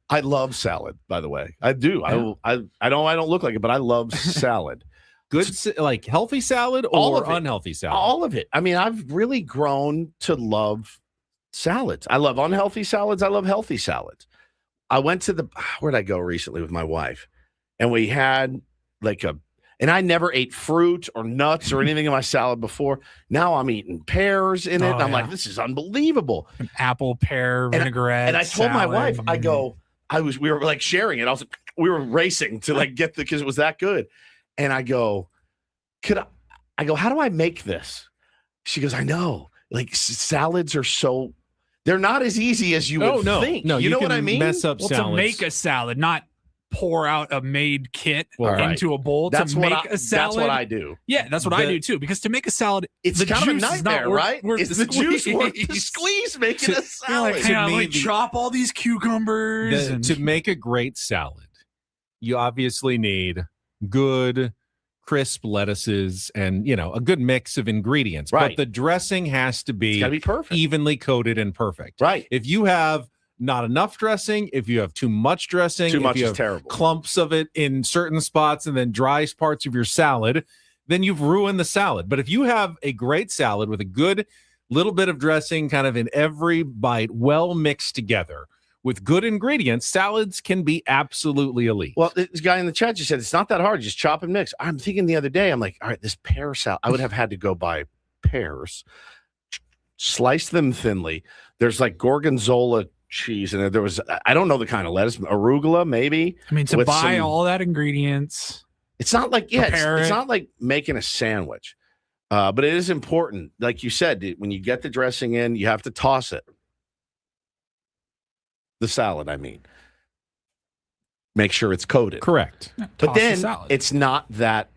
S1: I love salad, by the way. I do. Yeah. I don't look like it, but I love salad.
S3: Good, like healthy salad or unhealthy salad?
S1: All of it. I mean, I've really grown to love salads. I love unhealthy salads. I love healthy salads. I went to where'd I go recently with my wife? And we had and I never ate fruit or nuts or anything in my salad before. Now I'm eating pears in it. And I'm like, this is unbelievable.
S2: An apple, pear, vinaigrette.
S1: And I told my wife, we were like sharing it. We were racing to get because it was that good. And I go, how do I make this? She goes, I know. Salads are they're not as easy as you would think.
S3: No,
S1: you know what I mean?
S3: Mess up salads.
S2: To make a salad, not pour out a made kit into a bowl
S1: a salad.
S2: That's
S1: what I do.
S2: Yeah, that's what I do too. Because to make a salad,
S1: it's kind of a nightmare, right?
S2: Is the juice worth the
S1: squeeze making a salad?
S2: Chop all these cucumbers.
S3: To make a great salad, you obviously need good, crisp lettuces and a good mix of ingredients.
S1: Right.
S3: But the dressing has to be,
S1: it's gotta be perfect,
S3: evenly coated and perfect.
S1: Right.
S3: If you have not enough dressing, if you have too much dressing,
S1: too much
S3: is
S1: terrible.
S3: Clumps of it in certain spots and then dry parts of your salad, then you've ruined the salad. But if you have a great salad with a good little bit of dressing kind of in every bite, well mixed together, with good ingredients, salads can be absolutely elite.
S1: Well, this guy in the chat just said, it's not that hard. Just chop and mix. I'm thinking the other day, I'm like, all right, this pear salad, I would have had to go buy pears, slice them thinly. There's gorgonzola cheese in it. There was, I don't know the kind of lettuce, arugula, maybe.
S2: I mean, to buy all that ingredients.
S1: It's not it's not like making a sandwich. But it is important. Like you said, when you get the dressing in, you have to toss it. The salad, I mean. Make sure it's coated.
S3: Correct.
S1: But then it's not that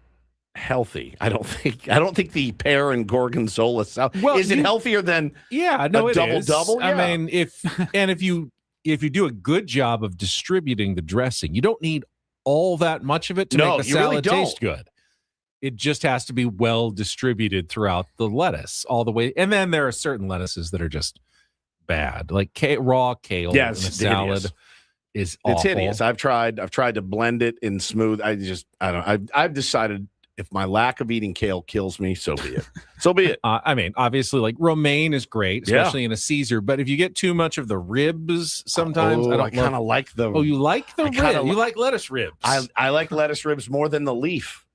S1: healthy. I don't think the pear and gorgonzola salad is it healthier than
S3: a
S1: double? Yeah.
S3: I mean, if you do a good job of distributing the dressing, you don't need all that much of it to make the salad taste good. It just has to be well distributed throughout the lettuce all the way. And then there are certain lettuces that are just bad, like raw kale in a salad is awful.
S1: It's hideous. I've tried to blend it in smooth. I've decided if my lack of eating kale kills me, so be it. So be it.
S3: I mean, obviously, like romaine is great, especially in a Caesar. But if you get too much of the ribs, sometimes I kind
S1: of like the.
S3: Oh, you like the rib? You like lettuce ribs?
S1: I like lettuce ribs more than the leaf.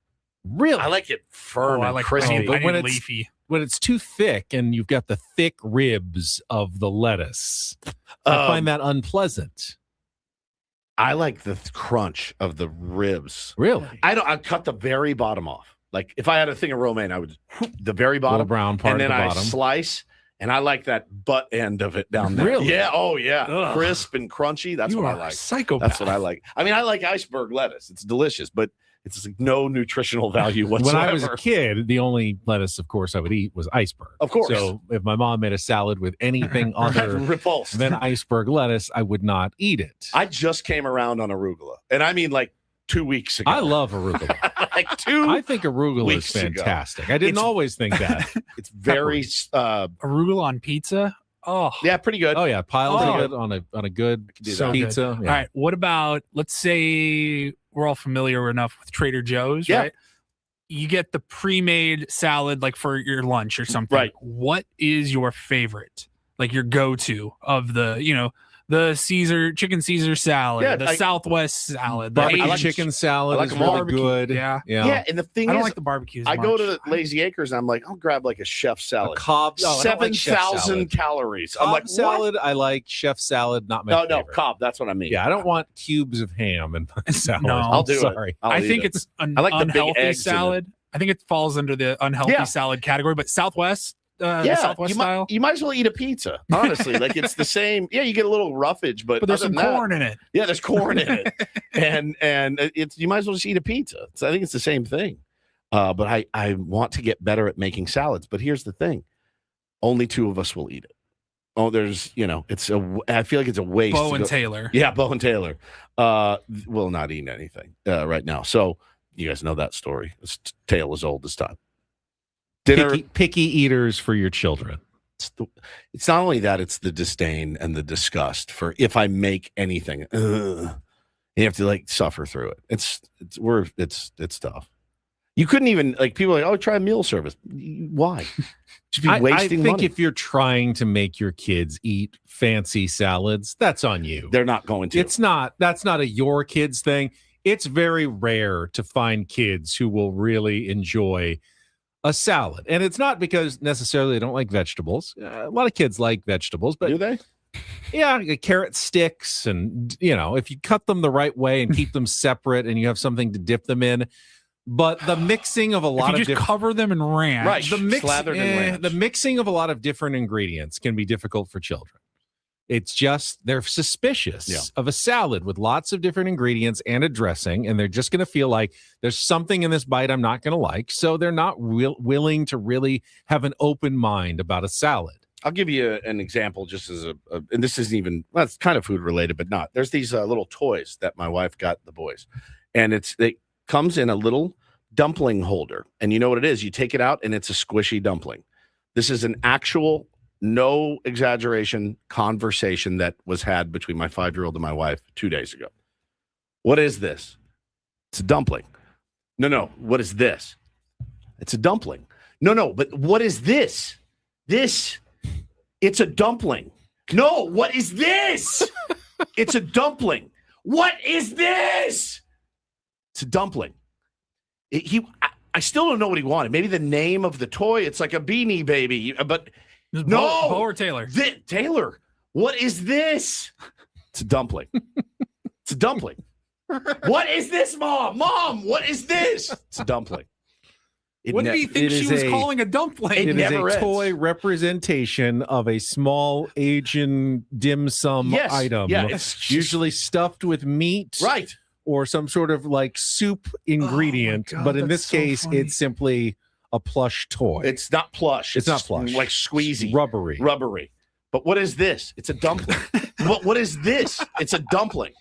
S3: Really?
S1: I like it firm and
S2: like
S1: crispy.
S3: But when it's
S2: leafy.
S3: When it's too thick and you've got the thick ribs of the lettuce, I find that unpleasant.
S1: I like the crunch of the ribs.
S3: Really?
S1: I cut the very bottom off. Like if I had a thing of romaine, I would the very bottom,
S3: little brown part,
S1: and then
S3: at the
S1: I
S3: bottom.
S1: slice, and I like that butt end of it down there.
S3: Really?
S1: Yeah. Oh yeah.
S2: Ugh.
S1: Crisp and crunchy. That's
S2: You
S1: what I
S2: are a
S1: like.
S2: psychopath.
S1: That's what I like. I mean, I like iceberg lettuce. It's delicious, but it's like no nutritional value whatsoever.
S3: When I was a kid, the only lettuce, of course, I would eat was iceberg.
S1: Of course.
S3: So if my mom made a salad with anything other
S1: repulsed
S3: than iceberg lettuce, I would not eat it.
S1: I just came around on arugula, and I mean like 2 weeks ago.
S3: I love arugula.
S1: I
S3: think arugula is
S1: weeks ago.
S3: fantastic. I didn't always think that.
S1: It's very
S2: arugula on pizza. Oh,
S1: yeah, pretty good.
S3: Oh yeah, piled good on a good
S2: so
S3: pizza.
S2: Good.
S3: Yeah.
S2: All right, what about, let's say we're all familiar enough with Trader Joe's,
S1: Yeah.
S2: right? You get the pre-made salad like for your lunch or something.
S1: Right.
S2: What is your favorite? Like your go-to of the, the chicken Caesar salad, the Southwest salad, the
S3: Barbecue
S2: Asian
S3: chicken salad is really
S2: barbecue.
S3: good.
S2: Yeah.
S1: Yeah, and the thing
S2: I
S1: is,
S2: don't like the barbecue as
S1: I go
S2: much.
S1: to the Lazy Acres and I'm like, I'll grab like a chef salad.
S3: Cobb, no, I don't like chef
S1: 7,000
S3: salad.
S1: calories.
S3: Cobb
S1: I'm like,
S3: salad,
S1: what?
S3: I like chef salad, not my
S1: No,
S3: favorite.
S1: Cobb. That's what I mean.
S3: Yeah, I don't want cubes of ham in my salad.
S2: No,
S1: I'll do
S3: Sorry.
S1: it. I'll
S2: I
S1: eat
S2: think
S1: it.
S2: it's an
S1: I like the big
S2: unhealthy
S1: eggs in it.
S2: salad. I think it falls under the unhealthy salad category, but Southwest, the Southwest style.
S1: You might as well eat a pizza, honestly. Like it's the same. Yeah, you get a little roughage, but
S2: there's
S1: other
S2: some
S1: than that-
S2: corn in it.
S1: Yeah, there's corn in it, and it's you might as well just eat a pizza. So I think it's the same thing. But I want to get better at making salads. But here's the thing: only 2 of us will eat it. Oh, there's I feel like it's a waste.
S2: Bo
S1: to
S2: and
S1: go-
S2: Taylor.
S1: Yeah, Bo and Taylor will not eat anything right now. So you guys know that story. It's tale as old as time. Dinner.
S3: Picky eaters for your children.
S1: It's not only that; it's the disdain and the disgust for if I make anything. You have to like suffer through it. It's tough. You couldn't even like people are like, oh, try a meal service. Why? Just be wasting
S3: I think
S1: money.
S3: if you're trying to make your kids eat fancy salads, that's on you.
S1: They're not going to.
S3: That's not a your kids thing. It's very rare to find kids who will really enjoy a salad. And it's not because necessarily they don't like vegetables. A lot of kids like vegetables, but
S1: do they?
S3: Yeah, carrot sticks, and if you cut them the right way and keep them separate, and you have something to dip them in. But the mixing of a lot
S2: If you
S3: of
S2: just cover them in ranch,
S1: Right.
S3: the
S1: Slathered in ranch.
S3: the mixing of a lot of different ingredients can be difficult for children. It's just they're suspicious of a salad with lots of different ingredients and a dressing, and they're just going to feel like there's something in this bite I'm not going to like. So they're not willing to really have an open mind about a salad.
S1: I'll give you an example just as and this isn't even, well, it's kind of food related, but not. There's these little toys that my wife got the boys, and it comes in a little dumpling holder. And you know what it is? You take it out and it's a squishy dumpling. This is an actual, no exaggeration, conversation that was had between my 5-year-old and my wife 2 days ago. What is this? It's a dumpling. No. What is this? It's a dumpling. No. But what is this? It's a dumpling. No, what is this? It's a dumpling. What is this? It's a dumpling. I still don't know what he wanted. Maybe the name of the toy. It's like a Beanie Baby. But no.
S2: Bo or Taylor?
S1: Taylor. What is this? It's a dumpling. It's a dumpling. What is this, Mom? Mom, what is this? It's a dumpling.
S2: What did he think she was calling a dumpling?
S3: It is a toy representation of a small Asian dim sum item.
S1: Yeah, it's
S3: usually stuffed with meat.
S1: Right.
S3: Or some sort of like soup ingredient.
S2: God,
S3: but in this
S2: that's so
S3: case,
S2: funny.
S3: it's simply a plush toy.
S1: It's not plush.
S3: It's not plush.
S1: Like squeezy.
S3: Rubbery.
S1: But what is this? It's a dumpling. What is this? It's a dumpling.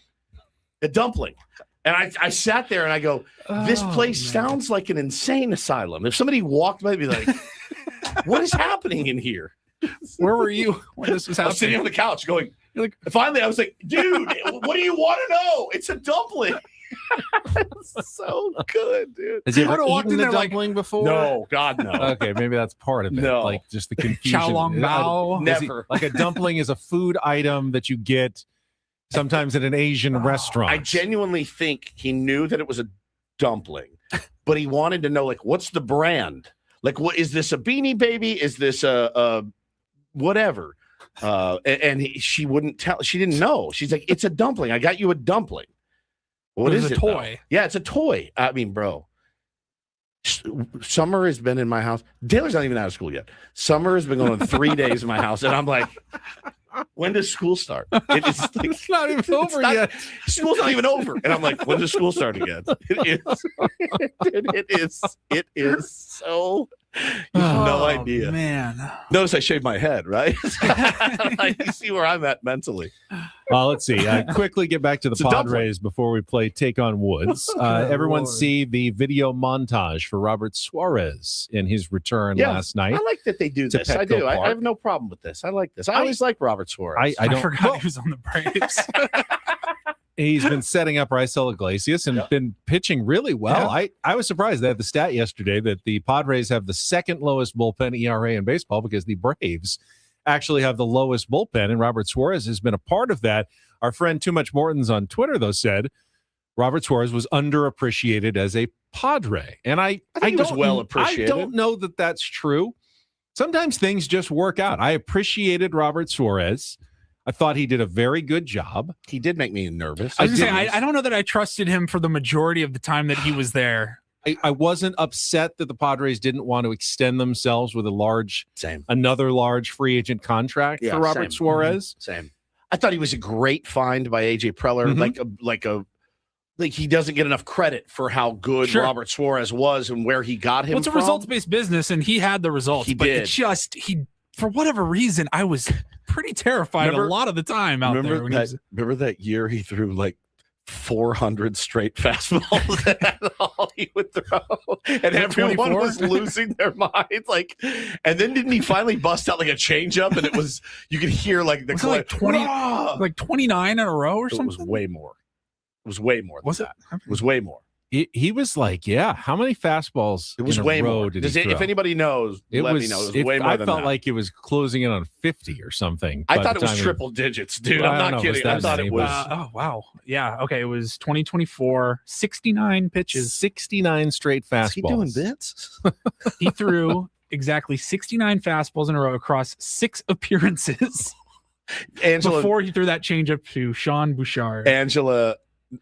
S1: A dumpling. And I sat there and I go, this place sounds like an insane asylum. If somebody walked by, I'd be like, what is happening in here?
S2: Where were you when this was
S1: I
S2: happening?
S1: was sitting on the couch going, finally, I was like, dude, what do you want to know? It's a dumpling. It's so good, dude.
S3: Has he ever
S2: walked
S3: eaten
S2: in
S3: the
S2: there like-
S3: dumpling before?
S1: No, God, no.
S3: Okay, maybe that's part of it.
S1: No.
S3: Like just the confusion.
S2: Chow Long Bao?
S1: Never.
S3: Like a dumpling is a food item that you get sometimes at an Asian restaurant.
S1: I genuinely think he knew that it was a dumpling, but he wanted to know, like, what's the brand? Like, what is this, a Beanie Baby? Is this a whatever? She wouldn't tell. She didn't know. She's like, it's a dumpling. I got you a dumpling. What
S2: It was
S1: is
S2: a
S1: it? though?
S2: toy.
S1: Yeah, it's a toy. I mean, bro. Summer has been in my house. Taylor's not even out of school yet. Summer has been going 3 days in my house, and I'm like, when does school start? It's like,
S3: It's not even over yet.
S1: School's not even over, and I'm like, when does school start again? It is so. You have no idea.
S2: Man.
S1: Notice I shaved my head, right? You see where I'm at mentally.
S3: Let's see. Quickly get back to the
S1: It's a dumpling.
S3: Padres before we play Take on Woods. Everyone see the video montage for Robert Suarez in his return last night.
S1: I like that they do
S3: to
S1: this. I
S3: Petco
S1: do. I
S3: Park.
S1: have no problem with this. I like this. I always like Robert Suarez.
S3: I don't.
S2: forgot he was on the Braves.
S3: He's been setting up Raisel Iglesias and been pitching really well. I was surprised. They had the stat yesterday that the Padres have the second lowest bullpen ERA in baseball because the Braves actually have the lowest bullpen, and Robert Suarez has been a part of that. Our friend Too Much Morton's on Twitter, though, said Robert Suarez was underappreciated as a Padre. And I
S1: think he was
S3: don't-
S1: well appreciated.
S3: I don't know that that's true. Sometimes things just work out. I appreciated Robert Suarez. I thought he did a very good job.
S1: He did make me nervous.
S2: I was gonna say, I don't know that I trusted him for the majority of the time that he was there.
S3: I wasn't upset that the Padres didn't want to extend themselves with another large free agent contract for Robert Suarez.
S1: Same. I thought he was a great find by AJ Preller. Like he doesn't get enough credit for how good Robert Suarez was and where he got him
S2: Well, it's a
S1: from.
S2: results-based business, and he had the results.
S1: He
S2: but
S1: did.
S2: It just for whatever reason, I was pretty terrified a lot of the time out there. When he was,
S1: Remember that year he threw like 400 straight fastballs? That's all he would throw, and everyone
S2: 24?
S1: was losing their minds. Like, and then didn't he finally bust out like a changeup? And it was you could hear like the
S2: was it like 20,
S1: "Rah!"
S2: like 29 in a row or
S1: It
S2: something.
S1: was way more. It was way more.
S2: Was
S1: than
S2: it?
S1: that. It was way more.
S3: He was like, how many fastballs?
S1: It was
S3: in a
S1: way
S3: row
S1: more.
S3: Did he throw?
S1: If anybody knows, let me know. It was way more
S3: I
S1: than
S3: felt
S1: that.
S3: like it was closing in on 50 or something.
S1: I
S3: by
S1: thought
S3: the
S1: it was
S3: time he-
S1: triple digits, dude.
S3: Well, I
S1: I'm
S3: don't
S1: not
S3: know if it's
S1: kidding. I
S3: that
S1: thought
S3: many,
S1: it was.
S2: Oh wow, yeah. Okay, it was 2024, 69 pitches,
S3: 69 straight fastballs.
S1: Is he doing bits?
S2: He threw exactly 69 fastballs in a row across 6 appearances. Before he threw that changeup to Sean Bouchard.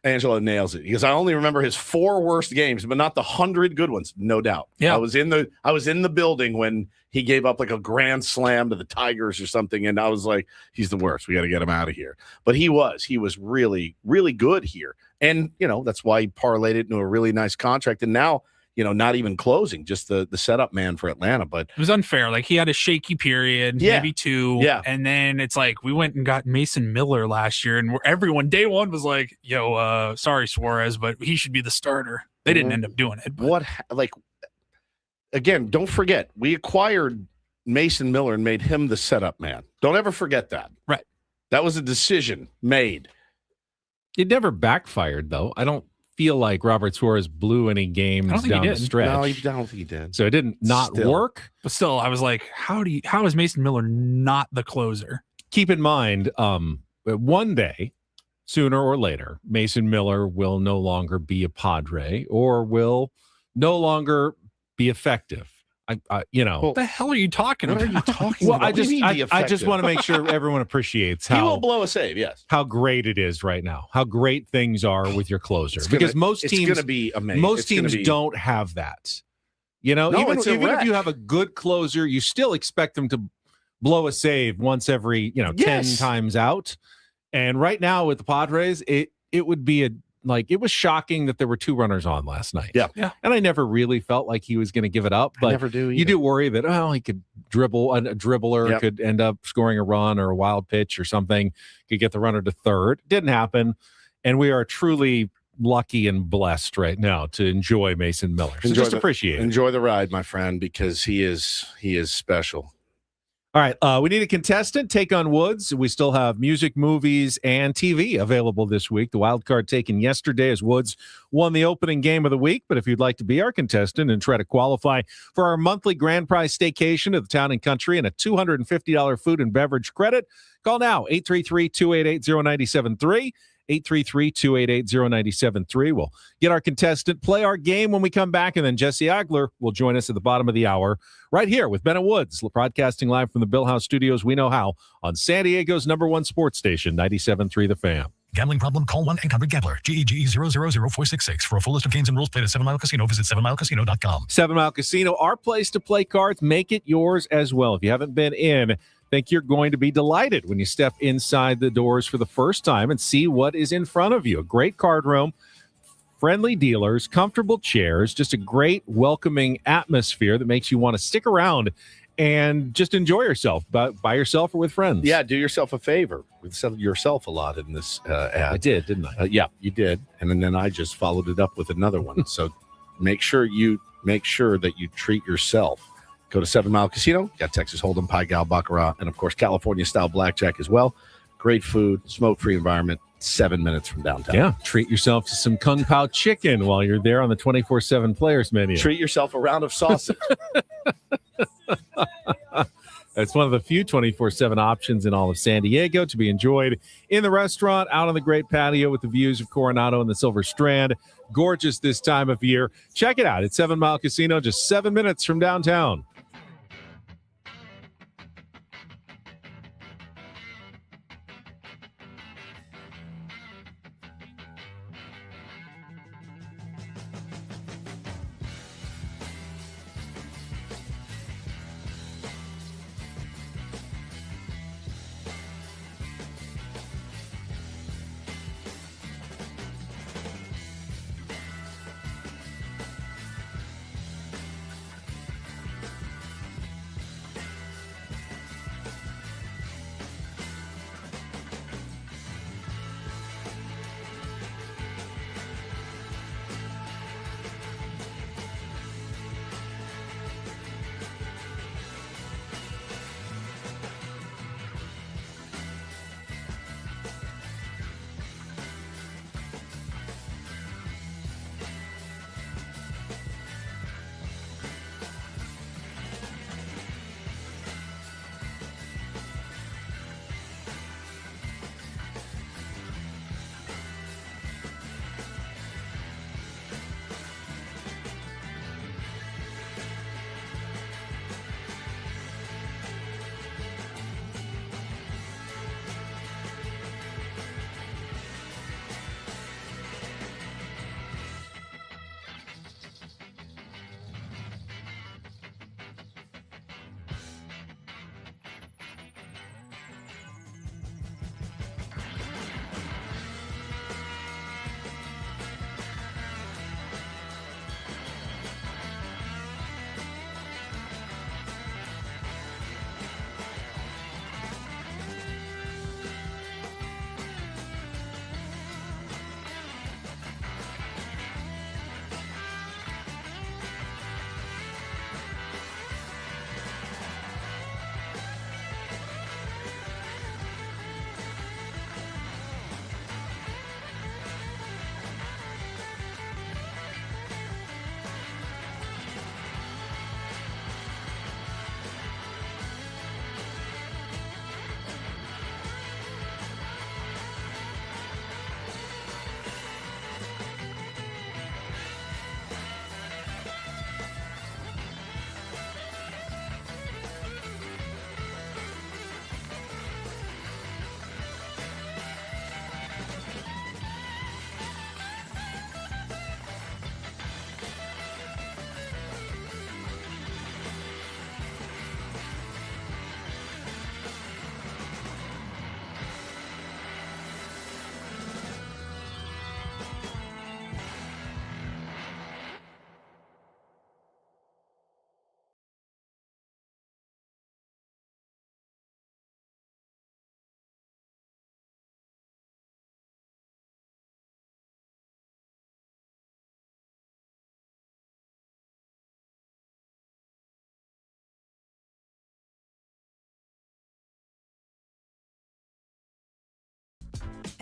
S1: Angela nails it. Because I only remember his 4 worst games, but not the 100 good ones, no doubt.
S2: Yeah.
S1: I was in the building when he gave up like a grand slam to the Tigers or something, and I was like, he's the worst. We got to get him out of here. But he was really, really good here. And that's why he parlayed it into a really nice contract. And now, not even closing, just the setup man for Atlanta. But
S2: it was unfair. Like he had a shaky period, maybe 2.
S1: Yeah.
S2: And then it's like we went and got Mason Miller last year, and everyone day one was like, yo, sorry, Suarez, but he should be the starter. They didn't end up doing it. But
S1: Again, don't forget, we acquired Mason Miller and made him the setup man. Don't ever forget that.
S2: Right.
S1: That was a decision made.
S3: It never backfired, though. I don't feel like Robert Suarez blew any games
S2: I don't think he
S3: down the
S2: did.
S3: stretch.
S1: No, I don't think he did.
S3: So it didn't not
S1: Still.
S3: work.
S2: But still, I was like, how is Mason Miller not the closer?
S3: Keep in mind, one day, sooner or later, Mason Miller will no longer be a Padre or will no longer be effective.
S2: What the hell are you talking
S1: What
S2: about?
S1: are you talking
S3: Well,
S1: about?
S3: I just
S1: effective?
S3: want to make sure everyone appreciates
S1: He will
S3: how
S1: blow a save, yes.
S3: how great it is right now, how great things are with your closer.
S1: It's
S3: Because
S1: gonna-
S3: most
S1: it's
S3: teams,
S1: gonna be amazing.
S3: most
S1: It's gonna
S3: teams
S1: be-
S3: don't have that.
S1: No,
S3: Even
S1: it's a
S3: if
S1: wreck.
S3: you have a good closer, you still expect them to blow a save once every 10
S1: Yes.
S3: times out. And right now with the Padres, it would be it was shocking that there were 2 runners on last night.
S1: Yeah.
S3: And I never really felt like he was going to give it up. But
S1: I never do
S3: you do worry that, he could dribble, a dribbler
S1: Yep.
S3: could end up scoring a run or a wild pitch or something, could get the runner to third. Didn't happen. And we are truly lucky and blessed right now to enjoy Mason Miller. So just appreciate it.
S1: Enjoy the ride, my friend, because he is special.
S3: All right, we need a contestant. Take on Woods. We still have music, movies, and TV available this week. The wild card taken yesterday as Woods won the opening game of the week. But if you'd like to be our contestant and try to qualify for our monthly grand prize staycation at the Town and Country and a $250 food and beverage credit, call now, 833-288-0973. 833-288-0973. We'll get our contestant, play our game when we come back, and then Jesse Agler will join us at the bottom of the hour right here with Bennett Woods, broadcasting live from the Bill House Studios. We know how on San Diego's #1 sports station, 97.3 The Fan.
S18: Gambling problem? Call 1-800-GAMBLER. GEGE 000-466. For a full list of games and rules, play at 7 Mile Casino. Visit 7milecasino.com.
S3: 7 Mile Casino, our place to play cards. Make it yours as well. If you haven't been in, think you're going to be delighted when you step inside the doors for the first time and see what is in front of you. A great card room, friendly dealers, comfortable chairs, just a great welcoming atmosphere that makes you want to stick around and just enjoy yourself by yourself or with friends.
S1: Yeah, do yourself a favor. We've said yourself a lot in this ad.
S3: I did, didn't I?
S1: Yeah, you did. And then I just followed it up with another one. So make sure that you treat yourself. Go to 7 Mile Casino. Got Texas Hold'em, Pai Gow, Baccarat, and, of course, California-style blackjack as well. Great food, smoke-free environment, 7 minutes from downtown.
S3: Yeah, treat yourself to some Kung Pao chicken while you're there on the 24/7 players menu.
S1: Treat yourself a round of sausage.
S3: It's one of the few 24/7 options in all of San Diego to be enjoyed in the restaurant, out on the great patio with the views of Coronado and the Silver Strand. Gorgeous this time of year. Check it out. It's 7 Mile Casino, just 7 minutes from downtown.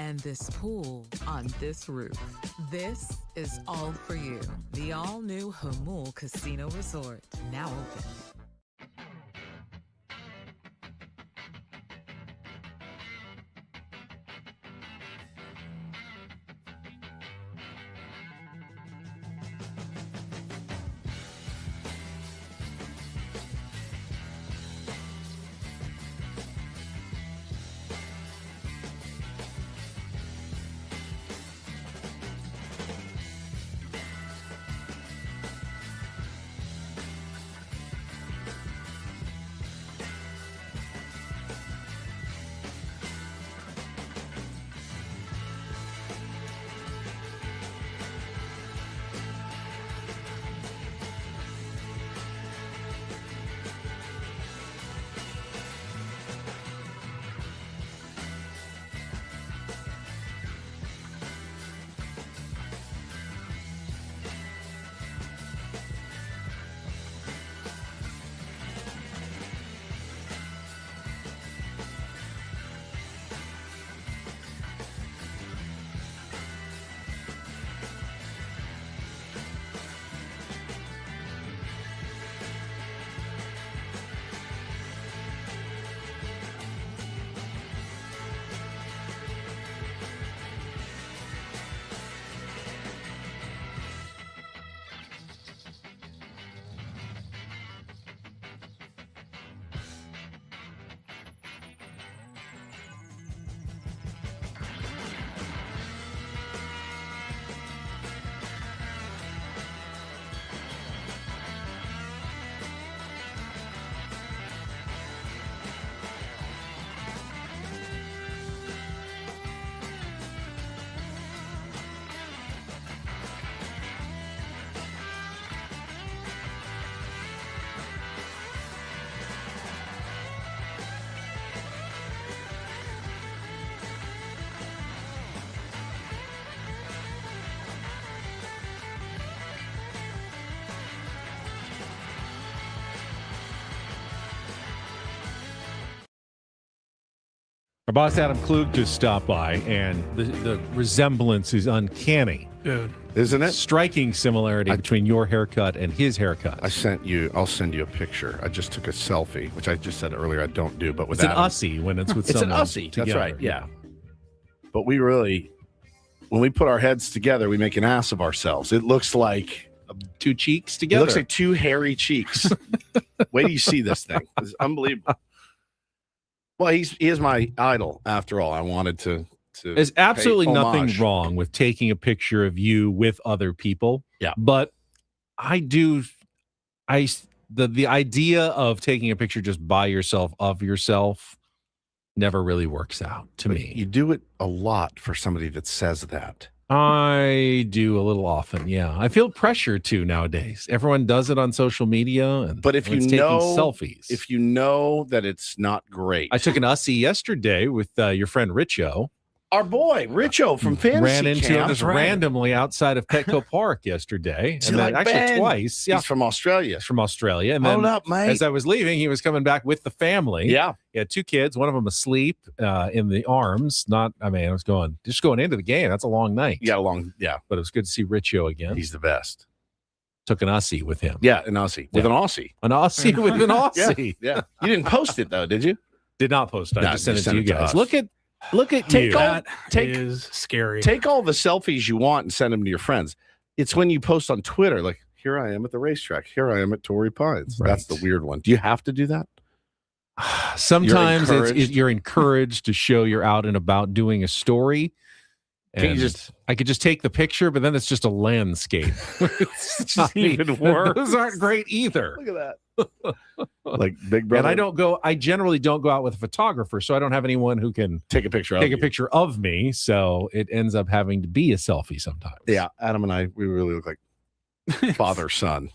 S6: and this pool on this roof. This is all for you. The all-new Hamul Casino Resort, now open.
S3: Our boss Adam Klug just stopped by, and the resemblance is uncanny.
S2: Dude.
S1: Isn't it?
S3: Striking similarity between your haircut and his haircut.
S1: I'll send you a picture. I just took a selfie, which I just said earlier I don't do, but with
S3: it's
S1: Adam.
S3: an ussy when it's with
S1: It's an
S3: someone
S1: ussy.
S3: together.
S1: That's right. Yeah. But we really, when we put our heads together, we make an ass of ourselves. It looks like
S3: two cheeks together.
S1: It looks like two hairy cheeks. Wait till you see this thing. It's unbelievable. Well, he is my idol. After all, I wanted to.
S3: There's absolutely
S1: pay
S3: nothing
S1: homage.
S3: wrong with taking a picture of you with other people.
S1: Yeah.
S3: But the idea of taking a picture just by yourself of yourself never really works out to me.
S1: You do it a lot for somebody that says that.
S3: I do a little often, yeah. I feel pressure to nowadays. Everyone does it on social media, and
S1: But if you
S3: taking
S1: know
S3: selfies,
S1: if you know that it's not great,
S3: I took an ussy yesterday with your friend Richo.
S1: Our boy Richo from Fantasy
S3: Ran into him
S1: Camp.
S3: just randomly outside of Petco Park yesterday,
S1: See,
S3: and then
S1: like
S3: actually
S1: Ben,
S3: twice. Yeah,
S1: He's from Australia.
S3: He's from Australia. And
S1: Hold
S3: then
S1: up, mate.
S3: as I was leaving, he was coming back with the family.
S1: Yeah.
S3: He had two kids, one of them asleep in the arms. I was just going into the game. That's a long night.
S1: Yeah,
S3: But it was good to see Richo again.
S1: He's the best.
S3: Took an ussy with him.
S1: Yeah, an Aussie. With an Aussie.
S3: An Aussie with an Aussie.
S1: Yeah. You didn't post it though, did you?
S3: Did not post it. I
S1: No,
S3: just sent
S1: you
S3: it to you guys.
S1: us.
S3: Look at
S1: take
S3: you.
S1: all
S2: is scary.
S1: Take all the selfies you want and send them to your friends. It's when you post on Twitter, like, here I am at the racetrack. Here I am at Torrey Pines.
S3: Right.
S1: That's the weird one. Do you have to do that?
S3: Sometimes
S1: You're
S3: you're encouraged to show you're out and about doing a story.
S1: Can you
S3: And I could just take the picture, but then it's just a landscape. It's
S1: just even worse.
S3: Those aren't great either.
S1: Look at that. Like Big Brother.
S3: And I generally don't go out with a photographer, so I don't have anyone who can
S1: take a picture
S3: picture of me. So it ends up having to be a selfie sometimes.
S1: Yeah, Adam and I, we really look like father son.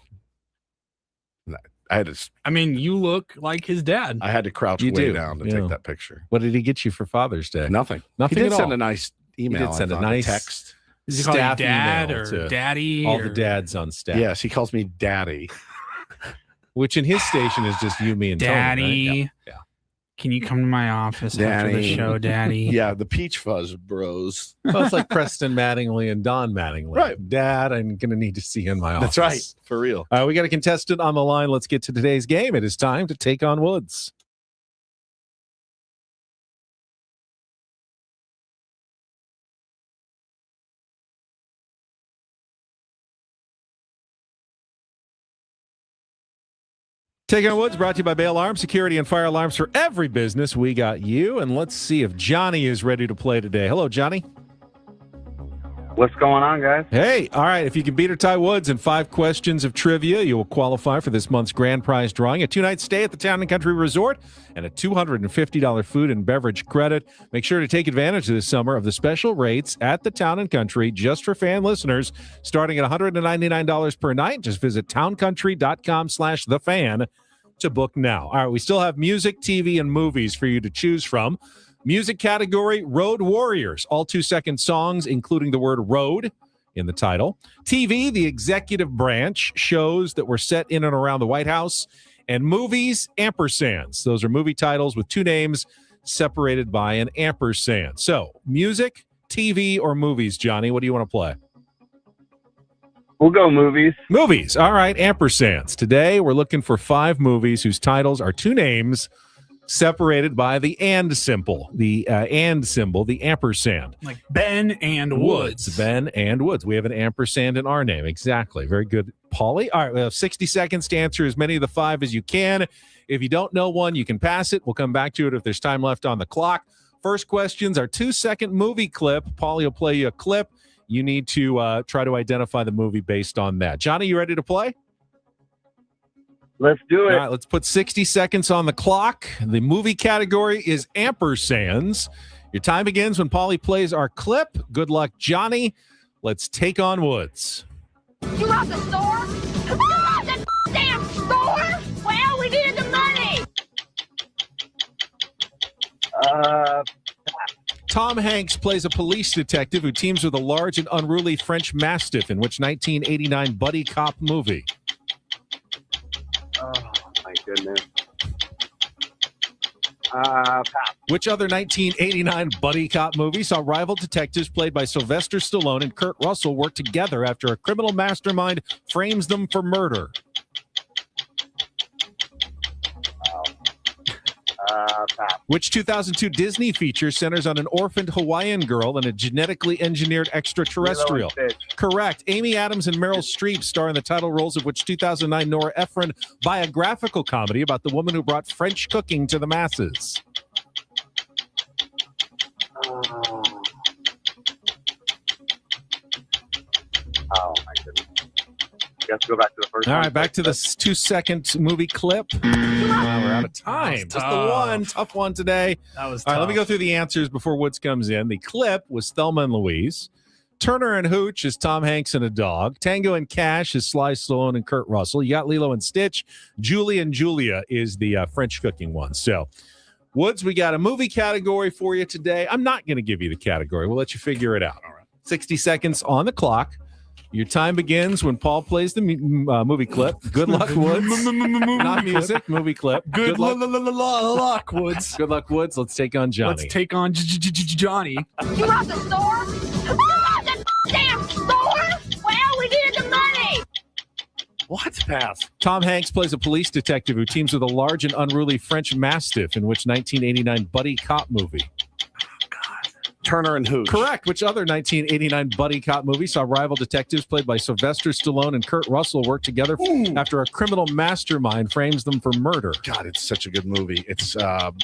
S2: You look like his dad.
S1: I had to crouch
S3: You
S1: way
S3: do,
S1: down to
S3: yeah.
S1: take that picture.
S3: What did he get you for Father's Day?
S1: Nothing.
S3: Nothing
S1: He did
S3: at
S1: send
S3: all.
S1: a nice email.
S3: He did send
S1: I
S3: a
S1: thought,
S3: nice
S1: text.
S2: Does he call you
S3: staff
S2: dad
S3: email
S2: or
S3: to
S2: daddy?
S3: all
S2: or-
S3: the dads on staff.
S1: Yes, he calls me daddy.
S3: Which in his station is just you, me, and
S2: Daddy.
S3: Tony. Right? Yeah.
S2: Can you come to my office after the show, Daddy?
S1: Yeah, the Peach Fuzz Bros.
S3: Well, it's like Preston Mattingly and Don Mattingly.
S1: Right.
S3: Dad, I'm going to need to see you in my office.
S1: That's right. For real.
S3: We got a contestant on the line. Let's get to today's game. It is time to take on Woods. Take on Woods, brought to you by Bay Alarm, security and fire alarms for every business. We got you, and let's see if Johnny is ready to play today. Hello, Johnny.
S19: What's going on, guys?
S3: Hey, all right. If you can beat or tie Woods in 5 questions of trivia, you will qualify for this month's grand prize drawing, a 2-night stay at the Town & Country Resort, and a $250 food and beverage credit. Make sure to take advantage this summer of the special rates at the Town & Country just for fan listeners, starting at $199 per night. Just visit towncountry.com/thefan to book now. All right, we still have music, TV, and movies for you to choose from. Music category, Road Warriors, all 2-second songs, including the word road in the title. TV, the executive branch, shows that were set in and around the White House. And movies, ampersands. Those are movie titles with 2 names separated by an ampersand. So, music, TV, or movies, Johnny? What do you want to play?
S19: We'll go movies.
S3: Movies. All right, ampersands. Today, we're looking for 5 movies whose titles are 2 names separated by the and symbol, the and symbol, the ampersand.
S2: Like Ben and Woods.
S3: Ben and Woods. We have an ampersand in our name. Exactly. Very good, Paulie. All right, we have 60 seconds to answer as many of the 5 as you can. If you don't know one, you can pass it. We'll come back to it if there's time left on the clock. First questions are 2-second movie clip. Paulie will play you a clip. You need to try to identify the movie based on that. Johnny, you ready to play?
S19: Let's do it.
S3: All right, let's put 60 seconds on the clock. The movie category is ampersands. Your time begins when Paulie plays our clip. Good luck, Johnny. Let's take on Woods.
S20: You robbed the store? You robbed the damn store? Well, we needed the money.
S3: Tom Hanks plays a police detective who teams with a large and unruly French Mastiff in which 1989 buddy cop movie?
S19: Oh, my goodness.
S3: Which other 1989 buddy cop movie saw rival detectives played by Sylvester Stallone and Kurt Russell work together after a criminal mastermind frames them for murder? Which 2002 Disney feature centers on an orphaned Hawaiian girl and a genetically engineered extraterrestrial? Correct. Amy Adams and Meryl Streep star in the title roles of which 2009 Nora Ephron biographical comedy about the woman who brought French cooking to the masses?
S19: Oh, my goodness. You have to go back to the first one.
S3: All right, back to the 2-second movie clip. Wow, we're out of time. Just the one. Tough one today.
S2: That was
S3: All right,
S2: tough.
S3: let me go through the answers before Woods comes in. The clip was Thelma and Louise. Turner and Hooch is Tom Hanks and a dog. Tango and Cash is Sly Stallone and Kurt Russell. You got Lilo and Stitch. Julie and Julia is the French cooking one. So, Woods, we got a movie category for you today. I'm not going to give you the category. We'll let you figure it out. All right. 60 seconds on the clock. Your time begins when Paul plays the movie clip. Good luck, Woods. Not music, movie clip.
S2: Good luck, Woods.
S3: Good luck, Woods. Let's take on Johnny.
S2: Let's take on Johnny.
S20: You robbed the store? You robbed the damn store? Well, we needed the money.
S1: What? Pass.
S3: Tom Hanks plays a police detective who teams with a large and unruly French Mastiff in which 1989 buddy cop movie?
S1: Turner and Hooch.
S3: Correct. Which other 1989 buddy cop movie saw rival detectives played by Sylvester Stallone and Kurt Russell work together after a criminal mastermind frames them for murder?
S1: God, it's such a good movie. It's I'll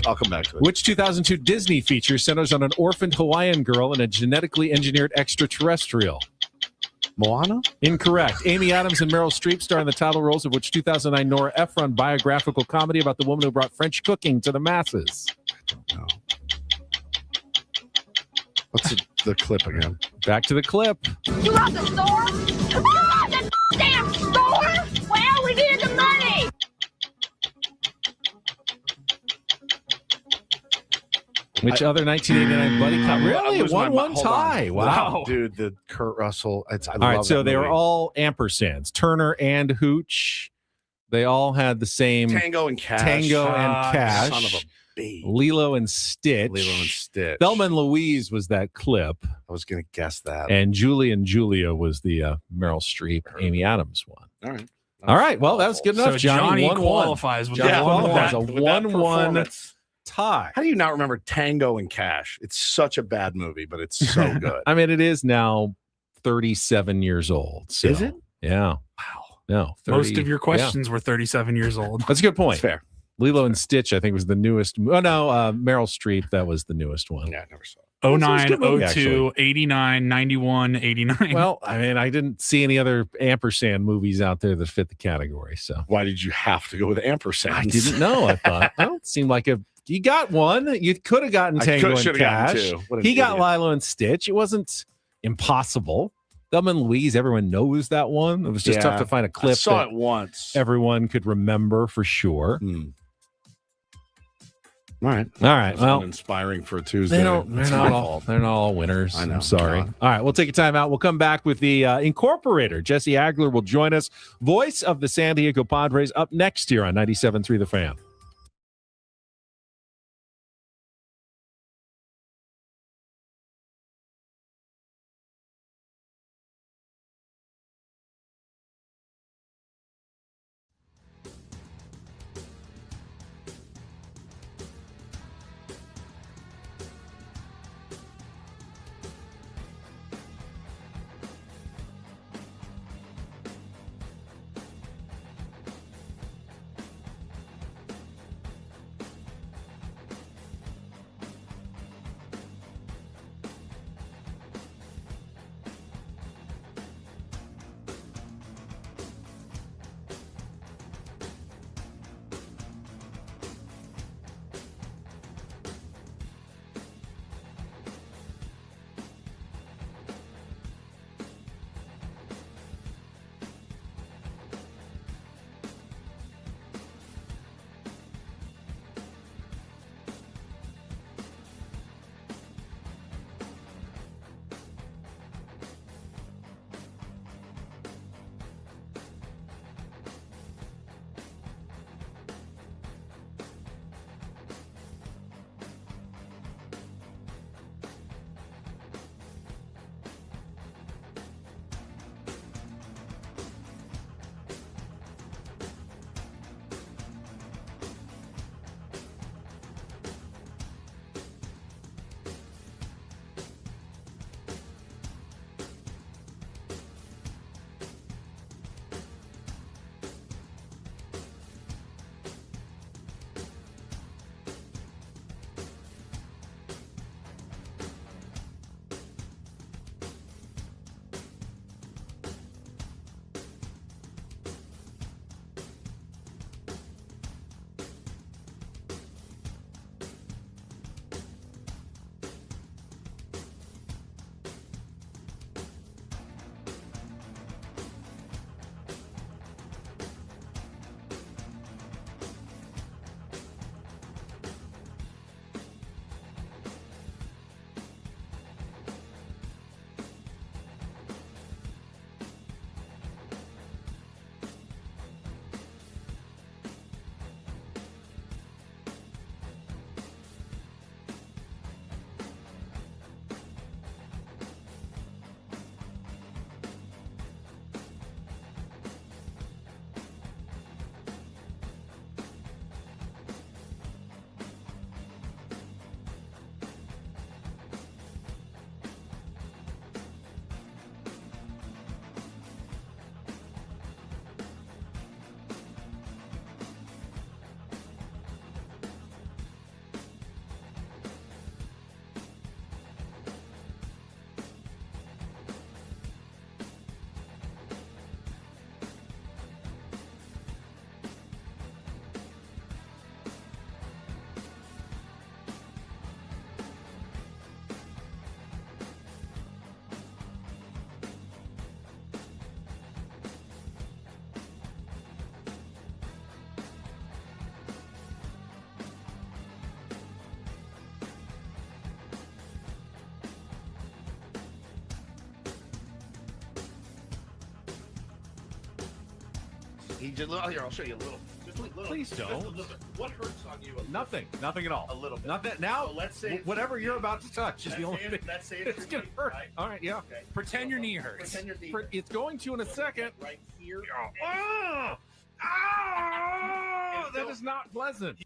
S1: come back to it.
S3: Which 2002 Disney feature centers on an orphaned Hawaiian girl and a genetically engineered extraterrestrial?
S1: Moana?
S3: Incorrect. Amy Adams and Meryl Streep star in the title roles of which 2009 Nora Ephron biographical comedy about the woman who brought French cooking to the masses?
S1: I don't know. What's the clip again?
S3: Back to the clip.
S20: You robbed the store? You robbed the damn store? Well, we needed the money.
S3: Which other 1989 buddy cop? Really? A 1-1 tie. Wow.
S1: Dude, the Kurt Russell. I
S3: All right,
S1: love
S3: so
S1: that
S3: they
S1: movie.
S3: were all ampersands. Turner and Hooch. They all had the same
S1: Tango and Cash.
S3: Cash.
S1: Son of a B.
S3: Lilo and Stitch. Thelma and Louise was that clip.
S1: I was going to guess that.
S3: And Julie and Julia was the Meryl Streep, Amy Adams one.
S1: All right.
S3: All right. Well, that was good enough.
S2: So Johnny
S3: 1-1.
S2: qualifies with
S3: Johnny
S2: that
S3: qualifies. A
S1: 1-1
S3: tie.
S1: How do you not remember Tango and Cash? It's such a bad movie, but it's so good.
S3: I mean, it is now 37 years old. So,
S1: Is it?
S3: Yeah.
S1: Wow.
S3: No. 30,
S2: Most of your questions were 37 years old.
S3: That's a good point.
S1: That's fair.
S3: Lilo and Stitch, I think, was the newest. Oh, no. Meryl Streep, that was the newest one.
S1: Yeah, I never saw it.
S2: 09, 02, 89, 91, 89.
S3: Well, I mean, I didn't see any other ampersand movies out there that fit the category. So
S1: why did you have to go with ampersand?
S3: I didn't know. I thought, well, it seemed like you got one. You could have gotten Tango and Cash. He got Lilo and Stitch. It wasn't impossible. Thelma and Louise, everyone knows that one. It was just tough to find a clip.
S1: I saw it once.
S3: Everyone could remember for sure.
S1: All right.
S3: Well,
S1: inspiring for a Tuesday.
S3: They're not all winners.
S1: I know.
S3: I'm sorry. All right. We'll take a time out. We'll come back with the incorporator. Jesse Agler will join us. Voice of the San Diego Padres up next here on 97.3 The Fan.
S1: He just, here, I'll show you a little. Just a little.
S3: Please don't.
S1: Just a little bit. What hurts on you?
S3: Nothing at all.
S1: A little bit.
S3: Nothing. Now,
S1: So let's say
S3: whatever you're about to touch is the only thing.
S1: Let's say
S3: It's going to hurt.
S1: Right?
S3: All right, yeah.
S1: Okay.
S2: Pretend your knee hurts.
S1: Pretend your knee hurts.
S3: It's going to in a second.
S1: Right here.
S3: Oh, that is not pleasant.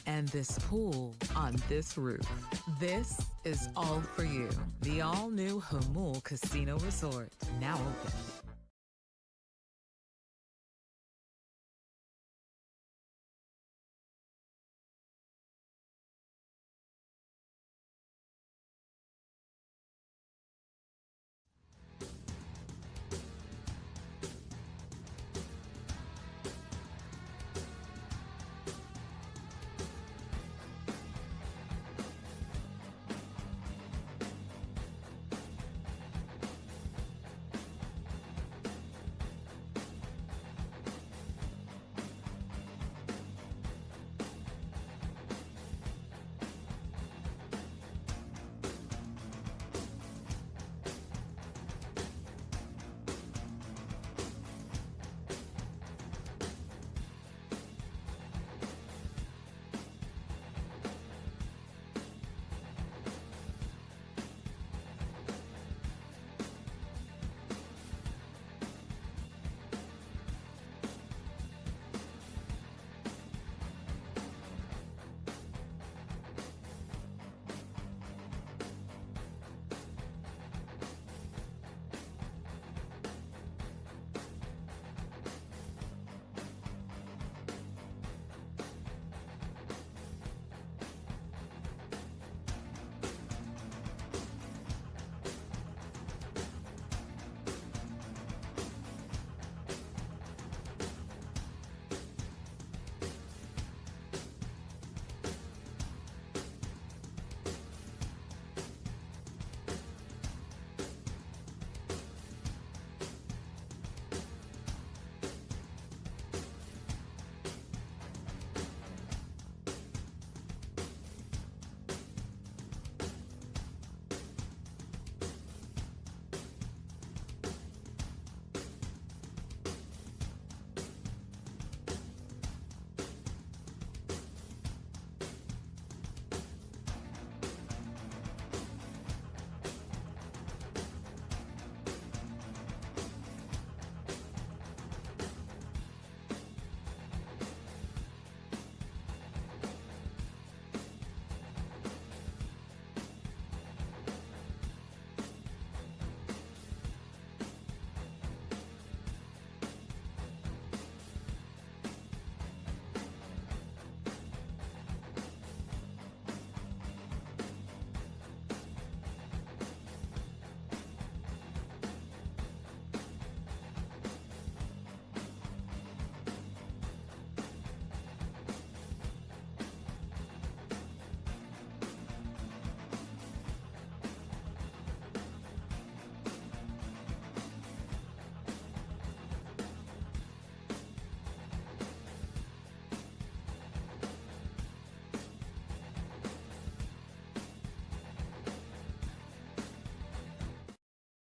S6: And this pool on this roof. This is all for you. The all-new Hamul Casino Resort, now open.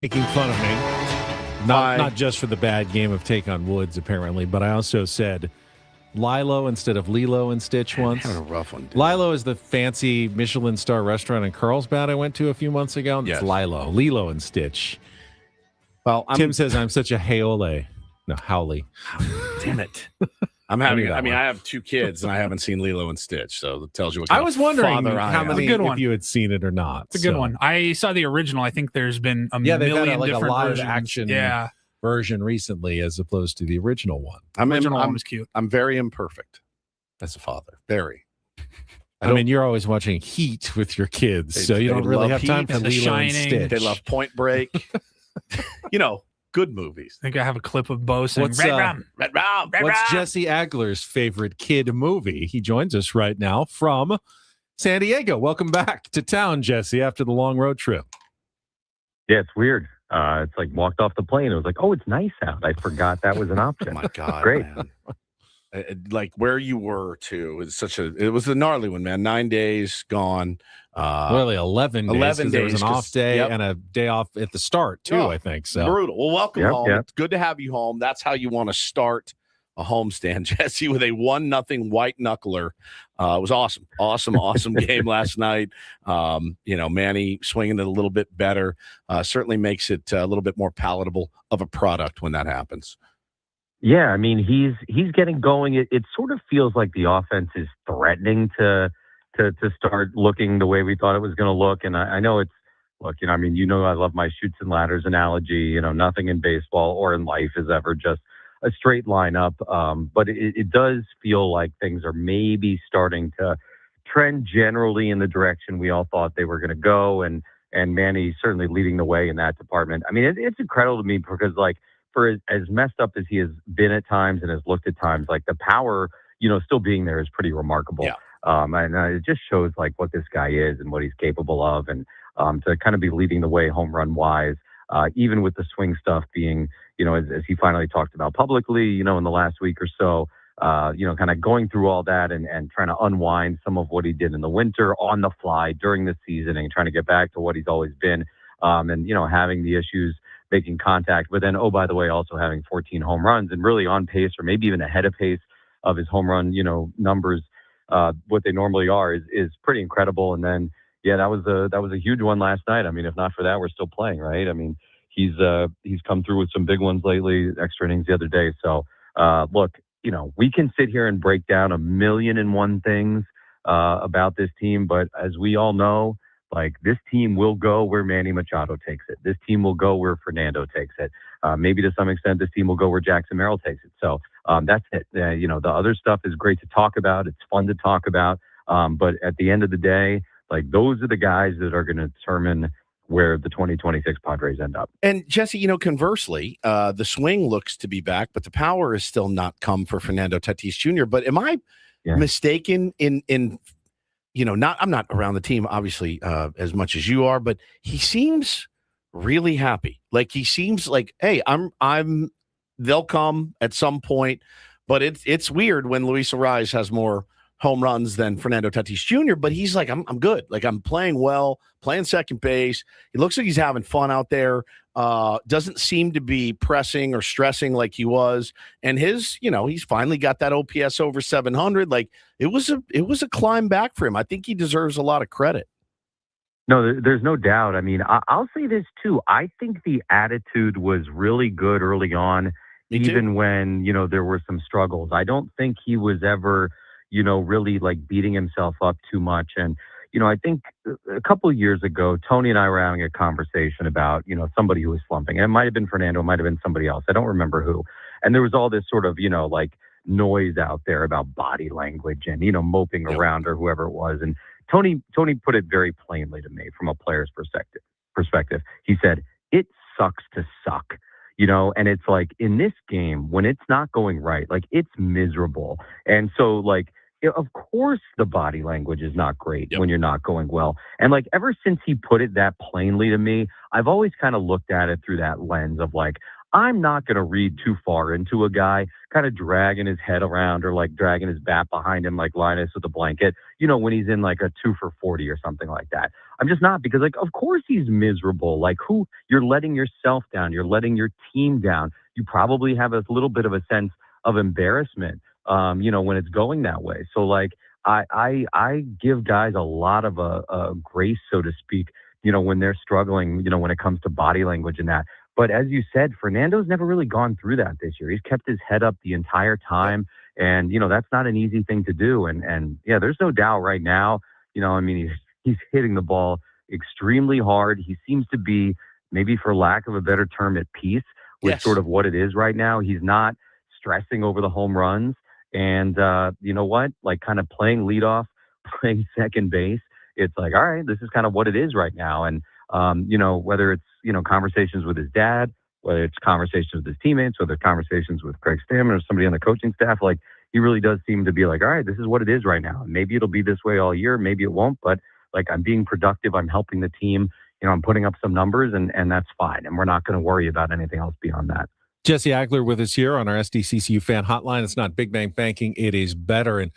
S3: Making fun of me. Not just for the bad game of Take on Woods, apparently, but I also said Lilo instead of Lilo and Stitch once.
S1: Having a rough one. Dude.
S3: Lilo is the fancy Michelin star restaurant in Carlsbad I went to a few months ago. It's Lilo. Lilo and Stitch.
S1: Well,
S3: Tim says I'm such a Howley. No, Howley.
S1: Damn it. I'm having. I mean, I have two kids, and I haven't seen Lilo and Stitch, so it tells you what kind
S3: I was wondering
S1: father
S3: how many
S2: It's a good one.
S3: if you had seen it or not.
S2: It's a good one. I saw the original. I think there's been a
S3: they've
S2: million
S3: had
S2: different
S3: a live
S2: versions.
S3: action version recently as opposed to the original one.
S2: Original one was cute.
S1: I'm very imperfect as a father. Very.
S3: I mean, you're always watching Heat with your kids, so you don't really have time for Lilo and Stitch.
S1: They love Point Break. You know, good movies.
S2: I think I have a clip of Bo saying
S3: What's,
S2: Red Rum.
S1: Red Rum.
S3: What's Jesse Agler's favorite kid movie? He joins us right now from San Diego, welcome back to town, Jesse, after the long road trip.
S19: Yeah, it's weird. It's like walked off the plane. It was like, oh, it's nice out. I forgot that was an option.
S1: Oh my God,
S19: great.
S1: Man. Like where you were too is it was a gnarly one, man. 9 days gone.
S3: Really 11 days.
S1: 11 days.
S3: There was an off day
S1: yep.
S3: and a day off at the start too, I think. So
S1: brutal. Well, welcome
S19: Yep,
S1: home.
S19: yep.
S1: It's good to have you home. That's how you want to start a homestand, Jesse, with a 1-0 white knuckler. It was awesome game last night. Manny swinging it a little bit better certainly makes it a little bit more palatable of a product when that happens.
S19: Yeah, I mean, he's getting going. It sort of feels like the offense is threatening to start looking the way we thought it was going to look. And I know it's, look, I love my chutes and ladders analogy. Nothing in baseball or in life is ever just a straight line up. But it does feel like things are maybe starting to trend generally in the direction we all thought they were going to go. And Manny certainly leading the way in that department. I mean, it's incredible to me because, like, for as messed up as he has been at times and has looked at times, like the power, still being there is pretty remarkable.
S1: Yeah.
S19: And it just shows like what this guy is and what he's capable of. And to kind of be leading the way home run wise, even with the swing stuff being, as he finally talked about publicly, in the last week or so, kind of going through all that and trying to unwind some of what he did in the winter on the fly during the season and trying to get back to what he's always been. And having the issues making contact, but then, oh, by the way, also having 14 home runs and really on pace or maybe even ahead of pace of his home run, numbers, what they normally are is pretty incredible. And then, yeah, that was a huge one last night. I mean, if not for that, we're still playing, right? I mean, he's come through with some big ones lately, extra innings the other day. So, look, we can sit here and break down 1,000,001 things about this team, but as we all know, like, this team will go where Manny Machado takes it. This team will go where Fernando takes it. Maybe to some extent, this team will go where Jackson Merrill takes it. So that's it. The other stuff is great to talk about. It's fun to talk about. But at the end of the day, like, those are the guys that are going to determine where the 2026 Padres end up.
S1: And Jesse, conversely, the swing looks to be back, but the power is still not come for Fernando Tatis Jr. But am I mistaken in I'm not around the team, obviously, as much as you are, but he seems really happy. Like, he seems like, hey, they'll come at some point, but it's weird when Luis Arraez has more home runs than Fernando Tatis Jr., but he's like, I'm good. Like, I'm playing well, playing second base. He looks like he's having fun out there. Doesn't seem to be pressing or stressing like he was. And he's finally got that OPS over 700. Like, it was a climb back for him. I think he deserves a lot of credit.
S19: No, there's no doubt. I mean, I'll say this too. I think the attitude was really good early on, even when, there were some struggles. I don't think he was ever, really like beating himself up too much. And, I think a couple of years ago, Tony and I were having a conversation about, somebody who was slumping. And it might have been Fernando, it might have been somebody else. I don't remember who. And there was all this sort of, like, noise out there about body language and, moping around or whoever it was. And Tony put it very plainly to me from a player's perspective. He said, it sucks to suck, and it's like, in this game, when it's not going right, like, it's miserable. And so, like, of course the body language is not great when you're not going well. And, like, ever since he put it that plainly to me, I've always kind of looked at it through that lens of, like, I'm not going to read too far into a guy kind of dragging his head around or, like, dragging his bat behind him like Linus with a blanket, when he's in, like, a 2 for 40 or something like that. I'm just not, because, like, of course he's miserable. Like, you're letting yourself down. You're letting your team down. You probably have a little bit of a sense of embarrassment, when it's going that way. So, like, I give guys a lot of a grace, so to speak, when they're struggling, when it comes to body language and that. But as you said, Fernando's never really gone through that this year. He's kept his head up the entire time. And, that's not an easy thing to do. And yeah, there's no doubt right now, he's hitting the ball extremely hard. He seems to be, maybe for lack of a better term, at peace with sort of what it is right now. He's not stressing over the home runs. And you know what? Like, kind of playing leadoff, playing second base. It's like, all right, this is kind of what it is right now. And, whether it's, conversations with his dad, whether it's conversations with his teammates, whether it's conversations with Craig Stammen or somebody on the coaching staff, like, he really does seem to be like, all right, this is what it is right now. Maybe it'll be this way all year. Maybe it won't, but like I'm being productive. I'm helping the team. I'm putting up some numbers and that's fine. And we're not going to worry about anything else beyond that.
S3: Jesse Agler with us here on our SDCCU fan hotline. It's not big name banking. It is better. And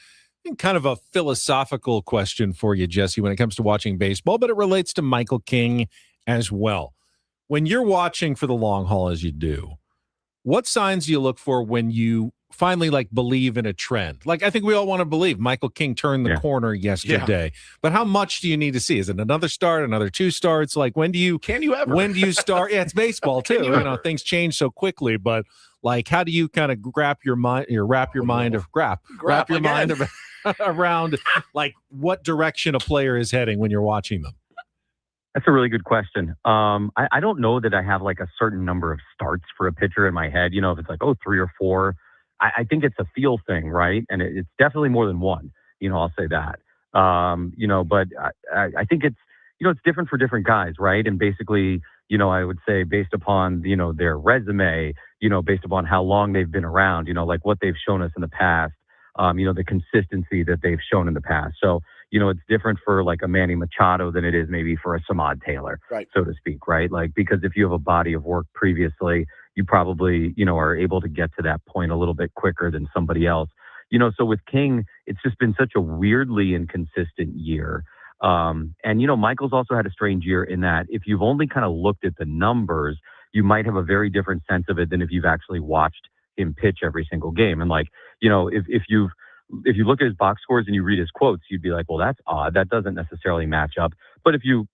S3: kind of a philosophical question for you, Jesse, when it comes to watching baseball, but it relates to Michael King as well. When you're watching for the long haul, as you do, what signs do you look for when you finally believe in a trend? I think we all want to believe Michael King turned the corner yesterday, but how much do you need to see? Is it another start, another 2 starts? When do you start? Yeah, it's baseball too. Things change so quickly, but how do you kind of wrap your mind around what direction a player is heading when you're watching them?
S19: That's a really good question. I don't know that I have a certain number of starts for a pitcher in my head. If it's 3 or 4, I think it's a feel thing, right? And it's definitely more than one. I'll say that. But I think it's different for different guys, right? And basically, I would say based upon their resume, based upon how long they've been around, what they've shown us in the past, the consistency that they've shown in the past. So, it's different for a Manny Machado than it is maybe for a Samad Taylor, so to speak, right? Because if you have a body of work previously, you probably, are able to get to that point a little bit quicker than somebody else. So with King, it's just been such a weirdly inconsistent year. And, Michael's also had a strange year in that if you've only kind of looked at the numbers, you might have a very different sense of it than if you've actually watched him pitch every single game. And if you look at his box scores and you read his quotes, you'd be like, well, that's odd. That doesn't necessarily match up. But if you,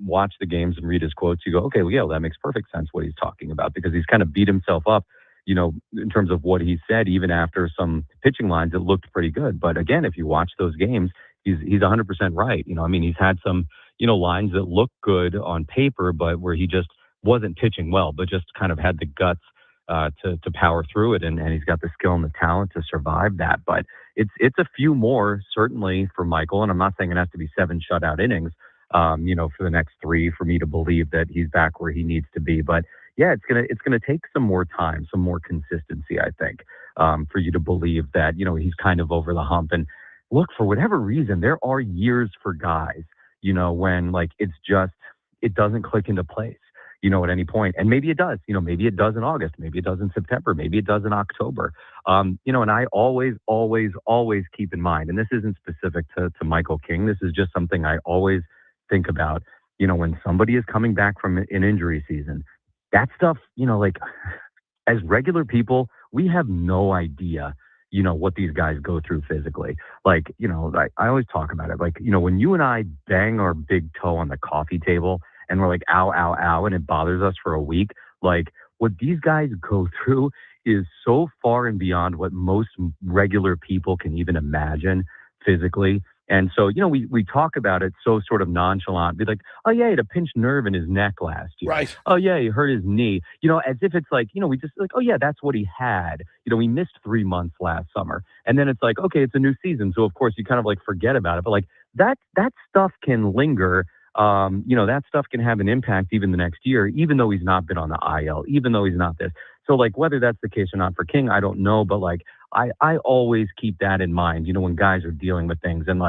S19: watch the games and read his quotes, you go, okay, well, yeah, that makes perfect sense what he's talking about, because he's kind of beat himself up, in terms of what he said, even after some pitching lines that looked pretty good. But again, if you watch those games, he's 100% right. He's had some, lines that look good on paper, but where he just wasn't pitching well, but just kind of had the guts to power through it. And he's got the skill and the talent to survive that. But it's a few more, certainly, for Michael. And I'm not saying it has to be 7 shutout innings, for the next 3 for me to believe that he's back where he needs to be. But yeah, it's gonna take some more time, some more consistency, I think, for you to believe that, he's kind of over the hump. And look, for whatever reason, there are years for guys, when it doesn't click into place, at any point. And maybe it does, maybe it does in August, maybe it does in September, maybe it does in October. And I always keep in mind, and this isn't specific to Michael King, this is just something I always think about, when somebody is coming back from an injury season, that stuff, as regular people, we have no idea, what these guys go through physically. I always talk about it. When you and I bang our big toe on the coffee table and we're like, ow, ow, ow, and it bothers us for a week, what these guys go through is so far and beyond what most regular people can even imagine physically. And so, we talk about it so sort of nonchalant, be like, oh yeah, he had a pinched nerve in his neck last year.
S1: Right.
S19: Oh yeah, he hurt his knee, as if it's we just oh yeah, that's what he had. We missed 3 months last summer. And then it's okay, it's a new season. So of course you kind of forget about it. But that stuff can linger. That stuff can have an impact even the next year, even though he's not been on the IL, even though he's not this. So whether that's the case or not for King, I don't know. But I always keep that in mind, when guys are dealing with things. And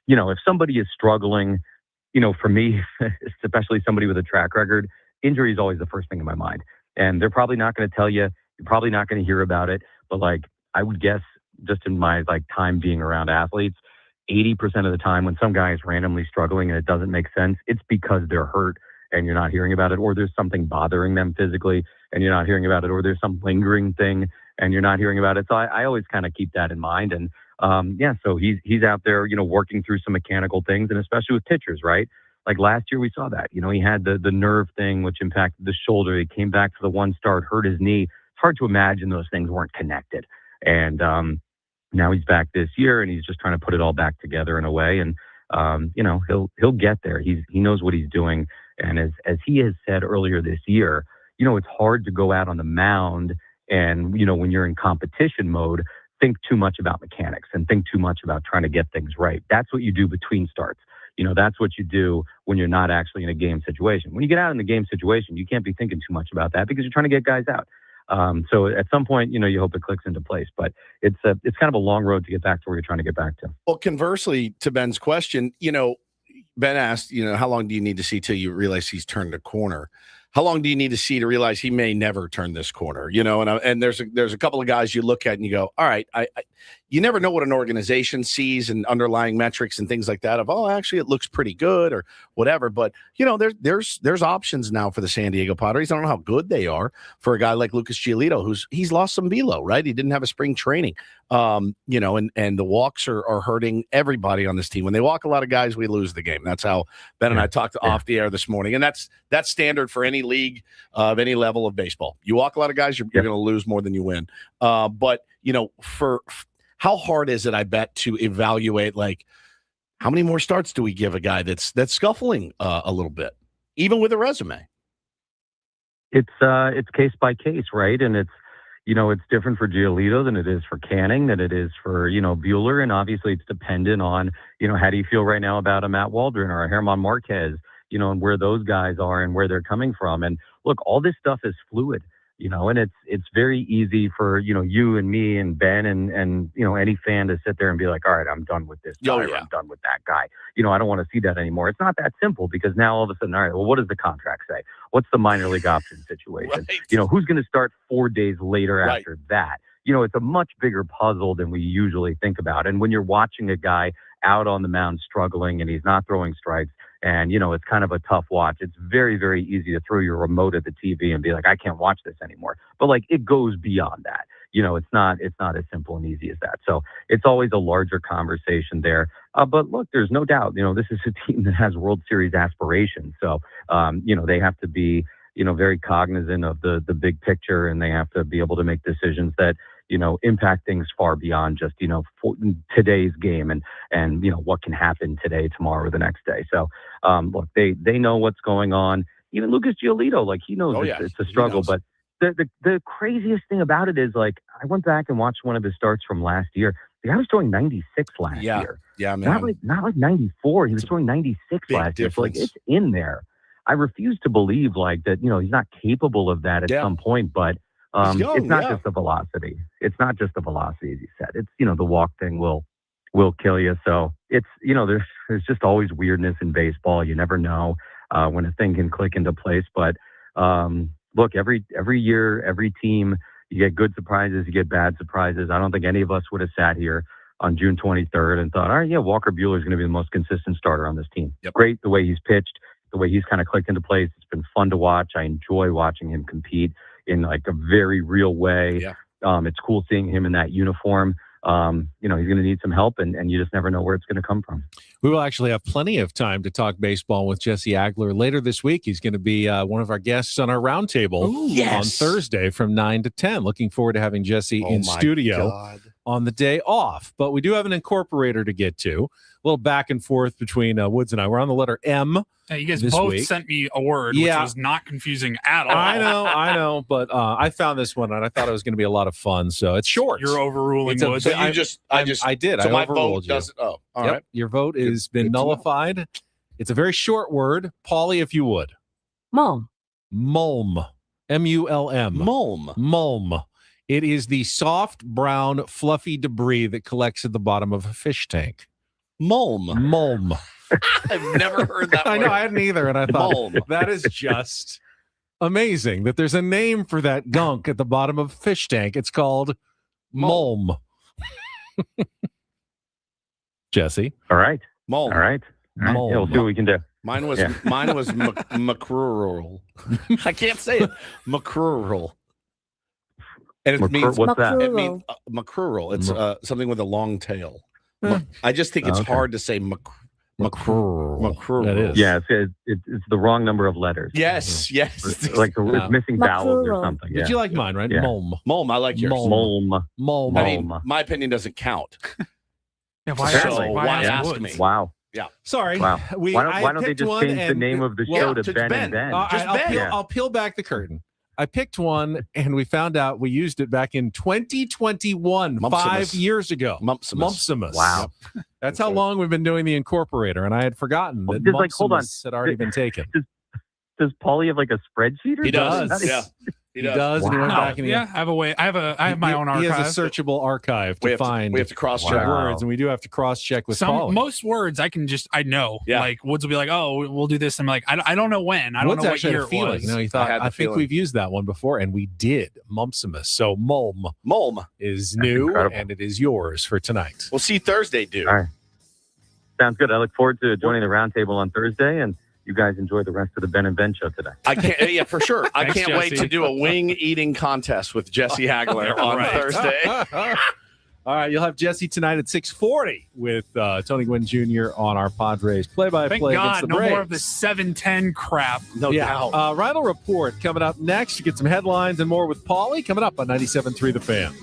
S19: if somebody is struggling, for me, especially somebody with a track record, injury is always the first thing in my mind. And they're probably not going to tell you, you're probably not going to hear about it. But I would guess, just in my time being around athletes, 80% of the time when some guy is randomly struggling and it doesn't make sense, it's because they're hurt and you're not hearing about it, or there's something bothering them physically and you're not hearing about it, or there's some lingering thing and you're not hearing about it. So I always kind of keep that in mind. And so he's out there, working through some mechanical things, and especially with pitchers, right? Last year we saw that, he had the nerve thing, which impacted the shoulder. He came back for the 1 start, hurt his knee. It's hard to imagine those things weren't connected. And now he's back this year and he's just trying to put it all back together in a way. And, he'll get there. He knows what he's doing. And as he has said earlier this year, it's hard to go out on the mound and, when you're in competition mode, think too much about mechanics and think too much about trying to get things right. That's what you do between starts. That's what you do when you're not actually in a game situation. When you get out in the game situation, you can't be thinking too much about that because you're trying to get guys out. So at some point, you hope it clicks into place, but it's kind of a long road to get back to where you're trying to get back to.
S1: Well, conversely to Ben's question, Ben asked, how long do you need to see till you realize he's turned a corner? How long do you need to see to realize he may never turn this corner? And there's a couple of guys you look at and you go, all right, you never know what an organization sees and underlying metrics and things like that of, actually it looks pretty good or whatever. But there's options now for the San Diego Padres. I don't know how good they are for a guy like Lucas Giolito, he's lost some velo, right? He didn't have a spring training. And the walks are hurting everybody on this team. When they walk a lot of guys, we lose the game. That's how Ben and I talked off the air this morning. And that's standard for any league of any level of baseball. You walk a lot of guys, you're going to lose more than you win. But for how hard is it, I bet, to evaluate, like, how many more starts do we give a guy that's scuffling a little bit, even with a resume?
S19: It's case by case, right? And it's different for Giolito than it is for Canning, than it is for, Buehler. And obviously it's dependent on, how do you feel right now about a Matt Waldron or a German Marquez, and where those guys are and where they're coming from. And look, all this stuff is fluid, and it's very easy for, you and me and Ben and any fan to sit there and be like, all right, I'm done with this guy, or I'm done with that guy. I don't want to see that anymore. It's not that simple, because now all of a sudden, all right, well, what does the contract say? What's the minor league option situation? Right. Who's going to start 4 days later after that? It's a much bigger puzzle than we usually think about. And when you're watching a guy out on the mound struggling and he's not throwing strikes, and, it's kind of a tough watch, it's very, very easy to throw your remote at the TV and be like, I can't watch this anymore. But it goes beyond that. It's not as simple and easy as that. So it's always a larger conversation there. But look, there's no doubt, this is a team that has World Series aspirations. So, they have to be, very cognizant of the big picture, and they have to be able to make decisions that, impact things far beyond just, for today's game and what can happen today, tomorrow, or the next day. So, look, they know what's going on. Even Lucas Giolito, he knows it's a struggle, but the craziest thing about it is, I went back and watched one of his starts from last year. The guy was throwing 96 last year.
S1: Yeah, man.
S19: Not like 94. He was throwing 96 last year. So, it's in there. I refuse to believe that, he's not capable of that at some point, but it's not just the velocity. It's not just the velocity, as you said. It's, the walk thing will kill you. So it's, there's just always weirdness in baseball. You never know when a thing can click into place. But look, every year, every team, you get good surprises, you get bad surprises. I don't think any of us would have sat here on June 23rd and thought, all right, Walker Buehler is going to be the most consistent starter on this team. Yep. Great the way he's pitched, the way he's kind of clicked into place. It's been fun to watch. I enjoy watching him compete in a very real way. Yeah. It's cool seeing him in that uniform. He's going to need some help, and you just never know where it's going to come from.
S3: We will actually have plenty of time to talk baseball with Jesse Agler later this week. He's going to be one of our guests on our roundtable on Thursday from 9 to 10. Looking forward to having Jesse in studio on the day off. But we do have an incorporator to get to. A little back and forth between Woods and I. We're on the letter M.
S2: Hey, you guys both sent me a word, which was not confusing at all.
S3: I know, but I found this one and I thought it was going to be a lot of fun. So it's short.
S2: You're overruling Woods.
S1: So I did.
S3: So
S1: my
S3: overruled
S1: vote doesn't. Oh, all right.
S3: Your vote has been nullified. It's a very short word. Paulie, if you would.
S16: Mulm.
S3: Mulm. M-U-L-M.
S1: Mulm.
S3: Mulm. It is the soft, brown, fluffy debris that collects at the bottom of a fish tank.
S1: Mulm.
S3: Mulm.
S1: I've never heard that word.
S3: I know, I hadn't either, and I thought that is just amazing that there's a name for that gunk at the bottom of a fish tank. It's called mulm. Jesse.
S19: All right.
S1: Mulm.
S19: All right.
S3: Mulm.
S19: Yeah, we'll see what we can do.
S1: Mine was macrural. I can't say it. Macrural. And it means
S19: what's that?
S1: It means macrural. It's something with a long tail. I just think it's hard to say macrural.
S3: That is.
S19: Yeah, it's the wrong number of letters.
S1: Yes.
S19: It's missing vowels or something.
S3: But you like mine, right?
S19: Yeah.
S3: Mulm.
S1: I like yours.
S3: Mulm.
S1: I mean, my opinion doesn't count.
S2: Why
S1: ask me?
S19: Wow.
S1: Yeah.
S3: Sorry.
S19: Wow. Why don't they just change the name of the show to Ben and Ben?
S3: I'll peel back the curtain. I picked one, and we found out we used it back in 2021, 5 years ago. Mumpsimus.
S19: Wow.
S3: That's how long we've been doing the incorporator, and I had forgotten that Mumpsimus had already been taken.
S19: Does Paulie have a spreadsheet? Or
S1: he does.
S3: He does, and he went back and
S2: I have a way. I have my own archive.
S3: He has a searchable archive to find.
S1: We have to cross-check
S3: words, and we do have to cross-check with Paulie.
S2: Most words I can I know.
S1: Yeah.
S2: Like Woods will be like, "Oh, we'll do this." I'm like, I don't know when. I don't
S3: Woods
S2: know what
S3: actually
S2: year
S3: had a feeling.
S2: it was.
S3: No, he thought I think we've used that one before, and we did. Mumpsimus. So Mulm is new, and it is yours for tonight.
S1: We'll see Thursday, dude.
S19: All right. Sounds good. I look forward to joining the roundtable on Thursday, and you guys enjoy the rest of the Ben and Ben show today.
S1: I can't. Yeah, for sure. I
S3: Thanks,
S1: can't wait
S3: Jesse.
S1: to do a wing eating contest with Jesse Agler on Thursday.
S3: All right, you'll have Jesse tonight at 6:40 with Tony Gwynn Jr. on our Padres play-by-play
S2: Thank
S3: against the
S2: God, no
S3: Braves.
S2: more of the 7:10 crap.
S1: No doubt.
S3: Reindl Report coming up next. You get some headlines and more with Paulie coming up on 97.3 The Fan.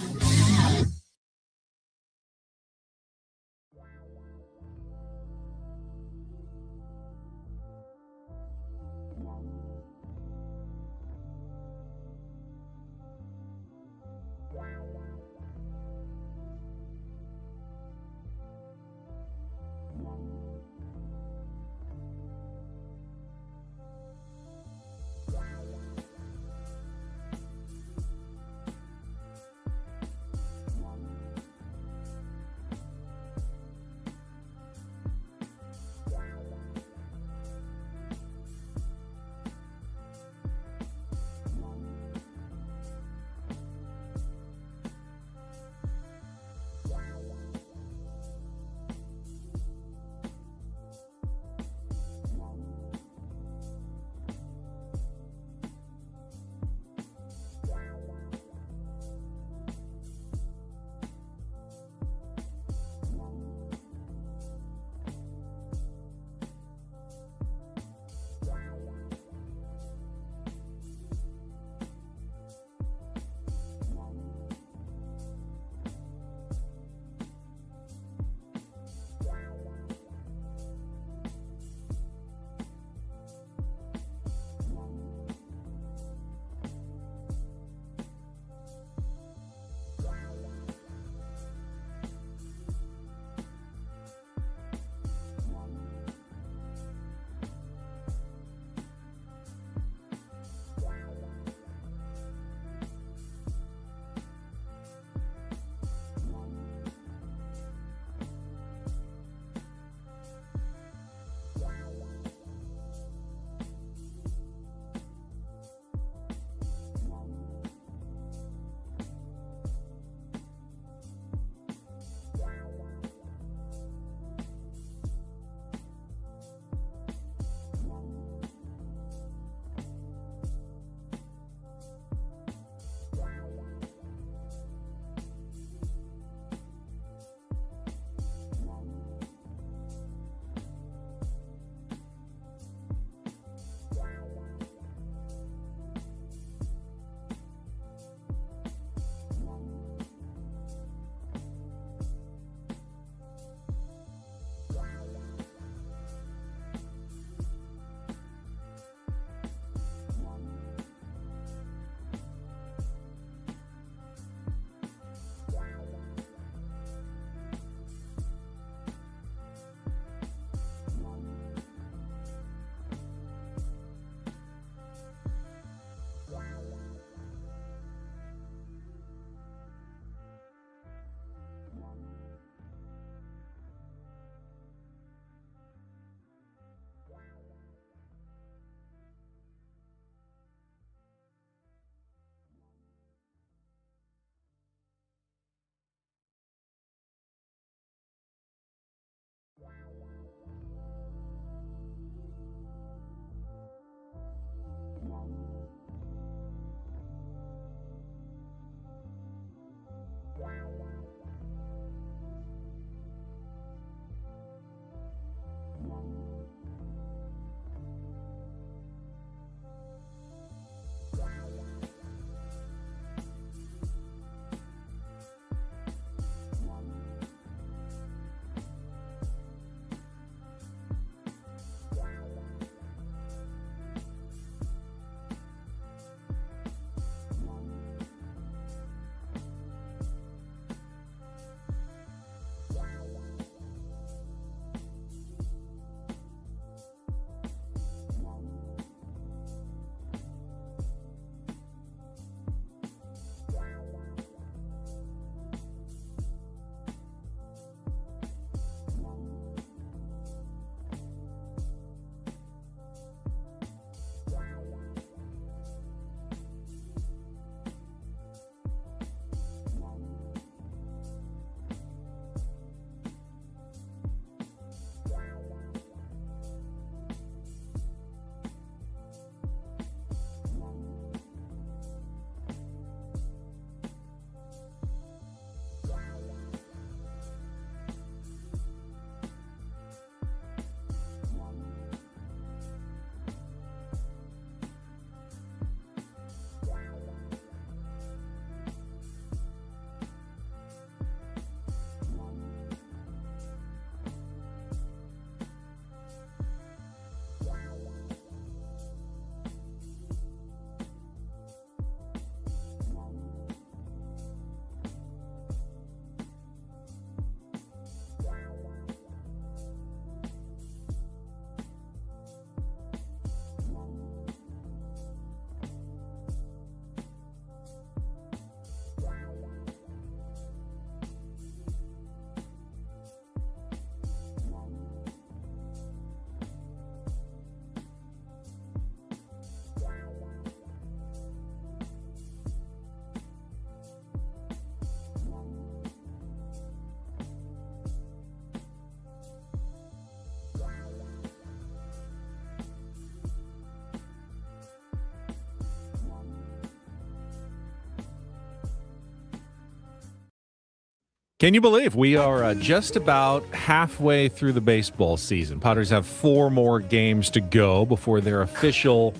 S3: Can you believe we are just about halfway through the baseball season? Padres have 4 more games to go before their official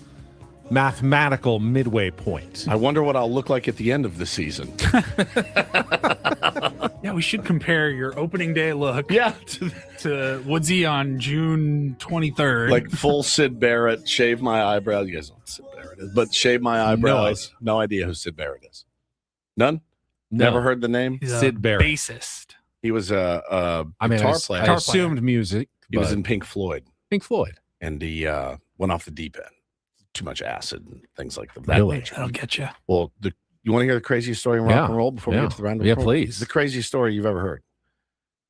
S3: mathematical midway point.
S1: I wonder what I'll look like at the end of the season.
S2: Yeah, we should compare your opening day look to Woodsy on June 23rd.
S1: Like full Sid Barrett, shave my eyebrows. You guys know what Sid Barrett is, but shave my eyebrows. No idea who Sid Barrett is. None?
S3: No.
S1: Never heard the name?
S2: He's
S3: Sid Barrett.
S2: Bassist.
S1: He was a guitar player.
S3: I assumed music.
S1: He was in Pink Floyd.
S3: Pink Floyd.
S1: And he went off the deep end. Too much acid and things like that.
S3: Really?
S2: That'll get you.
S1: Well, you want to hear the craziest story in rock and roll before we get to the Reindl Report?
S3: please.
S1: It's the craziest story you've ever heard.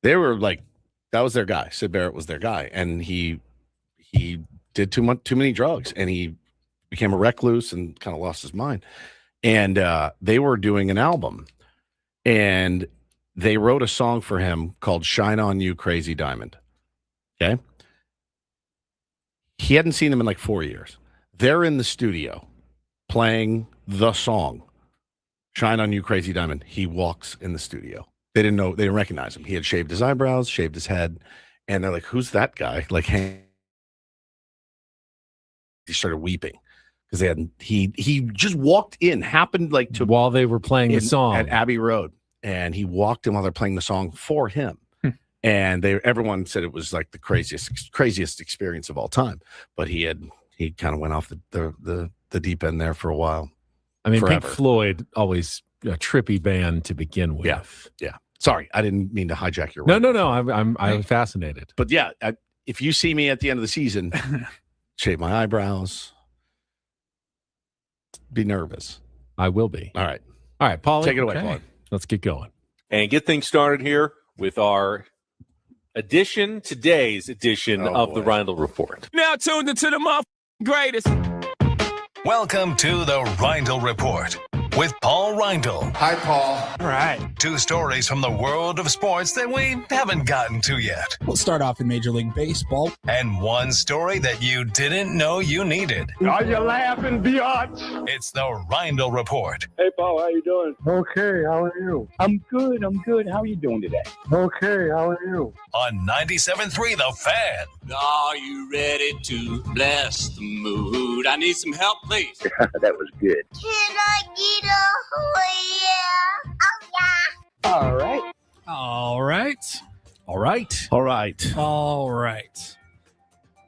S1: They were like, that was their guy. Sid Barrett was their guy. And he did too many drugs, and he became a recluse and kind of lost his mind. And they were doing an album, and they wrote a song for him called Shine On You, Crazy Diamond. Okay. He hadn't seen him in like 4 years. They're in the studio playing the song Shine On You, Crazy Diamond. He walks in the studio. They didn't recognize him. He had shaved his eyebrows, shaved his head, and they're like, who's that guy? Like, hey. He started weeping because he just walked in, happened like to
S3: while they were playing the song
S1: at Abbey Road, and he walked in while they're playing the song for him. And everyone said it was like the craziest experience of all time. But he kind of went off the deep end there for a while.
S3: I mean,
S1: Forever.
S3: Pink Floyd, always a trippy band to begin with.
S1: Yeah. Sorry, I didn't mean to hijack your.
S3: No. I'm fascinated.
S1: But yeah, if you see me at the end of the season, shave my eyebrows, be nervous.
S3: I will be.
S1: All right,
S3: Paulie,
S1: take it away, Paulie.
S3: Let's get going
S21: and get things started here with our today's edition of the Reindl Report.
S22: Now tuned into the greatest.
S7: Welcome to the Reindl Report with Paul Reindl.
S5: Hi, Paul.
S22: All right.
S7: 2 stories from the world of sports that we haven't gotten to yet.
S22: We'll start off in Major League Baseball.
S7: And 1 story that you didn't know you needed.
S22: Are you laughing, biatch?
S7: It's the Reindl Report.
S22: Hey, Paul, how you doing?
S23: Okay, how are you?
S22: I'm good. How are you doing today?
S23: Okay, how are you?
S7: On 97.3 The Fan.
S22: Are you ready to bless the mood? I need some help, please.
S23: That was good.
S20: Can I get a oh yeah?
S22: All right.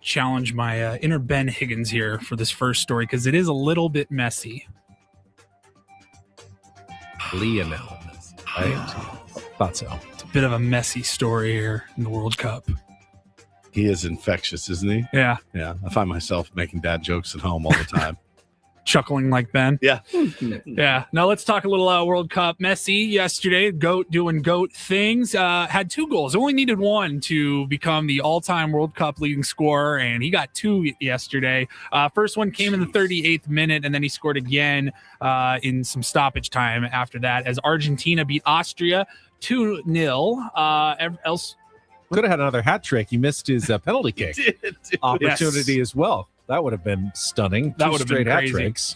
S2: Challenge my inner Ben Higgins here for this first story because it is a little bit messy.
S3: Lionel Messi, right? Thought so.
S2: It's a bit of a messy story here in the World Cup.
S1: He is infectious, isn't he?
S2: Yeah.
S1: Yeah. I find myself making dad jokes at home all the time.
S2: Chuckling like Ben.
S1: Yeah.
S2: Yeah. Now let's talk a little World Cup. Messi yesterday, GOAT doing GOAT things, had 2 goals. Only needed 1 to become the all-time World Cup leading scorer, and he got 2 yesterday. First one came in the 38th minute, and then he scored again in some stoppage time after that as Argentina beat Austria 2-0. Else
S3: could have had another hat trick. He missed his penalty kick opportunity as well. That would have been stunning.
S2: That
S3: 2
S2: would have been
S3: straight hat
S2: crazy.
S3: tricks.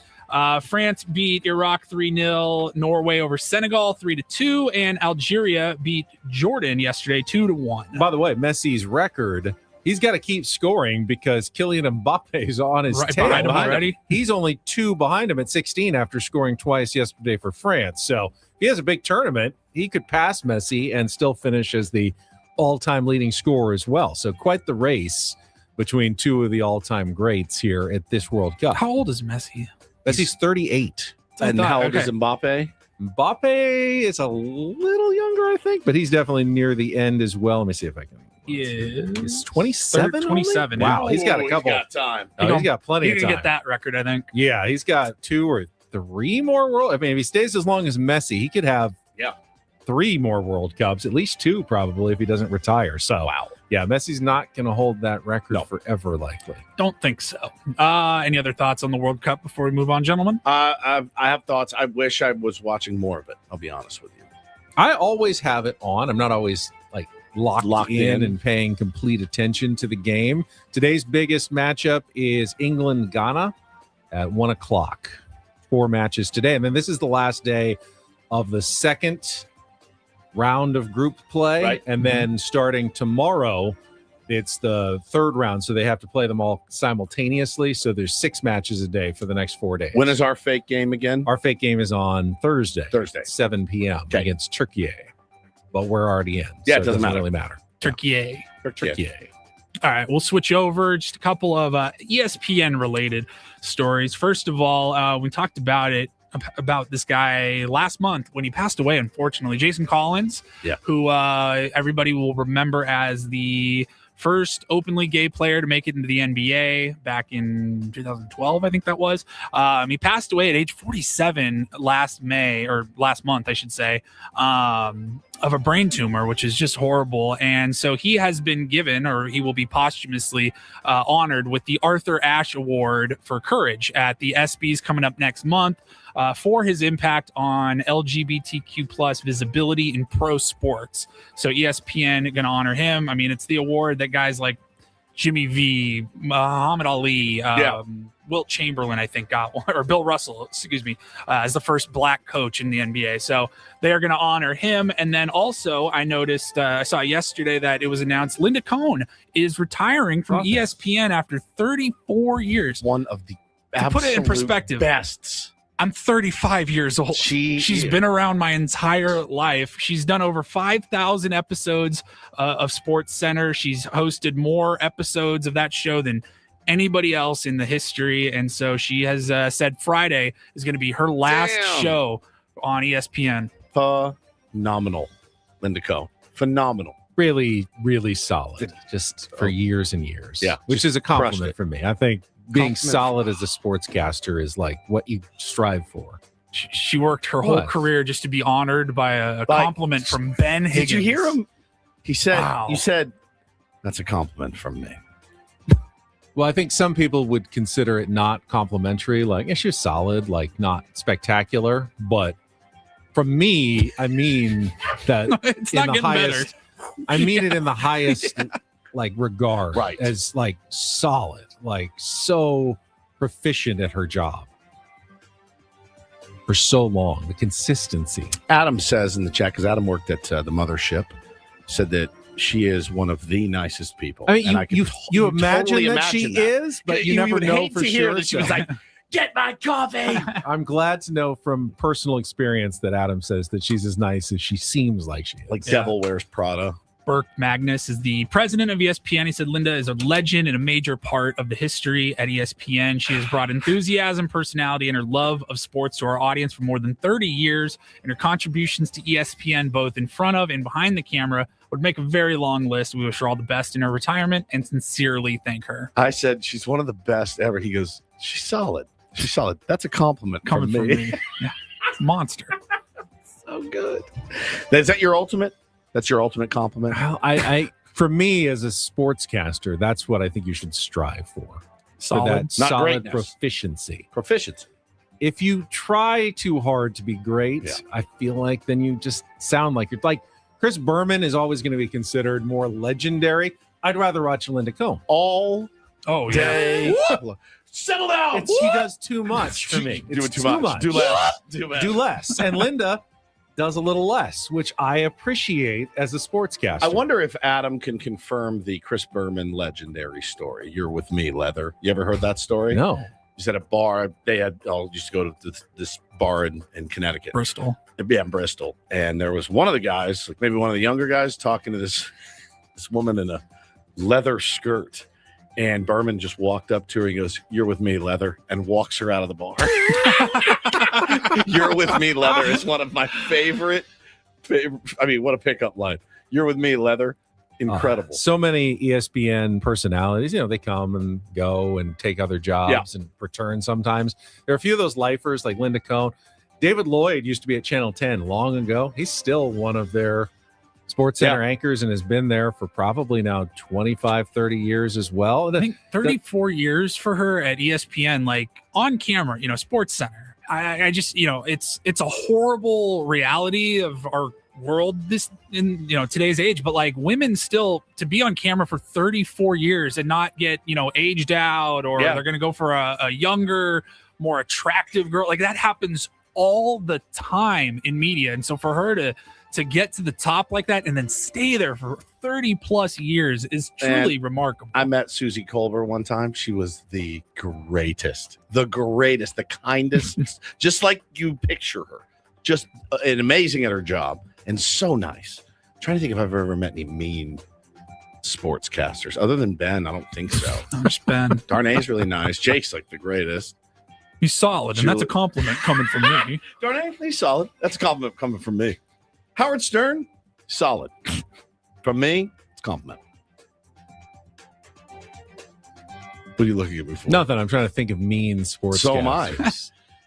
S2: France beat Iraq 3-0, Norway over Senegal 3-2, and Algeria beat Jordan yesterday 2-1.
S3: By the way, Messi's record, he's got to keep scoring because Kylian Mbappe is on his tail.
S2: Behind him already.
S3: He's only 2 behind him at 16 after scoring twice yesterday for France. So if he has a big tournament, he could pass Messi and still finish as the all-time leading scorer as well. So quite the race between 2 of the all-time greats here at this World Cup.
S2: How old is Messi?
S3: Messi's 38.
S1: And how old is Mbappe?
S3: Mbappe is a little younger, I think, but he's definitely near the end as well. Let me see if I can.
S2: He's
S3: 27.
S2: 27.
S3: Wow, he's got a couple.
S1: He's got time.
S3: He's got plenty
S2: He
S3: of
S2: can
S3: time.
S2: get that record, I think.
S3: Yeah, he's got 2 or 3 more world. I mean, if he stays as long as Messi, he could have 3 more World Cups, at least 2 probably if he doesn't retire. So yeah, Messi's not going to hold that record forever, likely.
S2: Don't think so. Any other thoughts on the World Cup before we move on, gentlemen?
S1: I have thoughts. I wish I was watching more of it. I'll be honest with you.
S3: I always have it on. I'm not always like locked in and paying complete attention to the game. Today's biggest matchup is England-Ghana at 1:00. 4 matches today. And then this is the last day of the second round of group play.
S1: Right.
S3: And then starting tomorrow, it's the third round. So they have to play them all simultaneously. So there's 6 matches a day for the next 4 days.
S1: When is our fake game again?
S3: Our fake game is on Thursday. 7 p.m.
S1: Okay.
S3: against Turkey. But we're already in.
S1: Yeah,
S3: so
S1: it doesn't
S3: really matter.
S2: Turkey.
S3: Turkey.
S2: All right, we'll switch over. Just a couple of ESPN-related stories. First of all, we talked about this guy last month when he passed away, unfortunately. Jason Collins, who everybody will remember as the first openly gay player to make it into the NBA back in 2012, I think that was. He passed away at age 47 last month, I should say, of a brain tumor, which is just horrible. And so he has been given, or he will be posthumously honored with the Arthur Ashe Award for Courage at the ESPYs coming up next month for his impact on LGBTQ plus visibility in pro sports. So ESPN going to honor him. I mean, it's the award that guys like Jimmy V, Muhammad Ali, Wilt Chamberlain, I think, got one, or Bill Russell, excuse me, as the first black coach in the NBA. So they are going to honor him. And then also I noticed, I saw yesterday that it was announced Linda Cohn is retiring from ESPN after 34 years.
S1: One of the
S2: to put it in perspective,
S1: bests.
S2: I'm 35 years old. She's been around my entire life. She's done over 5,000 episodes of Sports Center. She's hosted more episodes of that show than anybody else in the history. And so she has said Friday is going to be her last show on ESPN.
S1: Phenomenal, Linda Cohn. Phenomenal.
S3: Really, really solid. Just for years and years.
S1: Yeah.
S3: Which is a compliment for me. I think being solid as a sportscaster is like what you strive for.
S2: She worked her whole career just to be honored by a compliment from Ben Higgins.
S1: Did you hear him? He said, You said, that's a compliment from me.
S3: Well, I think some people would consider it not complimentary. Like, yeah, she's solid, like not spectacular. But from me, I mean that
S2: it's
S3: in
S2: not
S3: the
S2: getting
S3: highest.
S2: better.
S3: I mean it in the highest like regard,
S1: Right.
S3: as like solid, like so proficient at her job for so long. The consistency.
S1: Adam says in the chat, because Adam worked at the mothership, said that she is one of the nicest people.
S3: I mean,
S1: and
S3: you imagine
S1: totally
S3: that she is, but you never
S1: would
S3: know
S1: hate
S3: for
S1: to hear
S3: sure.
S1: that she was like, "Get my coffee."
S3: I'm glad to know from personal experience that Adam says that she's as nice as she seems like she is.
S1: Like Devil Wears Prada.
S2: Burke Magnus is the president of ESPN. He said Linda is a legend and a major part of the history at ESPN. She has brought enthusiasm, personality, and her love of sports to our audience for more than 30 years, and her contributions to ESPN, both in front of and behind the camera, would make a very long list. We wish her all the best in her retirement and sincerely thank her.
S1: I said, she's one of the best ever. He goes, she's solid. She's solid. That's a compliment
S2: Coming
S1: from
S2: from
S1: me.
S2: me. Yeah. Monster.
S1: So good. Is that your ultimate? That's your ultimate compliment?
S3: Well, I for me as a sportscaster, that's what I think you should strive for.
S2: Solid.
S3: For that
S1: Not
S3: solid
S1: greatness.
S3: proficiency.
S1: Proficiency.
S3: If you try too hard to be great, I feel like then you just sound like you're like Chris Berman is always going to be considered more legendary. I'd rather watch Linda Cohn
S1: all
S2: day.
S1: Settle down.
S3: She does too much for me.
S1: Doing
S3: It's
S1: too much. Do less.
S3: Do less. And Linda does a little less, which I appreciate as a sportscaster.
S1: I wonder if Adam can confirm the Chris Berman legendary story. You're with me, Leather. You ever heard that story?
S3: No.
S1: He's at a bar. They had used to go to this bar in Connecticut.
S2: Bristol.
S1: Yeah, in Bristol. And there was one of the guys, like maybe one of the younger guys, talking to this woman in a leather skirt. And Berman just walked up to her. He goes, "You're with me, Leather," and walks her out of the bar. "You're with me, Leather" is one of my favorite. I mean, what a pickup line. "You're with me, Leather." Incredible.
S3: So many ESPN personalities, they come and go and take other jobs and return sometimes. There are a few of those lifers like Linda Cohn. David Lloyd used to be at Channel 10 long ago. He's still one of their Sports Center anchors and has been there for probably now 25, 30 years as well.
S2: I think 34 years for her at ESPN, like on camera, Sports Center. I just, it's a horrible reality of our world in today's age, but like women still to be on camera for 34 years and not get, aged out or they're going to go for a younger, more attractive girl. Like that happens all the time in media. And so for her to to get to the top like that and then stay there for 30 plus years is truly remarkable.
S1: I met Susie Colbert one time. She was the greatest, the kindest, just like you picture her. Just amazing at her job and so nice. I'm trying to think if I've ever met any mean sportscasters other than Ben. I don't think so.
S2: Just Ben.
S1: Darnay's really nice. Jake's like the greatest.
S2: He's solid, and that's a compliment coming from me.
S1: Darnay, he's solid. That's a compliment coming from me. Howard Stern, solid. From me, it's a compliment. What are you looking at me for?
S3: Nothing. I'm trying to think of mean sports.
S1: So am I.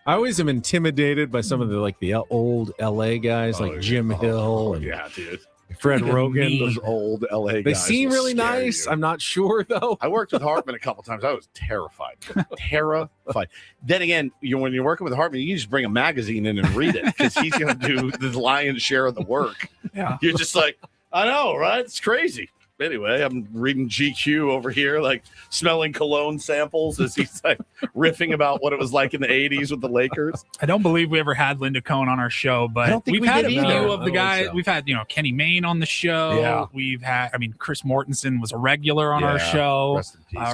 S3: I always am intimidated by some of the old LA guys like Jim Hill. And
S1: yeah, dude.
S3: Fred Rogan.
S1: Those old LA guys.
S3: They seem really nice. I'm not sure, though.
S1: I worked with Hartman a couple times. I was terrified. Terrified. Then again, when you're working with Hartman, you just bring a magazine in and read it because he's going to do the lion's share of the work.
S2: Yeah.
S1: You're just like, I know, right? It's crazy. Anyway, I'm reading GQ over here, like smelling cologne samples as he's like riffing about what it was like in the 80s with the Lakers.
S2: I don't believe we ever had Linda Cohn on our show, but we've had a few of the guys. We've had, Kenny Mayne on the show.
S1: Yeah.
S2: We've had, Chris Mortensen was a regular on our show.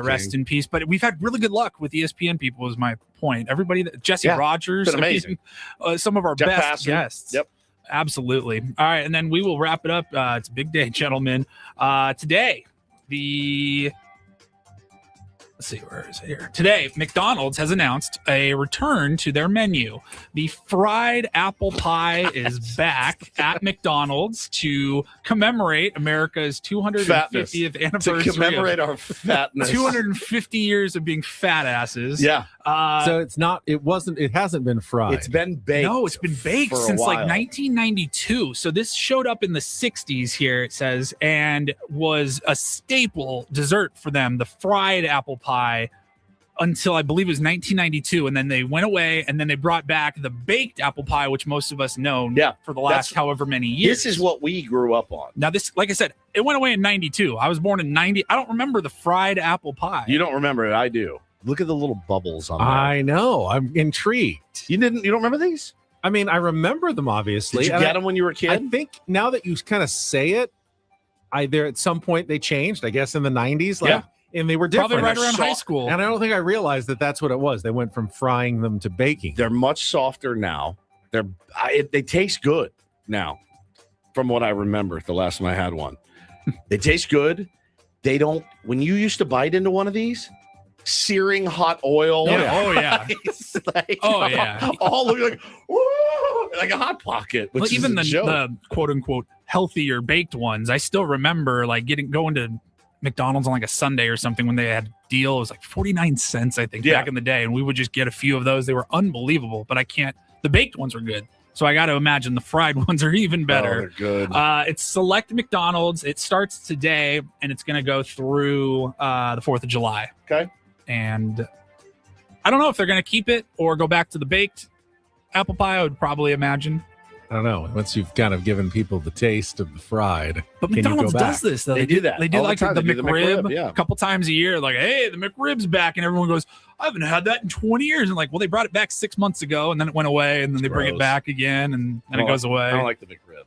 S2: Rest in peace. But we've had really good luck with ESPN people, is my point. Everybody, Jesse Rogers,
S1: been amazing.
S2: Some of our
S1: Jeff
S2: best
S1: Passan.
S2: guests.
S1: Yep.
S2: Absolutely. All right, and then we will wrap it up. It's a big day, gentlemen. Today, let's see, where is it here? Today, McDonald's has announced a return to their menu. The fried apple pie is back at McDonald's to commemorate America's 250th anniversary.
S1: To commemorate our fatness.
S2: 250 years of being fat asses.
S1: Yeah.
S3: So it hasn't been fried.
S1: It's been baked.
S2: No, it's been baked since like 1992. So this showed up in the 60s here, it says, and was a staple dessert for them, the fried apple pie, until I believe it was 1992. And then they went away, and then they brought back the baked apple pie, which most of us know for the last however many years.
S1: This is what we grew up on.
S2: Now, this, like I said, it went away in 92. I was born in 90. I don't remember the fried apple pie.
S1: You don't remember it. I do. Look at the little bubbles on there.
S3: I know. I'm intrigued.
S1: You don't remember these?
S3: I mean, I remember them, obviously.
S1: Did you get them when you were a kid?
S3: I think now that you kind of say it, there at some point they changed, I guess, in the 90s.
S1: Yeah.
S3: And they were different.
S2: Probably right around high school.
S3: And I don't think I realized that that's what it was. They went from frying them to baking.
S1: They're much softer now. They taste good now, from what I remember the last time I had one. They taste good. They don't, when you used to bite into one of these, searing hot oil.
S2: Yeah. Oh, yeah.
S1: All looking like a hot pocket. Which
S2: Well, even
S1: is
S2: the quote unquote healthier baked ones, I still remember like going to McDonald's on like a Sunday or something when they had a deal. It was like 49 cents, I think, back in the day. And we would just get a few of those. They were unbelievable, but the baked ones are good. So I got to imagine the fried ones are even better.
S1: Oh, they're good.
S2: It's select McDonald's. It starts today and it's going to go through the 4th of July.
S1: Okay.
S2: And I don't know if they're going to keep it or go back to the baked apple pie. I would probably imagine.
S3: I don't know. Once you've kind of given people the taste of the fried,
S2: but
S3: can
S2: McDonald's
S3: you go back?
S2: does this though.
S1: They do that.
S2: They do
S1: all
S2: like
S1: the time.
S2: the
S1: They do
S2: McRib a couple times a year. Like, hey, the McRib's back, and everyone goes, I haven't had that in 20 years. And like, well, they brought it back 6 months ago, and then it went away, and then they bring it back again, and then it goes away.
S1: I don't like the McRib.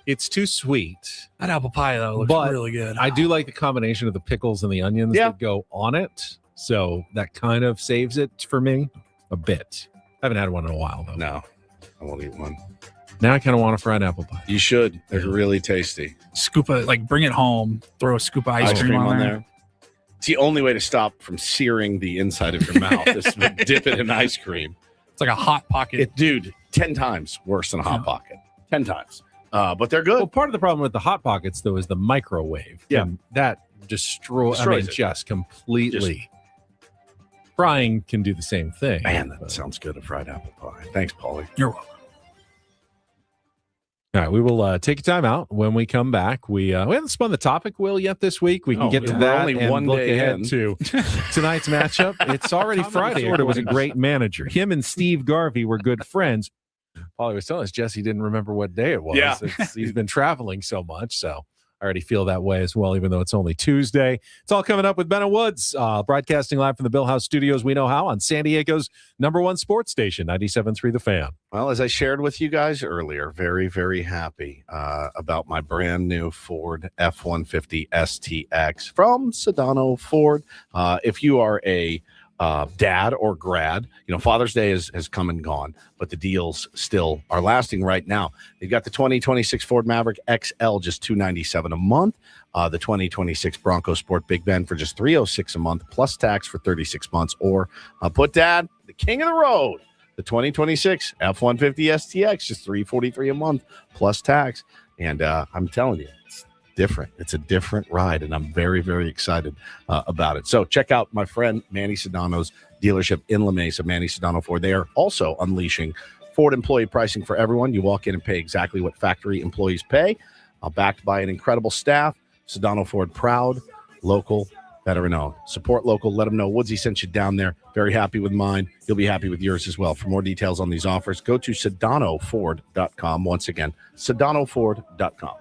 S3: It's too sweet.
S2: That apple pie though looks really good.
S3: I do like the combination of the pickles and the onions that go on it. So that kind of saves it for me a bit. I haven't had one in a while though.
S1: No, I won't eat one.
S3: Now I kind of want a fried apple pie.
S1: You should. They're really tasty.
S2: Scoop it, like bring it home, throw a scoop of ice cream on there.
S1: It's the only way to stop from searing the inside of your mouth is to dip it in ice cream.
S2: It's like a Hot Pocket.
S1: Dude, 10 times worse than a Hot Pocket. 10 times. But they're good.
S3: Well, part of the problem with the Hot Pockets, though, is the microwave.
S1: Yeah.
S3: And that destroys it. Just completely. Frying can do the same thing.
S1: Man, that sounds good, a fried apple pie. Thanks, Paulie.
S2: You're welcome.
S3: All right, we will take a time out. When we come back, we haven't spun the topic wheel yet this week. We can get to that
S1: only
S3: and
S1: one
S3: look
S1: day
S3: ahead
S1: in.
S3: to tonight's matchup. It's already Friday. Sorta was a great manager. Him and Steve Garvey were good friends. Paulie was telling us Jesse didn't remember what day it was.
S1: Yeah.
S3: He's been traveling so much. So I already feel that way as well, even though it's only Tuesday. It's all coming up with Ben and Woods, broadcasting live from the Bill House Studios. We know how on San Diego's #1 sports station, 97.3 The Fan.
S1: Well, as I shared with you guys earlier, very, very happy about my brand new Ford F-150 STX from Sedano Ford. If you are a dad or grad, Father's Day has come and gone, but the deals still are lasting right now. They've got the 2026 Ford Maverick XL, just $297 a month. The 2026 Bronco Sport Big Ben for just $306 a month, plus tax for 36 months. Or put Dad, the king of the road, the 2026 F-150 STX, just $343 a month, plus tax. And I'm telling you, it's different. It's a different ride, and I'm very, very excited about it. So check out my friend Manny Sedano's dealership in La Mesa, Manny Sedano Ford. They are also unleashing Ford employee pricing for everyone. You walk in and pay exactly what factory employees pay, backed by an incredible staff. Sedano Ford, proud, local, veteran-owned. Support local. Let them know Woodsy sent you down there. Very happy with mine. You'll be happy with yours as well. For more details on these offers, go to sedanoford.com. Once again, sedanoford.com.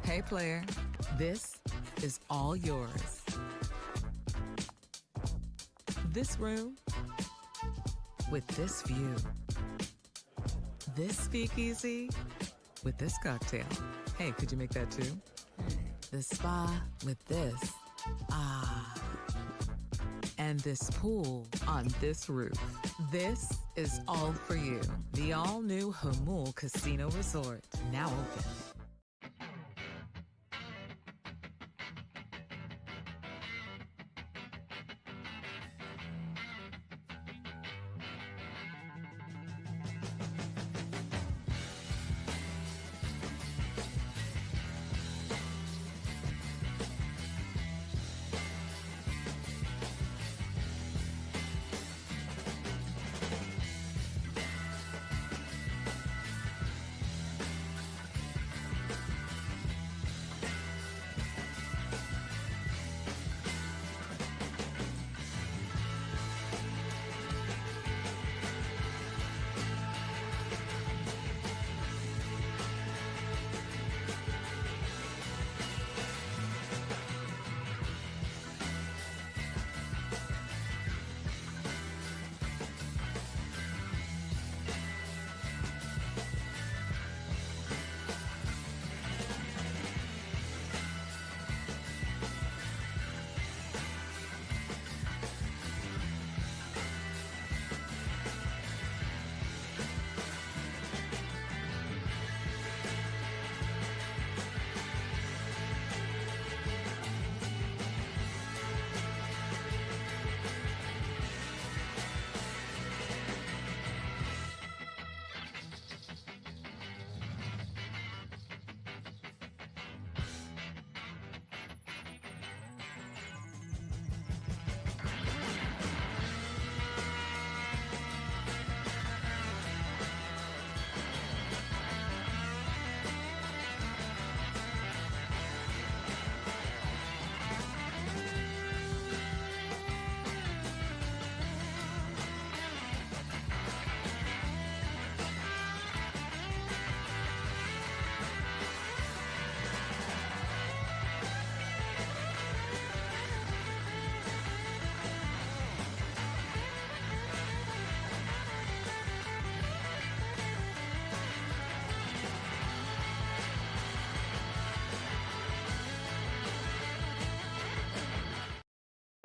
S6: Hey player, this is all yours. This room with this view. This speakeasy with this cocktail. Hey, could you make that too? The spa with this. Ah. And this pool on this roof. This is all for you. The all-new Hamul Casino Resort, now open.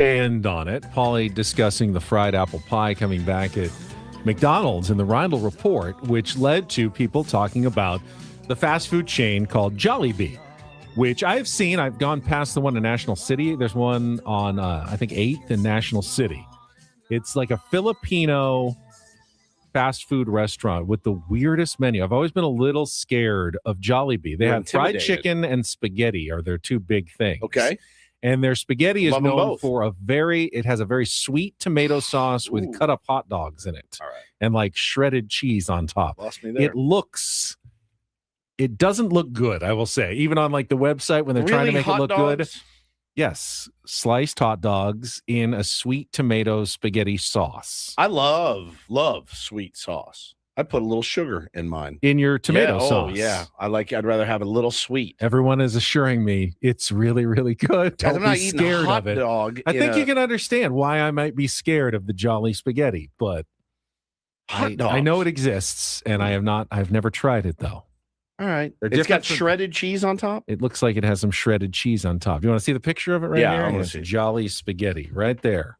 S3: And on it, Paulie discussing the fried apple pie coming back at McDonald's in the Reindl Report, which led to people talking about the fast food chain called Jollibee, which I've seen. I've gone past the one in National City. There's one on, I think, 8th in National City. It's like a Filipino fast food restaurant with the weirdest menu. I've always been a little scared of Jollibee. They have fried chicken and spaghetti are their two big things.
S1: Okay.
S3: And their spaghetti is
S1: Love them
S3: known
S1: both.
S3: for it has a very sweet tomato sauce with cut up hot dogs in it.
S1: All right.
S3: And like shredded cheese on top.
S1: Lost me there.
S3: It doesn't look good, I will say. Even on like the website when they're trying to make it look good. Yes. Sliced hot dogs in a sweet tomato spaghetti sauce.
S1: I love sweet sauce. I put a little sugar in mine.
S3: In your tomato sauce.
S1: Oh, yeah. I'd rather have a little sweet.
S3: Everyone is assuring me it's really, really good. Don't
S1: I'm not
S3: be
S1: eating
S3: scared
S1: a hot
S3: of it.
S1: dog.
S3: I think you can understand why I might be scared of the Jolly Spaghetti, but
S1: hot dogs.
S3: I know it exists, and I've never tried it though.
S1: All right. It's got shredded cheese on top?
S3: It looks like it has some shredded cheese on top. You want to see the picture of it right
S1: Yeah,
S3: here?
S1: I wanna
S3: It's
S1: see.
S3: Jolly Spaghetti right there.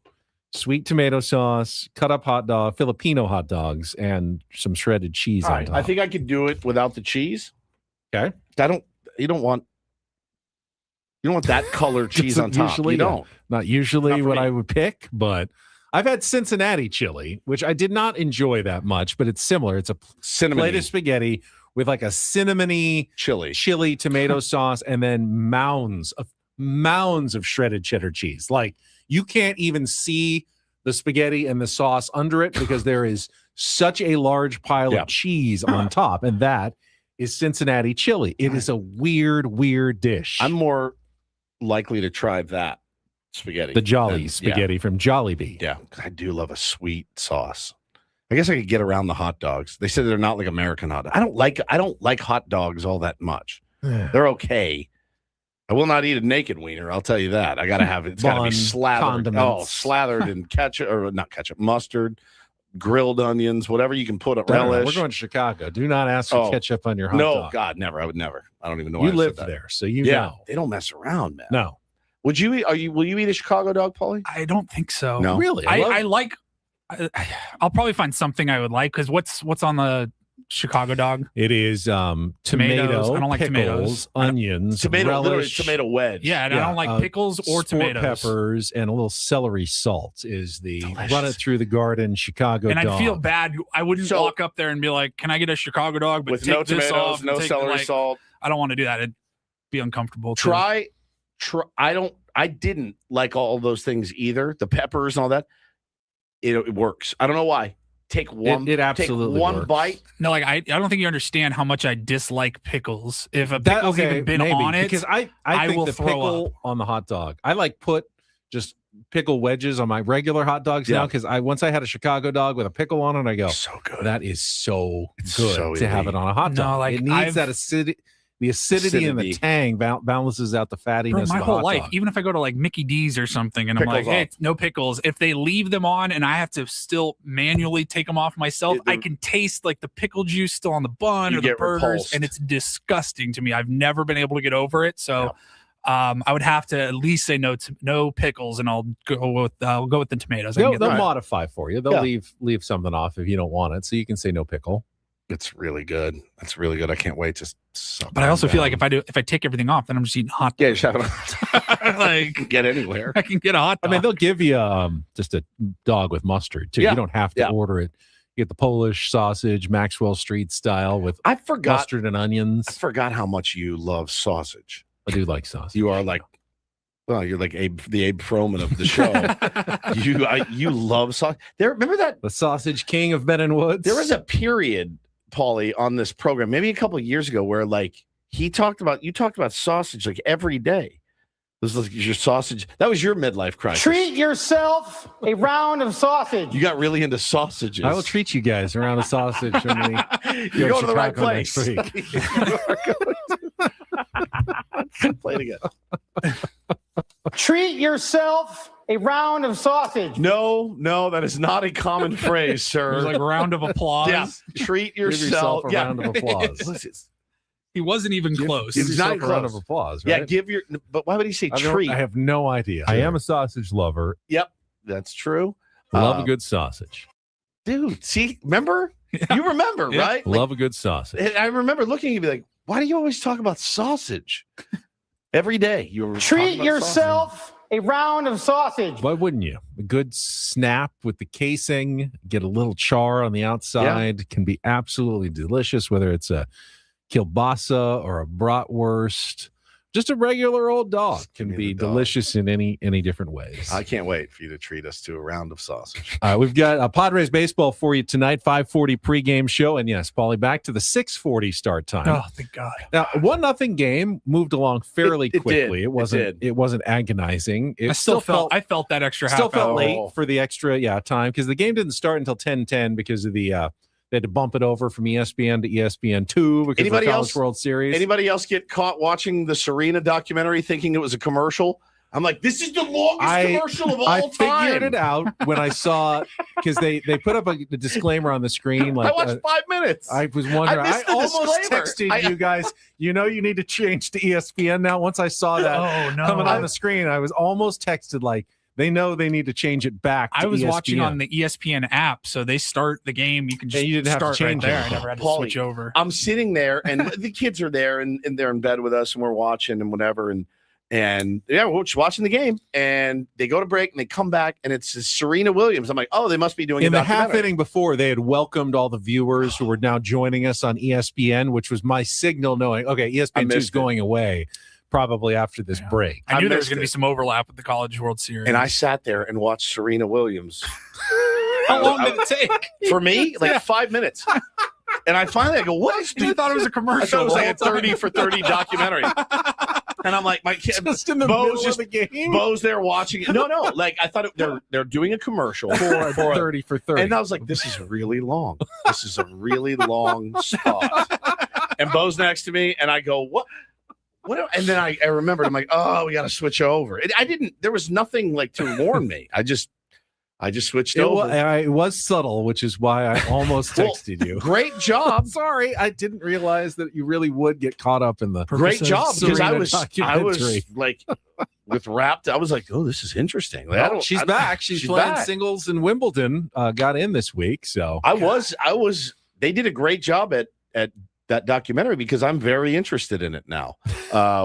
S3: Sweet tomato sauce, cut up hot dog, Filipino hot dogs, and some shredded cheese
S1: All
S3: on
S1: right.
S3: top.
S1: I think I could do it without the cheese.
S3: Okay.
S1: You don't want that color cheese on top.
S3: Usually,
S1: You don't.
S3: Not usually
S1: Not for
S3: what
S1: me.
S3: I would pick, but I've had Cincinnati chili, which I did not enjoy that much, but it's similar. It's a plate of spaghetti with like a cinnamony chili tomato sauce, and then mounds of shredded cheddar cheese. Like you can't even see the spaghetti and the sauce under it because there is such a large pile of cheese on top, and that is Cincinnati chili. It is a weird dish.
S1: I'm more likely to try that spaghetti.
S3: The Jolly
S1: than-
S3: spaghetti from Jollibee.
S1: Yeah, I do love a sweet sauce. I guess I could get around the hot dogs. They said they're not like American hot dogs. I don't like hot dogs all that much. They're okay. I will not eat a naked wiener. I'll tell you that. I got to have it. It's got to be
S3: Bun,
S1: slathered.
S3: condiments.
S1: Oh, slathered in ketchup or not ketchup, mustard, grilled onions, whatever you can put a relish.
S3: We're going to Chicago. Do not ask for ketchup on your hot
S1: no,
S3: dog.
S1: God, never. I would never. I don't even know. Why
S3: You
S1: I
S3: lived
S1: said that.
S3: there, so you
S1: yeah,
S3: know.
S1: they don't mess around, man.
S3: No.
S1: Would you eat? Will you eat a Chicago dog, Paulie?
S2: I don't think so.
S1: No,
S3: really.
S2: I'll probably find something I would like because what's on the Chicago dog?
S3: It is
S2: Tomatoes.
S3: tomato,
S2: I don't like
S3: pickles,
S2: tomatoes.
S3: onions,
S1: literally
S3: relish,
S1: tomato wedge.
S2: Yeah, and I don't like pickles or
S3: sport
S2: tomatoes.
S3: peppers, and a little celery salt is the run it through the garden Chicago
S2: And
S3: dog.
S2: I'd feel bad. I wouldn't walk up there and be like, "Can I get a Chicago dog?" But
S1: With
S2: take
S1: no
S2: this
S1: tomatoes,
S2: off and
S1: no
S2: take,
S1: celery
S2: like,
S1: salt.
S2: I don't want to do that. It'd be uncomfortable. too.
S1: Try. I didn't like all those things either. The peppers and all that. It works. I don't know why. Take one.
S3: It absolutely
S1: take one
S3: works.
S1: bite.
S2: No, like I don't think you understand how much I dislike pickles. If a pickle's even been
S3: maybe,
S2: on it,
S3: because I think
S2: will
S3: the
S2: throw
S3: pickle
S2: up.
S3: on the hot dog. I like put just pickle wedges on my regular hot dogs now because once I had a Chicago dog with a pickle on it, I go,
S1: so good.
S3: That is so
S1: It's
S3: good
S1: so
S3: to have
S1: elite.
S3: it on a hot
S2: No,
S3: dog.
S2: like,
S3: it needs
S2: I've-
S3: that acidity. The acidity and the
S1: Acidity.
S3: tang balances out the fattiness.
S2: Bro,
S3: of
S2: my
S3: the
S2: whole
S3: hot
S2: life,
S3: dog.
S2: even if I go to like Mickey D's or something and I'm
S1: Pickles
S2: like, hey,
S1: off.
S2: no pickles. If they leave them on and I have to still manually take them off myself, I can taste like the pickle juice still on the bun
S1: You
S2: or the
S1: get
S2: burgers,
S1: repulsed.
S2: and it's disgusting to me. I've never been able to get over it. So I would have to at least say no pickles, and I'll go with the tomatoes. I can
S3: They'll
S2: get that.
S3: modify for you. They'll
S1: Yeah.
S3: leave something off if you don't want it, so you can say no pickle.
S1: It's really good. That's really good. I can't wait to. suck
S2: But I also
S1: them
S2: feel like
S1: down.
S2: if I take everything off, then I'm just eating hot.
S1: Yeah, just have it.
S2: Like
S1: get anywhere.
S2: I can get a hot
S3: I
S2: dog.
S3: mean, they'll give you just a dog with mustard too.
S1: Yeah.
S3: You don't have to
S1: Yeah.
S3: order it. You get the Polish sausage, Maxwell Street style with
S1: I forgot.
S3: mustard and onions.
S1: I forgot how much you love sausage.
S3: I do like sausage.
S1: You are like, well, you're like the Abe Froman of the show. you love sausage. Remember that
S3: The sausage king of Ben and Woods.
S1: there was a period, Paulie, on this program, maybe a couple of years ago, where like you talked about sausage like every day. This was like your sausage. That was your midlife crisis.
S4: Treat yourself a round of sausage.
S1: You got really into sausages.
S3: I will treat you guys around a sausage when we
S1: You're
S3: go
S1: going to the right
S3: Chicago next
S1: place.
S3: week.
S1: You are going Play it again.
S4: Treat yourself a round of sausage.
S1: No, that is not a common phrase, sir.
S2: There's like a round of applause.
S1: Yeah. Treat
S3: Give
S1: yourself.
S3: yourself a round of applause.
S1: Listen,
S2: He wasn't even close.
S1: It's not
S3: a round of
S1: close.
S3: applause,
S1: Yeah,
S3: right?
S1: but why would he say
S3: I
S1: treat?
S3: have no idea. I am a sausage lover.
S1: Yep, that's true.
S3: Love a good sausage.
S1: Dude, see, remember?
S2: Yeah.
S1: You remember,
S2: Yeah.
S1: right?
S3: Love a good sausage.
S1: I remember looking at you be like, why do you always talk about sausage? Every day you were
S4: Treat
S1: talking about
S4: yourself a round of sausage.
S3: Why wouldn't you? A good snap with the casing, get a little char on the outside, can be absolutely delicious, whether it's a kielbasa or a bratwurst. Just a regular old dog can be delicious in any different ways.
S1: I can't wait for you to treat us to a round of sausage.
S3: We've got Padres baseball for you tonight, 5:40 pregame show. And yes, Paulie, back to the 6:40 start time.
S2: Oh, thank God.
S3: Now, 1-0 game moved along fairly quickly.
S1: did.
S3: It wasn't agonizing. It
S2: I still felt that extra half
S3: still felt
S2: hour.
S3: late for the extra time because the game didn't start until 10:10 because of the they had to bump it over from ESPN to ESPN2 because of the College World Series.
S1: Anybody else get caught watching the Serena documentary thinking it was a commercial? I'm like, this is the longest commercial of all time.
S3: I figured it out when I saw because they put up a disclaimer on the screen. Like
S1: I watched 5 minutes.
S3: I was wondering. I
S1: missed the
S3: almost
S1: disclaimer.
S3: texted you guys. You need to change to ESPN now. Once I saw that coming on the screen, I was almost texted like they know they need to change it back. To
S2: I was
S3: ESPN.
S2: watching on the ESPN app, so they start the game. You can just
S3: you didn't have to
S2: start
S3: change
S2: right there.
S3: it.
S2: I never had to
S1: Paulie,
S2: switch over.
S1: I'm sitting there, and the kids are there, and they're in bed with us, and we're watching and whatever, and we're just watching the game, and they go to break, and they come back, and it's Serena Williams. I'm like, oh, they must be doing
S3: in
S1: a
S3: the half
S1: documentary.
S3: inning before. They had welcomed all the viewers who were now joining us on ESPN, which was my signal knowing, okay, ESPN2 is going away probably after this break.
S2: I knew there was going to be some overlap with the College World Series.
S1: And I sat there and watched Serena Williams.
S2: How long did it take?
S1: For me, 5 minutes. And I finally go, what is
S2: I thought it was a commercial.
S1: I thought it was
S2: the
S1: like a
S2: whole
S1: 30
S2: time.
S1: for 30 documentary. And I'm like, my kid,
S3: Just in the middle of the game?
S1: Bo's there watching it. No, like I thought they're doing a commercial
S3: for 30 for 30.
S1: And I was like, this is really long. This is a really long spot. And Bo's next to me, and I go, what? And then I remembered, I'm like, oh, we got to switch over. There was nothing like to warn me. I just switched over.
S3: It was subtle, which is why I almost texted you.
S1: Great job.
S3: Sorry, I didn't realize that you really would get caught up in the
S1: great job because I was
S3: documentary.
S1: like with Wrapped. I was like, oh, this is interesting. Like,
S3: She's back. She's playing singles in Wimbledon. Got in this week, so
S1: I was. They did a great job at that documentary because I'm very interested in it now.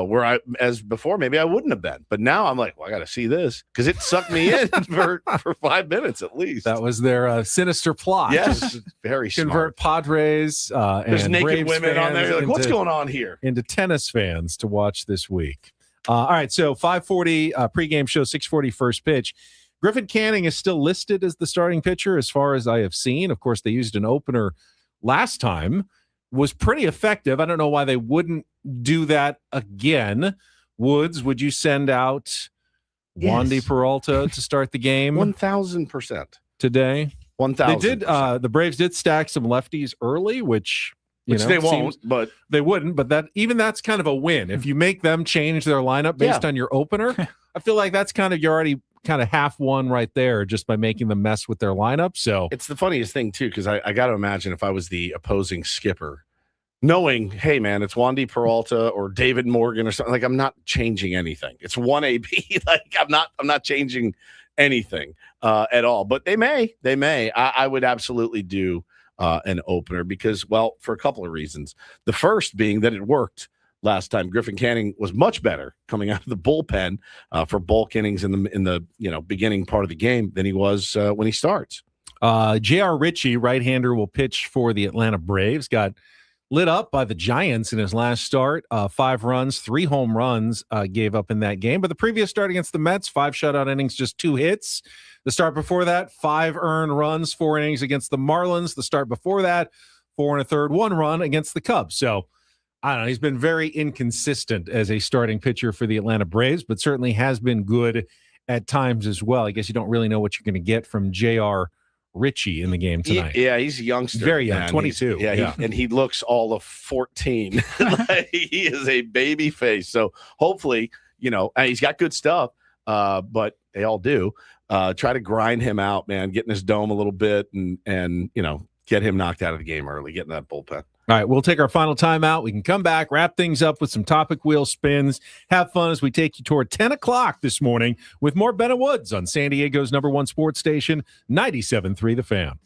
S1: Where as before, maybe I wouldn't have been, but now I'm like, well, I got to see this because it sucked me in for 5 minutes at least.
S3: That was their sinister plot.
S1: Yes, very
S3: convert
S1: smart.
S3: Padres.
S1: There's
S3: and
S1: naked
S3: Braves
S1: women on there. You're like, what's going on here?
S3: Into tennis fans to watch this week. All right, so 5:40 pregame show, 6:40 first pitch. Griffin Canning is still listed as the starting pitcher as far as I have seen. Of course, they used an opener last time. Was pretty effective. I don't know why they wouldn't do that again. Woods, would you send out Wandy Peralta to start the game?
S1: 1,000%
S3: today.
S1: 1,000.
S3: They did. The Braves did stack some lefties early, which
S1: they won't, but
S3: they wouldn't. But that's kind of a win if you make them change their lineup based on your opener. I feel like that's you're already kind of half won right there just by making them mess with their lineup. So
S1: it's the funniest thing too, because I got to imagine if I was the opposing skipper, knowing, hey man, it's Wandy Peralta or David Morgan or something, like I'm not changing anything. It's 1AB. Like I'm not changing anything at all. But they may. I would absolutely do an opener because, well, for a couple of reasons. The first being that it worked. Last time, Griffin Canning was much better coming out of the bullpen for bulk innings in the beginning part of the game than he was when he starts.
S3: J.R. Ritchie, right-hander, will pitch for the Atlanta Braves. Got lit up by the Giants in his last start. 5 runs, 3 home runs gave up in that game. But the previous start against the Mets, 5 shutout innings, just 2 hits. The start before that, 5 earned runs, 4 innings against the Marlins. The start before that, 4 1/3, 1 run against the Cubs. So I don't know. He's been very inconsistent as a starting pitcher for the Atlanta Braves, but certainly has been good at times as well. I guess you don't really know what you're going to get from J.R. Ritchie in the game tonight.
S1: He's a youngster.
S3: Very young,
S1: man.
S3: 22.
S1: And he looks all of 14. Like, he is a baby face. So hopefully, he's got good stuff, but they all do. Try to grind him out, man, get in his dome a little bit and get him knocked out of the game early, get in that bullpen.
S3: All right, we'll take our final timeout. We can come back, wrap things up with some topic wheel spins, have fun as we take you toward 10 o'clock this morning with more Bennett Woods on San Diego's #1 sports station, 97.3 The Fan.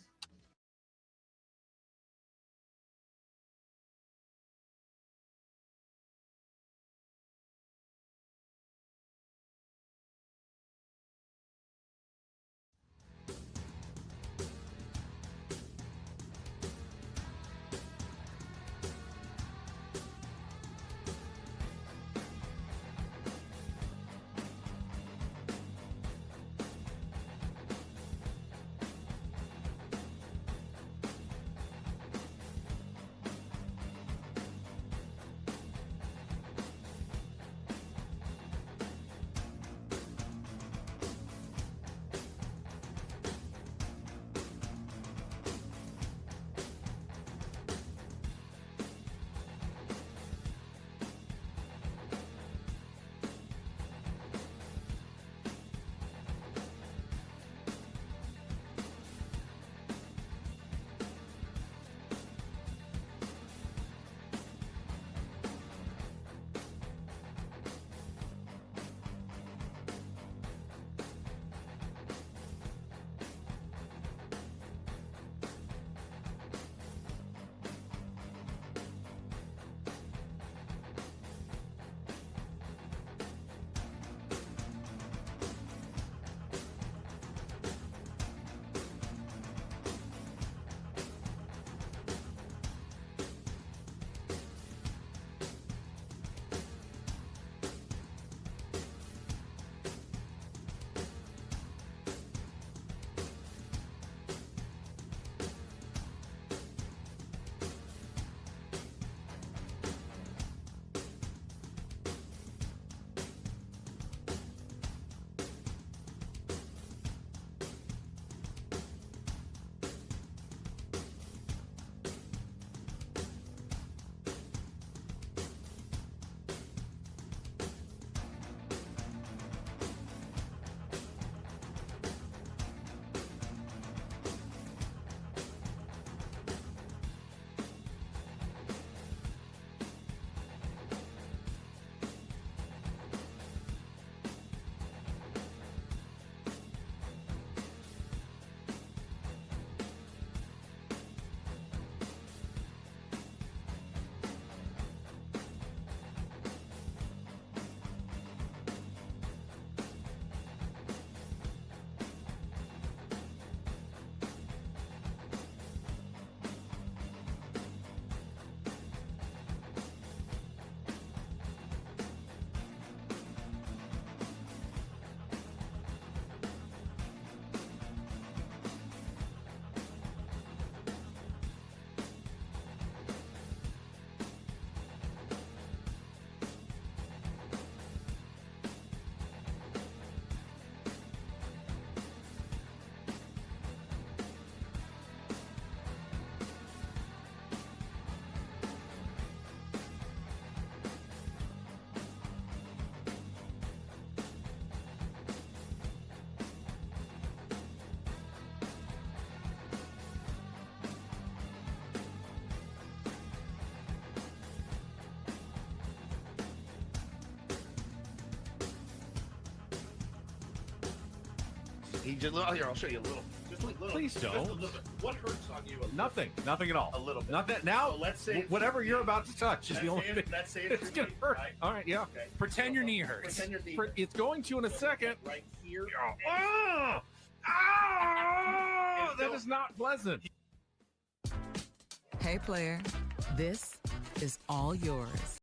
S1: He just, here, I'll show you a little. Just a little.
S3: Please don't.
S1: Just a little bit. What hurts on you?
S3: Nothing at all.
S1: A little bit.
S3: Not that now.
S1: So let's say
S3: whatever you're about to touch is the only thing.
S1: Let's say
S3: It's gonna hurt.
S1: Right?
S3: All right, yeah.
S1: Okay.
S2: Pretend your knee hurts.
S1: Pretend your knee.
S3: It's going to in a second.
S1: Right here.
S3: Oh, that is not pleasant.
S6: Hey, player, this is all yours.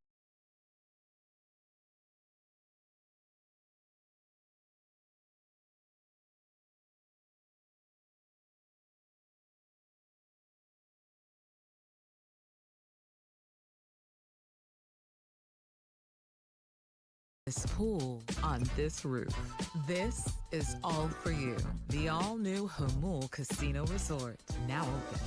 S6: This pool on this roof. This is all for you. The all-new Hamul Casino Resort, now open.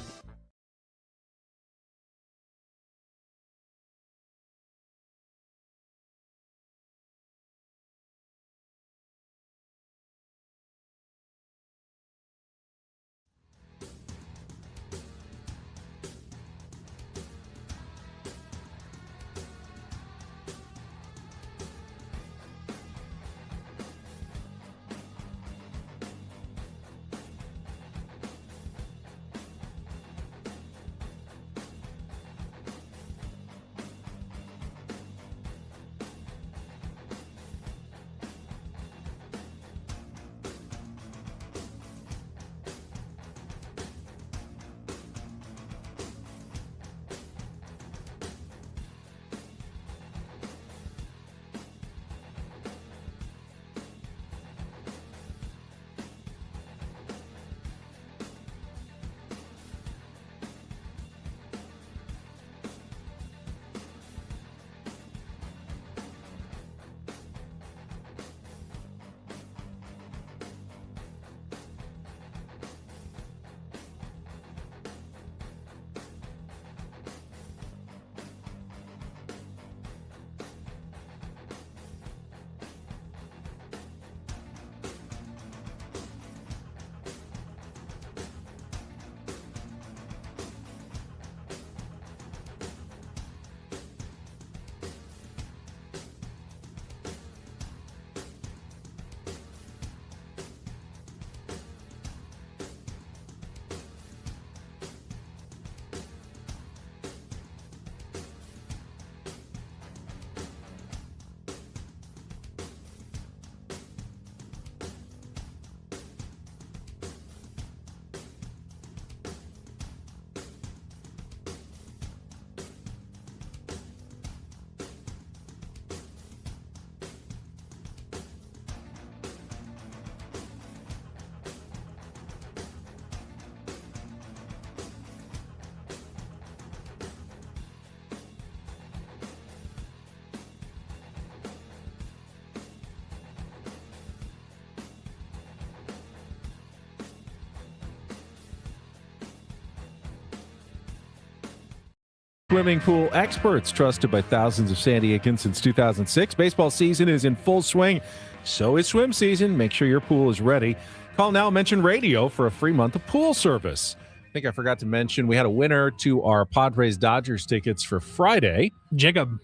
S3: swimming pool experts, trusted by thousands of San Diegans since 2006. Baseball season is in full swing. So is swim season. Make sure your pool is ready. Call now, mention radio for a free month of pool service. I think I forgot to mention we had a winner to our Padres Dodgers tickets for Friday.
S2: Jacob,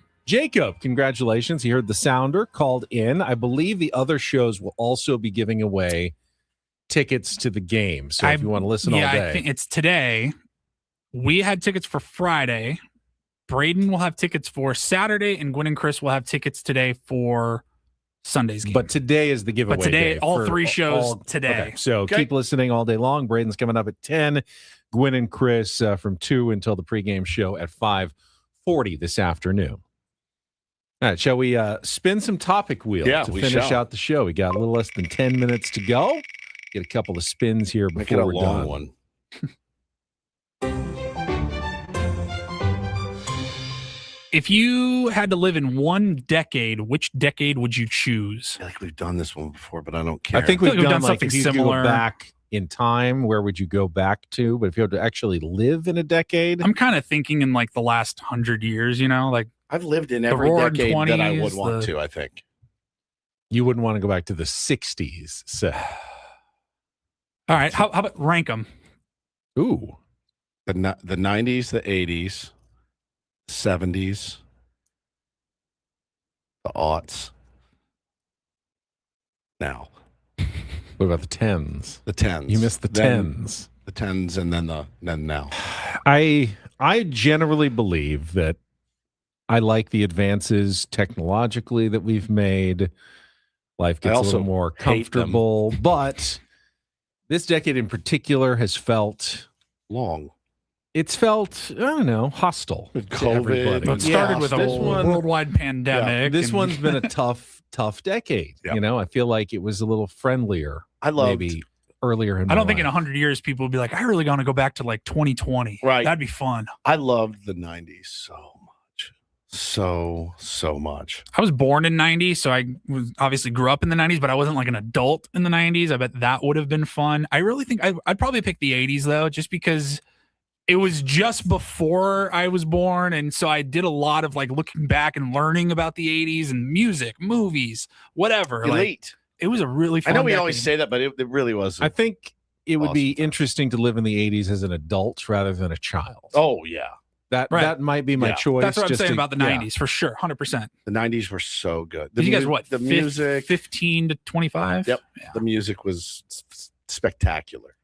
S3: congratulations. He heard the sounder, called in. I believe the other shows will also be giving away tickets to the game. So if you want to listen all day.
S2: I think it's today. We had tickets for Friday. Braden will have tickets for Saturday, and Gwen and Chris will have tickets today for Sunday's game.
S3: But today is the giveaway.
S2: But today,
S3: day
S2: all
S3: for
S2: three shows today.
S3: Okay. So keep listening all day long. Braden's coming up at 10. Gwen and Chris from 2 until the pregame show at 5:40 this afternoon. All right, shall we spin some topic wheels to finish out the show? We got a little less than 10 minutes to go. Get a couple of spins here before we're done.
S1: One.
S2: If you had to live in one decade, which decade would you choose?
S1: I feel like we've done this one before, but I don't care.
S3: I think we've done
S2: something
S3: if you
S2: similar.
S3: Go back in time, where would you go back to? But if you had to actually live in a decade,
S2: I'm kind of thinking in like the last 100 years, like
S1: I've lived in every decade 20s, that I would want to, I think.
S3: You wouldn't want to go back to the 60s, so.
S2: All right, how about rank them?
S3: Ooh.
S1: The 90s, the 80s, 70s, the aughts. Now.
S3: What about the 10s?
S1: The 10s.
S3: You missed the 10s.
S1: The 10s and then now.
S3: I generally believe that I like the advances technologically that we've made. Life gets a little more comfortable, but this decade in particular has felt
S1: long.
S3: It's felt, I don't know, hostile.
S1: With COVID.
S2: It started with a worldwide pandemic.
S3: Yeah, this one's been a tough decade.
S1: Yep.
S3: I feel like it was a little friendlier. Maybe earlier in
S2: I don't think in 100 years people will be like, I really want to go back to like 2020.
S1: Right.
S2: That'd be fun.
S1: I loved the 90s so much. So much.
S2: I was born in 90, so I obviously grew up in the 90s, but I wasn't like an adult in the 90s. I bet that would have been fun. I really think I'd probably pick the 80s though, just because it was just before I was born. And so I did a lot of like looking back and learning about the 80s and music, movies, whatever.
S1: Elite.
S2: It was a really fun
S1: I know we
S2: decade.
S1: always say that, but it really was.
S3: I think it would be interesting to live in the 80s as an adult rather than a child.
S1: Oh, yeah.
S3: That might be my choice.
S2: That's what I'm saying about the 90s for sure. 100%.
S1: The 90s were so good.
S2: You guys, what?
S1: The music.
S2: 15 to 25?
S1: Yep. Yeah. The music was spectacular.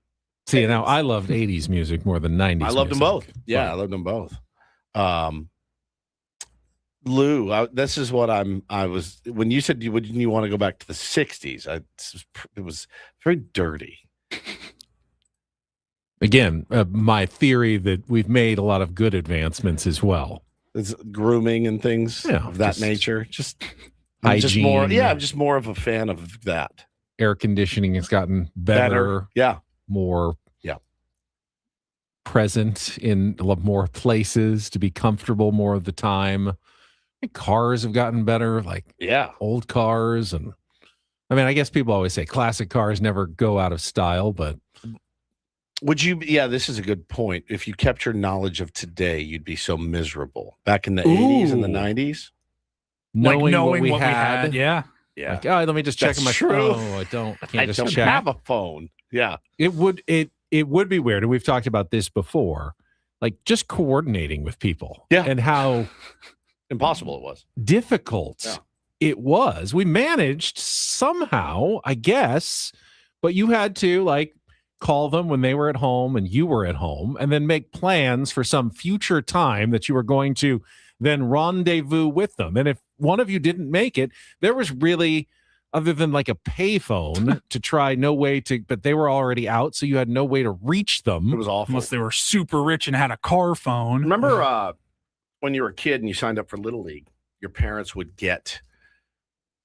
S3: See, now I loved 80s music more than 90s.
S1: I loved them both. Yeah, I loved them both. Lou, this is what I was when you said you wouldn't you want to go back to the 60s. It was very dirty.
S3: Again, my theory that we've made a lot of good advancements as well.
S1: It's grooming and things of that nature.
S3: Hygiene.
S1: I'm just more of a fan of that.
S3: Air conditioning has gotten better.
S1: Yeah.
S3: More present in a lot more places to be comfortable more of the time. Cars have gotten better, like old cars. And I mean, I guess people always say classic cars never go out of style, but
S1: would you? Yeah, this is a good point. If you kept your knowledge of today, you'd be so miserable. Back in the 80s and the 90s,
S3: knowing what we had.
S2: Yeah.
S3: Like, let me just check my phone. Oh, I can't just check.
S1: Have a phone. Yeah.
S3: It would be weird. And we've talked about this before, like just coordinating with people.
S1: Yeah.
S3: And how
S1: impossible it was.
S3: Difficult it was. We managed somehow, I guess, but you had to like call them when they were at home and you were at home and then make plans for some future time that you were going to then rendezvous with them. And if one of you didn't make it, there was really, other than like a payphone to try, no way to, but they were already out. So you had no way to reach them.
S1: It was awful.
S2: Unless they were super rich and had a car phone.
S1: Remember when you were a kid and you signed up for Little League, your parents would get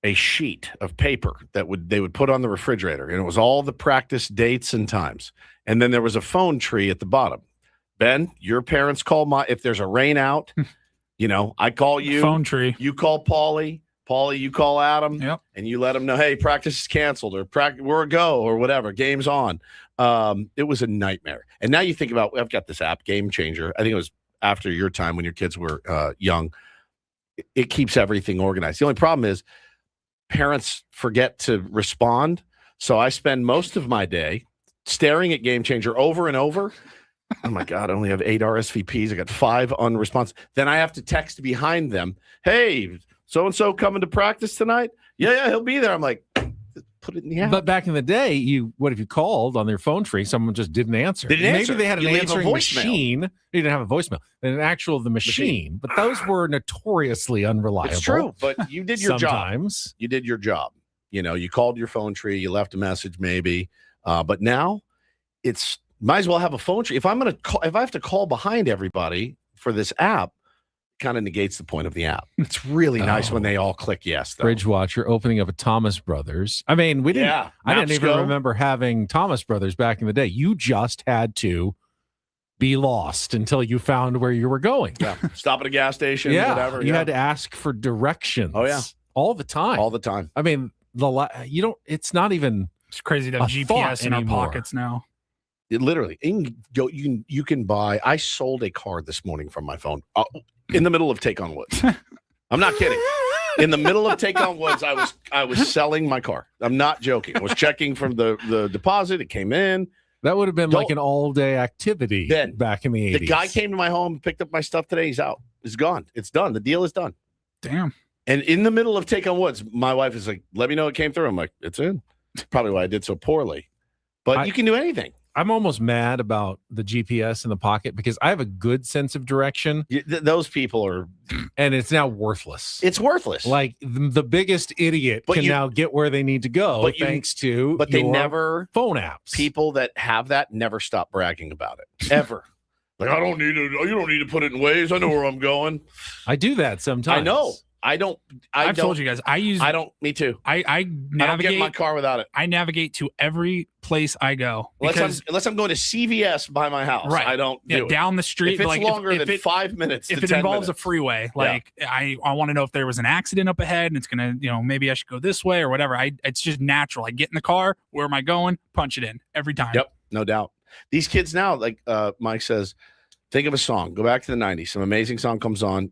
S1: a sheet of paper that they would put on the refrigerator, and it was all the practice dates and times. And then there was a phone tree at the bottom. Ben, your parents call if there's a rain out, I call you.
S2: Phone tree.
S1: You call Paulie. Paulie, you call Adam.
S2: Yep.
S1: And you let them know, hey, practice is canceled or we're a go or whatever. Game's on. It was a nightmare. And now you think about, I've got this app, Game Changer. I think it was after your time when your kids were young. It keeps everything organized. The only problem is parents forget to respond. So I spend most of my day staring at Game Changer over and over. Oh my God, I only have 8 RSVPs. I got 5 unresponsive. Then I have to text behind them. Hey, so-and-so coming to practice tonight? Yeah, he'll be there. I'm like, put it in the app.
S3: But back in the day, what if you called on their phone tree? Someone just didn't answer. Maybe they had an answering machine. You didn't have a voicemail. An actual machine. But those were notoriously unreliable.
S1: It's true, but you did your
S3: Sometimes.
S1: job. You did your job. You called your phone tree. You left a message maybe. But now it's might as well have a phone tree. If I have to call behind everybody for this app, kind of negates the point of the app. It's really nice when they all click yes. Though.
S3: Bridge Watch, you're opening up a Thomas Brothers. I mean, we didn't.
S1: Yeah,
S3: I didn't even remember having Thomas Brothers back in the day. You just had to be lost until you found where you were going.
S1: Yeah, stop at a gas station.
S3: Yeah,
S1: whatever.
S3: You had to ask for directions.
S1: Oh yeah,
S3: all the time.
S1: All the time.
S3: I mean, you don't. It's not even.
S2: It's crazy to have GPS in our pockets now.
S1: It literally, you can buy. I sold a car this morning from my phone in the middle of Take on Woods. I'm not kidding. In the middle of Take on Woods, I was selling my car. I'm not joking. I was checking from the deposit. It came in.
S3: That would have been like an all-day activity back in the 80s.
S1: The guy came to my home, picked up my stuff today. He's out. It's gone. It's done. The deal is done.
S2: Damn.
S1: And in the middle of Take on Woods, my wife is like, let me know it came through. I'm like, it's in. Probably why I did so poorly. But you can do anything.
S3: I'm almost mad about the GPS in the pocket because I have a good sense of direction.
S1: Those people are...
S3: And it's now worthless.
S1: It's worthless.
S3: Like the biggest idiot can now get where they need to go thanks to
S1: But they never...
S3: phone apps.
S1: People that have that never stop bragging about it. Ever. Like, you don't need to put it in Waze. I know where I'm going.
S3: I do that sometimes.
S1: I know. I've
S2: told you guys.
S1: Me too.
S2: I
S1: don't
S2: navigate
S1: get in my car without it.
S2: I navigate to every place I go.
S1: Unless I'm going to CVS by my house.
S2: Right.
S1: I don't do it.
S2: Down the street.
S1: If it's longer than 5 minutes.
S2: If
S1: to
S2: it
S1: 10
S2: involves
S1: minutes.
S2: a freeway, I want to know if there was an accident up ahead and it's gonna, maybe I should go this way or whatever. It's just natural. I get in the car. Where am I going? Punch it in every time.
S1: Yep. No doubt. These kids now, like Mike says, think of a song. Go back to the 90s. Some amazing song comes on.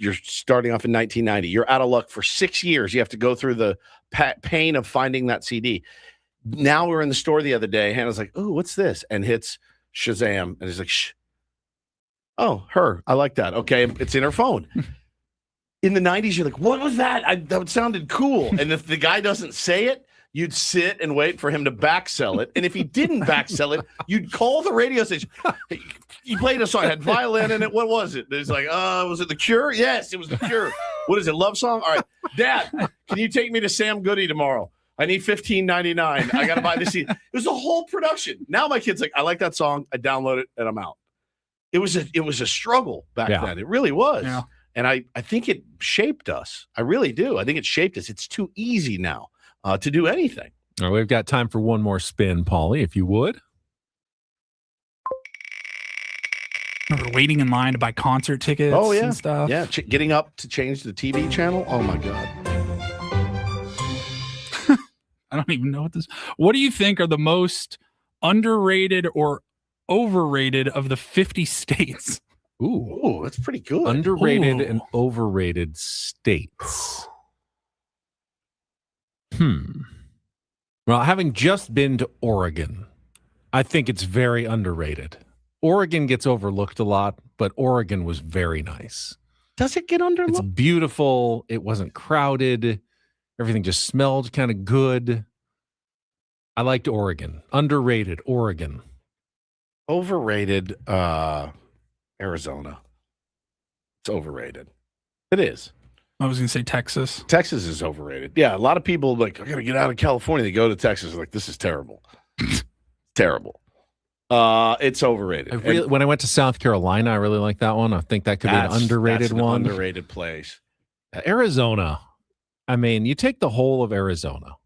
S1: You're starting off in 1990. You're out of luck for 6 years. You have to go through the pain of finding that CD. Now we're in the store the other day. Hannah's like, "Oh, what's this?" And hits Shazam, and he's like, "Shh." Oh, her. I like that. Okay, it's in her phone. In the 90s, you're like, "What was that? That sounded cool." And if the guy doesn't say it, you'd sit and wait for him to back sell it. And if he didn't back sell it, you'd call the radio station. Hey, he played a song, had violin in it. What was it? It's like, was it The Cure? Yes, it was The Cure. What is it? Love song? All right. Dad, can you take me to Sam Goody tomorrow? I need $15.99. I got to buy this. It was a whole production. Now my kid's like, I like that song. I download it and I'm out. It was a struggle back then. It really was. Yeah. And I think it shaped us. I really do. I think it shaped us. It's too easy now to do anything.
S3: All right, we've got time for one more spin, Paulie, if you would.
S2: Remember waiting in line to buy concert tickets and stuff?
S1: Yeah, getting up to change the TV channel. Oh, my God.
S2: I don't even know what do you think are the most underrated or overrated of the 50 states?
S1: Ooh, that's pretty good.
S3: Underrated and overrated states. Well, having just been to Oregon, I think it's very underrated. Oregon gets overlooked a lot, but Oregon was very nice.
S1: Does it get underlooked?
S3: It's beautiful. It wasn't crowded. Everything just smelled kind of good. I liked Oregon. Underrated Oregon.
S1: Overrated Arizona. It's overrated. It is.
S2: I was going to say Texas.
S1: Texas is overrated. Yeah, a lot of people like, I got to get out of California. They go to Texas like, this is terrible. Terrible. It's overrated.
S3: When I went to South Carolina, I really like that one. I think that could be an underrated one.
S1: Underrated place.
S3: Arizona. I mean, you take the whole of Arizona,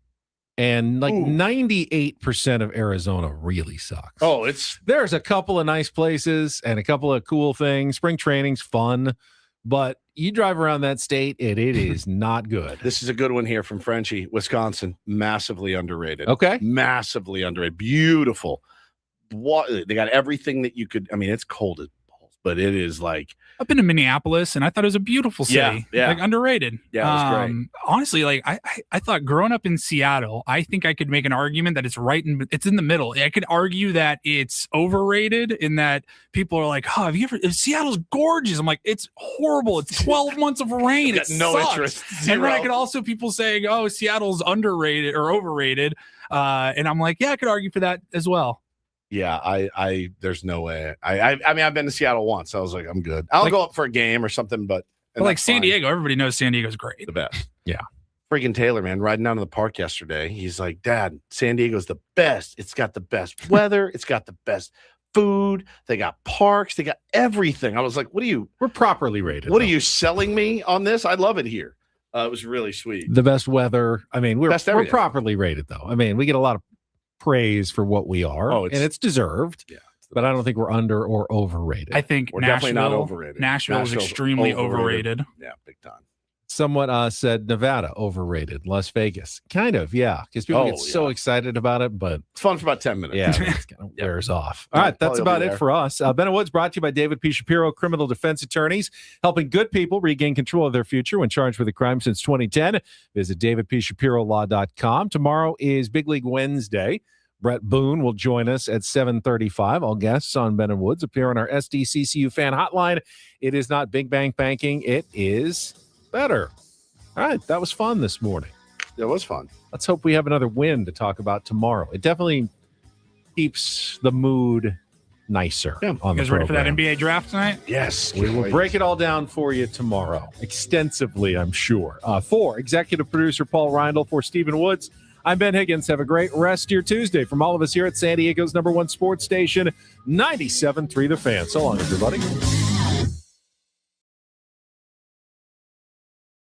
S3: and like 98% of Arizona really sucks.
S1: Oh,
S3: there's a couple of nice places and a couple of cool things. Spring training's fun, but you drive around that state, it is not good.
S1: This is a good one here from Frenchie, Wisconsin. Massively underrated.
S3: Okay.
S1: Massively underrated. Beautiful. They got everything that you could. I mean, it's cold as balls, but it is like
S2: I've been to Minneapolis and I thought it was a beautiful city.
S1: Yeah.
S2: Like underrated.
S1: Yeah, it was great.
S2: Honestly, like I thought growing up in Seattle, I think I could make an argument that it's in the middle. I could argue that it's overrated in that people are like, oh, Seattle's gorgeous. I'm like, it's horrible. It's 12 months of rain. It
S1: no
S2: sucks.
S1: interest.
S2: And then I
S1: Zero.
S2: could also people saying, oh, Seattle's underrated or overrated. And I'm like, yeah, I could argue for that as well.
S1: Yeah, I there's no way. I mean, I've been to Seattle once. I was like, I'm good. I'll go up for a game or something, but
S2: like San Diego, everybody knows San Diego's great.
S1: The best.
S2: Yeah.
S1: Freaking Taylor, man, riding down to the park yesterday. He's like, Dad, San Diego's the best. It's got the best weather. It's got the best food. They got parks. They got everything. I was like,
S3: we're properly rated.
S1: What are you selling me on this? I love it here. It was really sweet.
S3: The best weather. I mean, we're
S1: everything.
S3: properly rated, though. I mean, we get a lot of praise for what we are, and it's deserved.
S1: Yeah,
S3: but I don't think we're under or overrated.
S2: I think
S1: we're definitely not overrated.
S2: Nashville is extremely overrated.
S1: Yeah, big time.
S3: Someone said Nevada overrated. Las Vegas, kind of, yeah, because people get so excited about it, but
S1: it's fun for about 10 minutes.
S3: Yeah, it kind of wears off. All right, that's about it for us. Ben and Woods brought to you by David P. Shapiro, criminal defense attorneys, helping good people regain control of their future when charged with a crime since 2010. Visit davidpshapirolaw.com. Tomorrow is Big League Wednesday. Brett Boone will join us at 7:35. All guests on Ben and Woods appear on our SDCCU fan hotline. It is not Big Bank Banking. It is better. All right. That was fun this morning.
S1: It was fun.
S3: Let's hope we have another win to talk about tomorrow. It definitely keeps the mood nicer.
S2: Yeah.
S3: On
S2: you guys
S3: the
S2: ready for that
S3: program.
S2: NBA draft tonight?
S1: Yes.
S3: We will break it all down for you tomorrow, extensively, I'm sure. For executive producer Paul Reindl, for Stephen Woods, I'm Ben Higgins. Have a great rest of your Tuesday. From all of us here at San Diego's #1 sports station, 97.3 The Fan. So long, everybody.